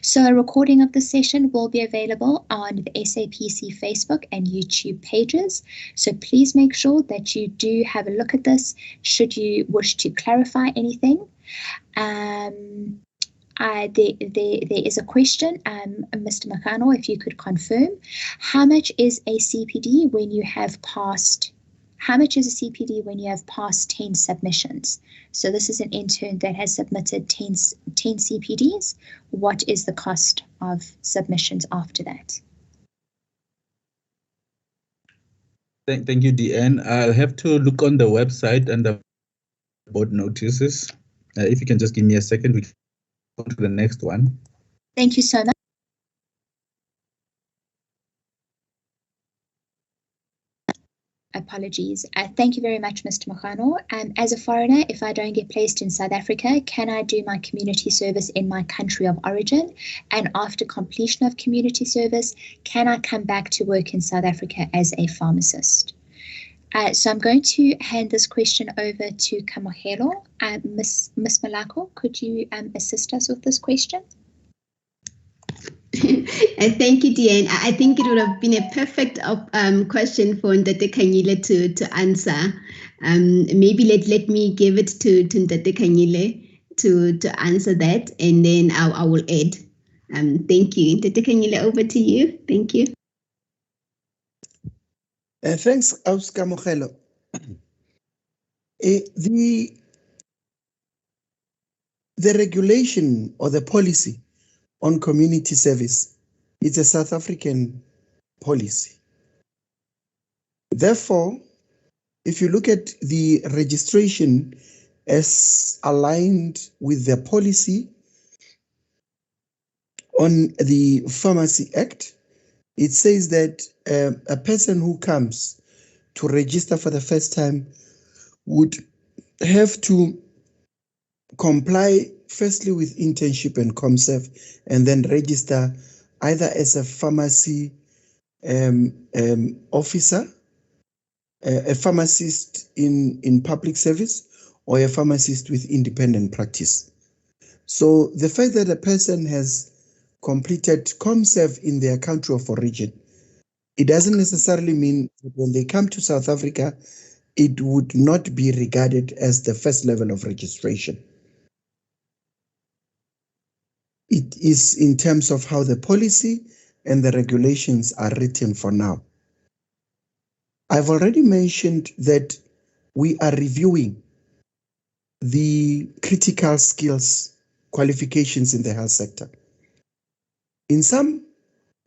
So a recording of the session will be available on the SAPC Facebook and YouTube pages. So please make sure that you do have a look at this should you wish to clarify anything. There is a question, Mr. Makano, if you could confirm, how much is a CPD when you have passed How much is a CPD when you have passed 10 submissions? So this is an intern that has submitted 10 CPDs. What is the cost of submissions after that? Thank you, Deanne. I'll have to look on the website and the board notices. If you can just give me a second, we can go to the next one. Thank you so much. Apologies. Thank you very much, Mr. Mokgano. As a foreigner, if I don't get placed in South Africa, can I do my community service in my country of origin? And after completion of community service, can I come back to work in South Africa as a pharmacist? So I'm going to hand this question over to Kamohelo. Ms. Malako, could you assist us with this question? Thank you, Deanne. I think it would have been a perfect question for Ndate Kanyile to answer. Maybe let me give it to Ndate Kanyile to answer that, and then I will add. Thank you. Ndate Kanyile, over to you. Thank you. Thanks, Kamohelo. The regulation or the policy on community service, it's a South African policy. Therefore, if you look at the registration as aligned with the policy on the Pharmacy Act, it says that a person who comes to register for the first time would have to comply firstly with internship and ComServe, and then register either as a pharmacy officer, a pharmacist in public service, or a pharmacist with independent practice. So the fact that a person has completed ComServe in their country of origin, it doesn't necessarily mean that when they come to South Africa, it would not be regarded as the first level of registration. It is in terms of how the policy and the regulations are written for now. I've already mentioned that we are reviewing the critical skills qualifications in the health sector. In some,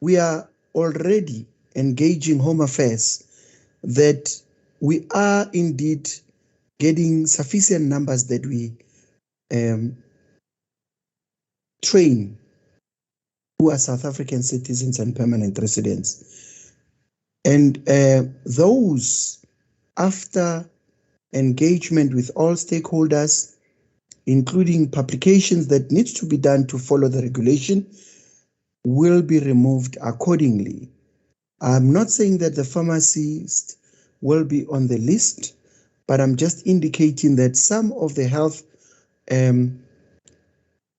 we are already engaging Home Affairs that we are indeed getting sufficient numbers that we train who are South African citizens and permanent residents. And those, after engagement with all stakeholders, including publications that needs to be done to follow the regulation, will be removed accordingly. I'm not saying that the pharmacist will be on the list, but I'm just indicating that some of the health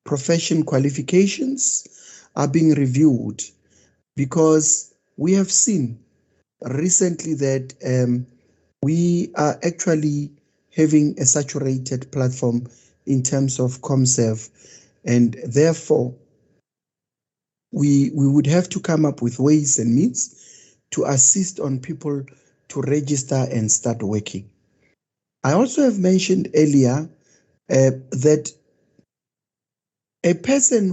profession qualifications are being reviewed, because we have seen recently that we are actually having a saturated platform in terms of ComServe, and therefore we would have to come up with ways and means to assist on people to register and start working. I also have mentioned earlier that a person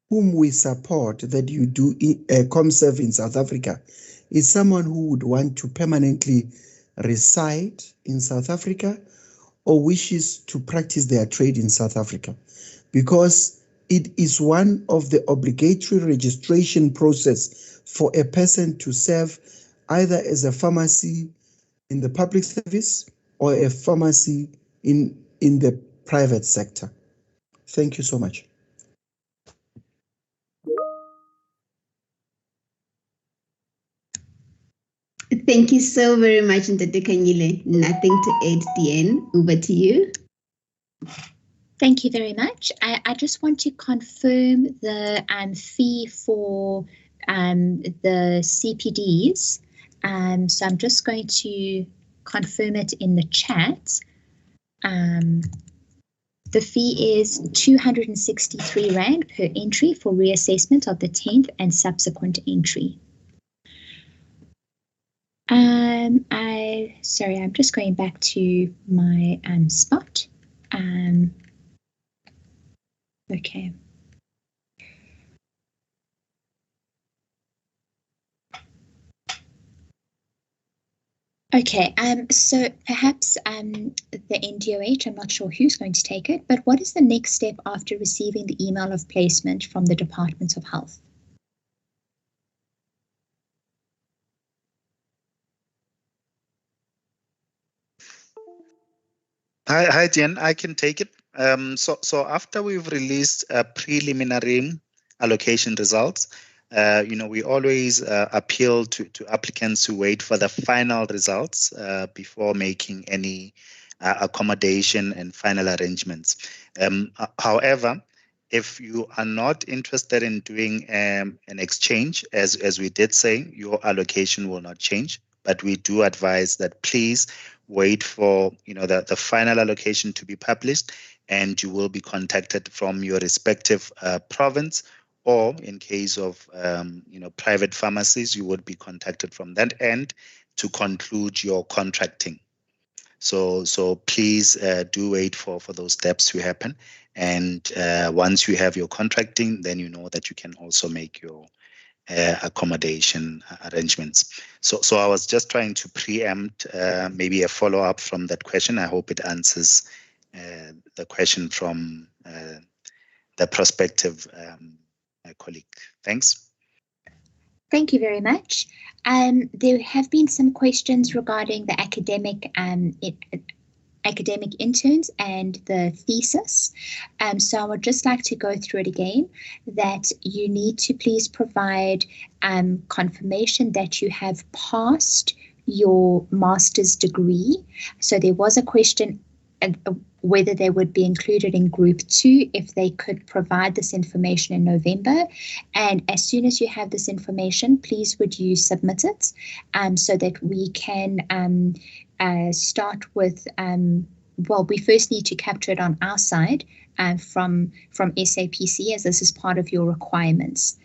whom we support that you do ComServe in South Africa is someone who would want to permanently reside in South Africa or wishes to practice their trade in South Africa, because it is one of the obligatory registration process for a person to serve either as a pharmacy in the public service or a pharmacy in the private sector. Thank you so much. Thank you so very much, Ndate Kanyile. Nothing to add, Deanne. Over to you. Thank you very much. I just want to confirm the fee for the CPDs. So I'm just going to confirm it in the chat. The fee is 263 Rand per entry for reassessment of the 10th and subsequent entry. Sorry, I'm just going back to my spot. Okay. Okay, so perhaps the NDOH, I'm not sure who's going to take it, but what is the next step after receiving the email of placement from the Department of Health? Hi, Jen, I can take it. So after we've released preliminary allocation results, we always appeal to applicants to wait for the final results before making any accommodation and final arrangements. However, if you are not interested in doing an exchange, as we did say, your allocation will not change. But we do advise that please wait for the final allocation to be published, and you will be contacted from your respective province, or in case of private pharmacies, you would be contacted from that end to conclude your contracting. So please do wait for those steps to happen, and once you have your contracting, then you know that you can also make your accommodation arrangements. So I was just trying to preempt maybe a follow-up from that question. I hope it answers the question from the prospective colleague. Thanks. Thank you very much. There have been some questions regarding the academic interns and the thesis. So I would just like to go through it again, that you need to please provide confirmation that you have passed your master's degree. So there was a question whether they would be included in group 2 if they could provide this information in November. And as soon as you have this information, please would you submit it so that we can start with, well, we first need to capture it on our side from SAPC, as this is part of your requirements.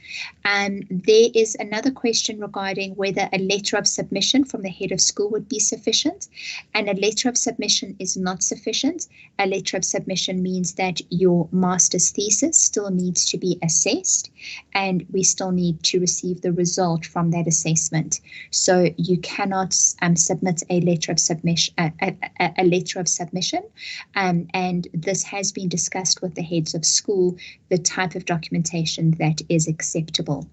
There is another question regarding whether a letter of submission from the head of school would be sufficient, and a letter of submission is not sufficient. A letter of submission means that your master's thesis still needs to be assessed, and we still need to receive the result from that assessment. So you cannot submit a letter of submission, and this has been discussed with the heads of school, the type of documentation that is acceptable.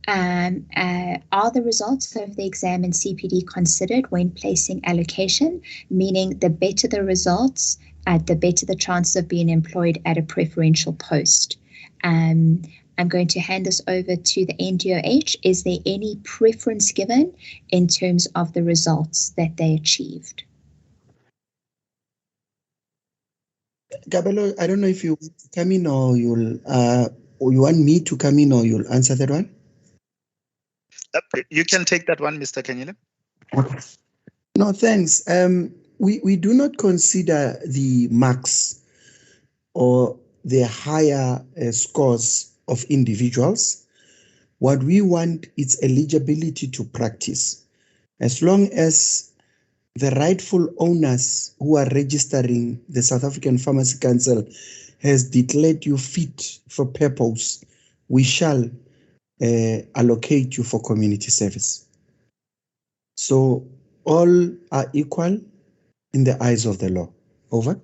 Are the results of the exam in CPD considered when placing allocation, meaning the better the results, the better the chance of being employed at a preferential post? I'm going to hand this over to the NDOH. Is there any preference given in terms of the results that they achieved? Gabelo, I don't know if you come in or you want me to come in or you'll answer that one. You can take that one, Mr. Kenyile. No, thanks. We do not consider the marks or the higher scores of individuals. What we want is eligibility to practice. As long as the rightful owners who are registering the South African Pharmacy Council has declared you fit for purpose, we shall allocate you for community service. So all are equal in the eyes of the law. Over.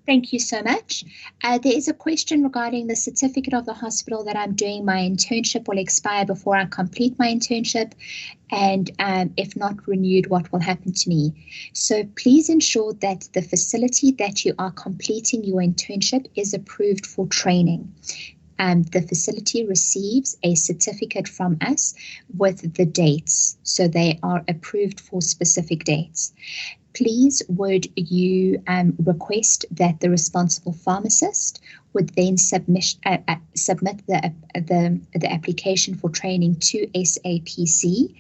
Thank you so much. There is a question regarding the certificate of the hospital that I'm doing my internship will expire before I complete my internship, and if not renewed, what will happen to me? So please ensure that the facility that you are completing your internship is approved for training. The facility receives a certificate from us with the dates, so they are approved for specific dates. Please would you request that the responsible pharmacist would then submit the application for training to SAPC,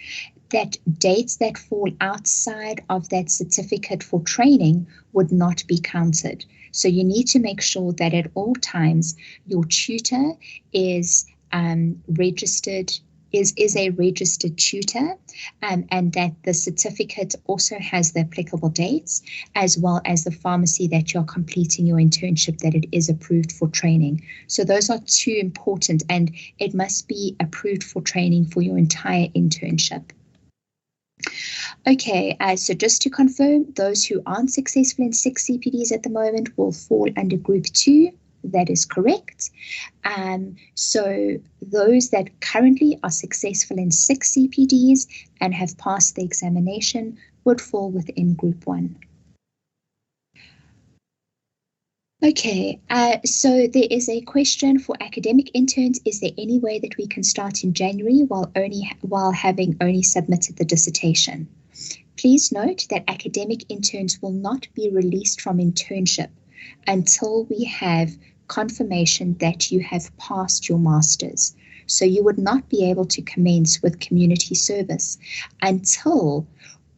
that dates that fall outside of that certificate for training would not be counted. So you need to make sure that at all times your tutor is registered is a registered tutor, and that the certificate also has the applicable dates, as well as the pharmacy that you're completing your internship, that it is approved for training. So those are two important, and it must be approved for training for your entire internship. Okay, so just to confirm, those who aren't successful in 6 CPDs at the moment will fall under Group 2. That is correct. So those that currently are successful in 6 CPDs and have passed the examination would fall within Group 1. Okay, so there is a question for academic interns. Is there any way that we can start in January while having only submitted the dissertation? Please note that academic interns will not be released from internship until we have confirmation that you have passed your master's. So you would not be able to commence with community service until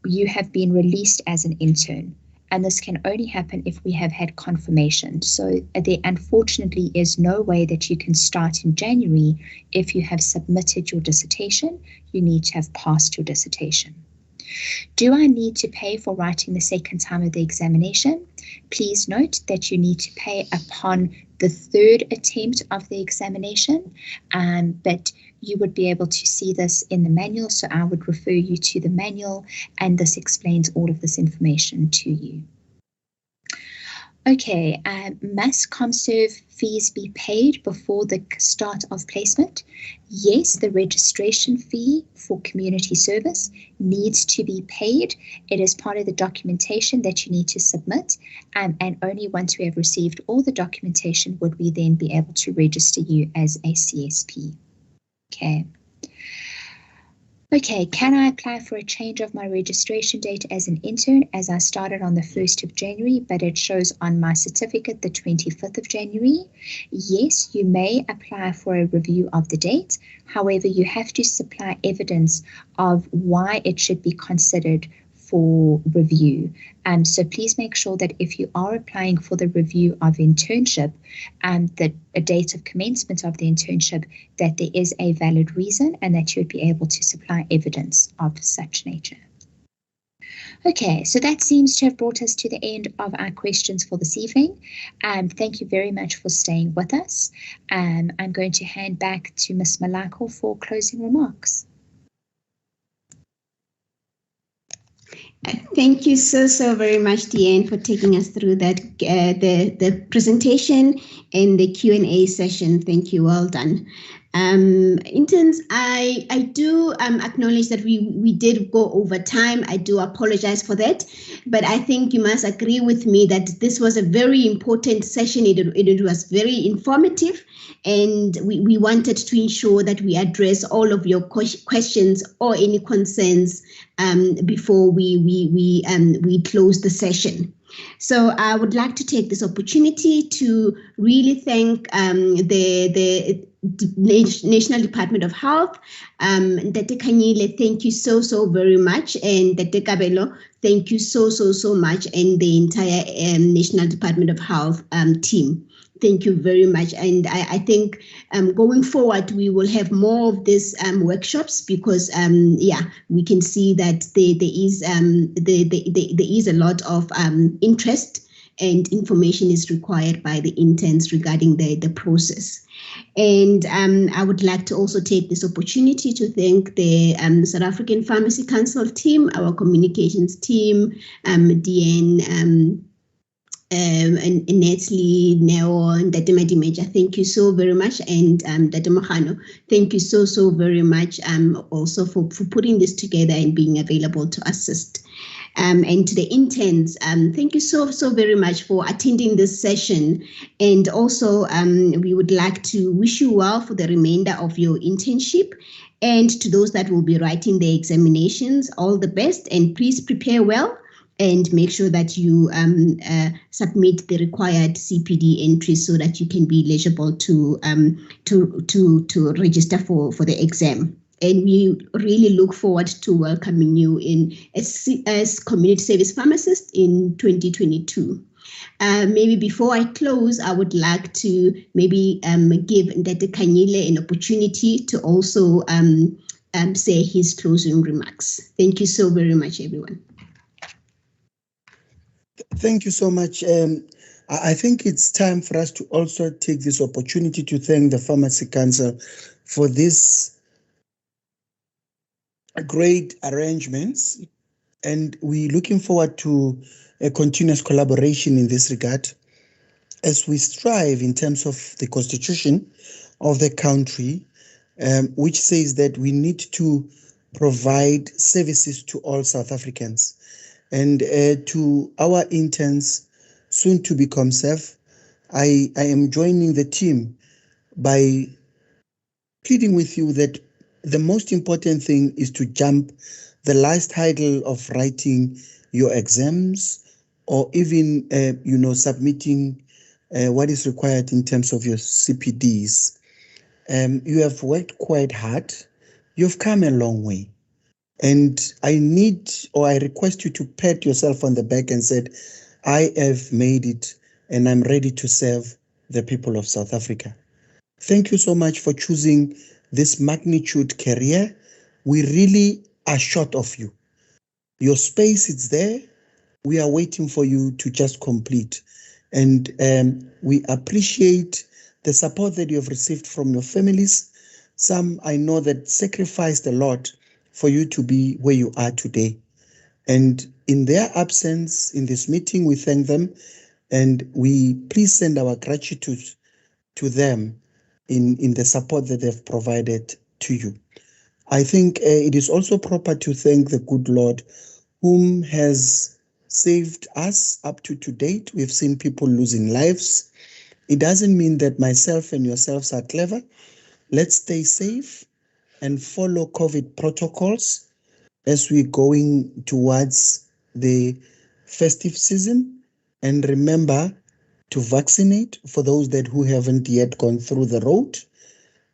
you have been released as an intern. And this can only happen if we have had confirmation. So there unfortunately is no way that you can start in January if you have submitted your dissertation. You need to have passed your dissertation. Do I need to pay for writing the second time of the examination? Please note that you need to pay upon the 3rd attempt of the examination, but you would be able to see this in the manual, so I would refer you to the manual, and this explains all of this information to you. Okay, must ComServe fees be paid before the start of placement? Yes, the registration fee for community service needs to be paid. It is part of the documentation that you need to submit, and only once we have received all the documentation would we then be able to register you as a CSP. Okay. Okay, can I apply for a change of my registration date as an intern, as I started on the 1st of January, but it shows on my certificate the 25th of January? Yes, you may apply for a review of the date. However, you have to supply evidence of why it should be considered for review. So please make sure that if you are applying for the review of internship, that a date of commencement of the internship, that there is a valid reason and that you would be able to supply evidence of such nature. Okay, so that seems to have brought us to the end of our questions for this evening. Thank you very much for staying with us. I'm going to hand back to Ms. Malako for closing remarks. Thank you so very much, Deanne, for taking us through that the presentation and the Q&A session. Thank you, well done. Interns, I do acknowledge that we did go over time. I do apologize for that, but I think you must agree with me that this was a very important session. It was very informative, and we wanted to ensure that we address all of your questions or any concerns before we close the session. So I would like to take this opportunity to really thank the National Department of Health. Dr. Kanyile, thank you so very much, and Dr. Kabelo, thank you so much, and the entire National Department of Health team. Thank you very much. And I think going forward, we will have more of these workshops because, we can see that there is a lot of interest and information is required by the interns regarding the process. And I would like to also take this opportunity to thank the South African Pharmacy Council team, our communications team, Deanne, and Natalie, Neo, and Dr. Major, thank you so very much, and Dr. Mohano, thank you so very much also for putting this together and being available to assist. And to the interns, thank you so very much for attending this session. And also, we would like to wish you well for the remainder of your internship. And to those that will be writing the examinations, all the best, and please prepare well. And make sure that you submit the required CPD entries so that you can be eligible to register for the exam. And we really look forward to welcoming you in as Community Service Pharmacist in 2022. Maybe before I close, I would like to maybe give Dr. Kanyile an opportunity to also say his closing remarks. Thank you so very much, everyone. Thank you so much. I think it's time for us to also take this opportunity to thank the Pharmacy Council for this great arrangements. And we're looking forward to a continuous collaboration in this regard as we strive in terms of the constitution of the country, which says that we need to provide services to all South Africans. And to our interns, soon to become CEF, I am joining the team by pleading with you that the most important thing is to jump the last hurdle of writing your exams or even, submitting what is required in terms of your CPDs. You have worked quite hard. You've come a long way. And I request you to pat yourself on the back and said, I have made it and I'm ready to serve the people of South Africa. Thank you so much for choosing this magnitude career. We really are short of you. Your space is there. We are waiting for you to just complete. And we appreciate the support that you have received from your families. Some I know that sacrificed a lot for you to be where you are today. And in their absence in this meeting, we thank them and we please send our gratitude to them in the support that they've provided to you. I think it is also proper to thank the good Lord whom has saved us up to date. We've seen people losing lives. It doesn't mean that myself and yourselves are clever. Let's stay safe and follow COVID protocols as we're going towards the festive season. And remember to vaccinate for those who haven't yet gone through the road.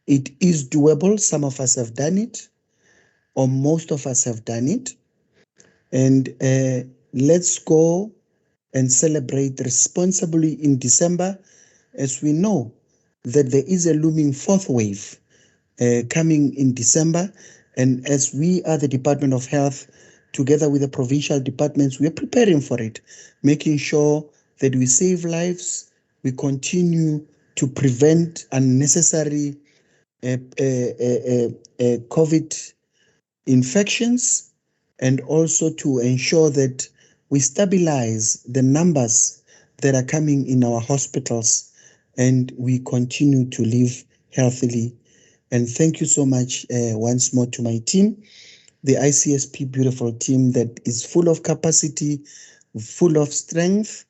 It is doable. Some of us have done it, or most of us have done it. And let's go and celebrate responsibly in December, as we know that there is a looming fourth wave coming in December. And as we are the Department of Health, together with the provincial departments, we are preparing for it, making sure that we save lives, we continue to prevent unnecessary COVID infections, and also to ensure that we stabilize the numbers that are coming in our hospitals and we continue to live healthily. And thank you so much once more to my team, the ICSP beautiful team that is full of capacity, full of strength,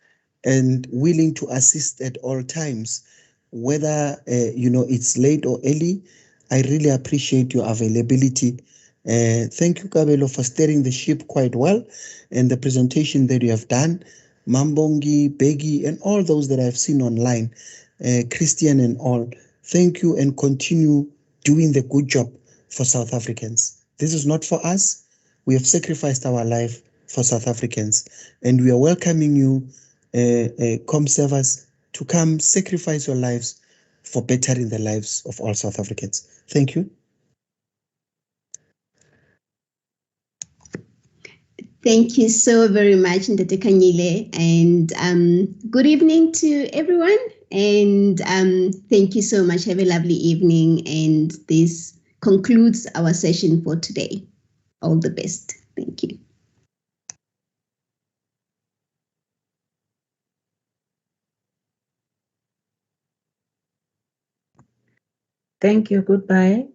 and willing to assist at all times, whether it's late or early. I really appreciate your availability. Thank you, Kabelo, for steering the ship quite well and the presentation that you have done. Mambongi, Begi, and all those that I've seen online, Christian and all, thank you and continue doing the good job for South Africans. This is not for us. We have sacrificed our life for South Africans, and we are welcoming you, ComServers, to come sacrifice your lives for bettering the lives of all South Africans. Thank you. Thank you so very much, Ndate Kanyile, and good evening to everyone. And thank you so much. Have a lovely evening. And this concludes our session for today. All the best. Thank you. Thank you. Goodbye.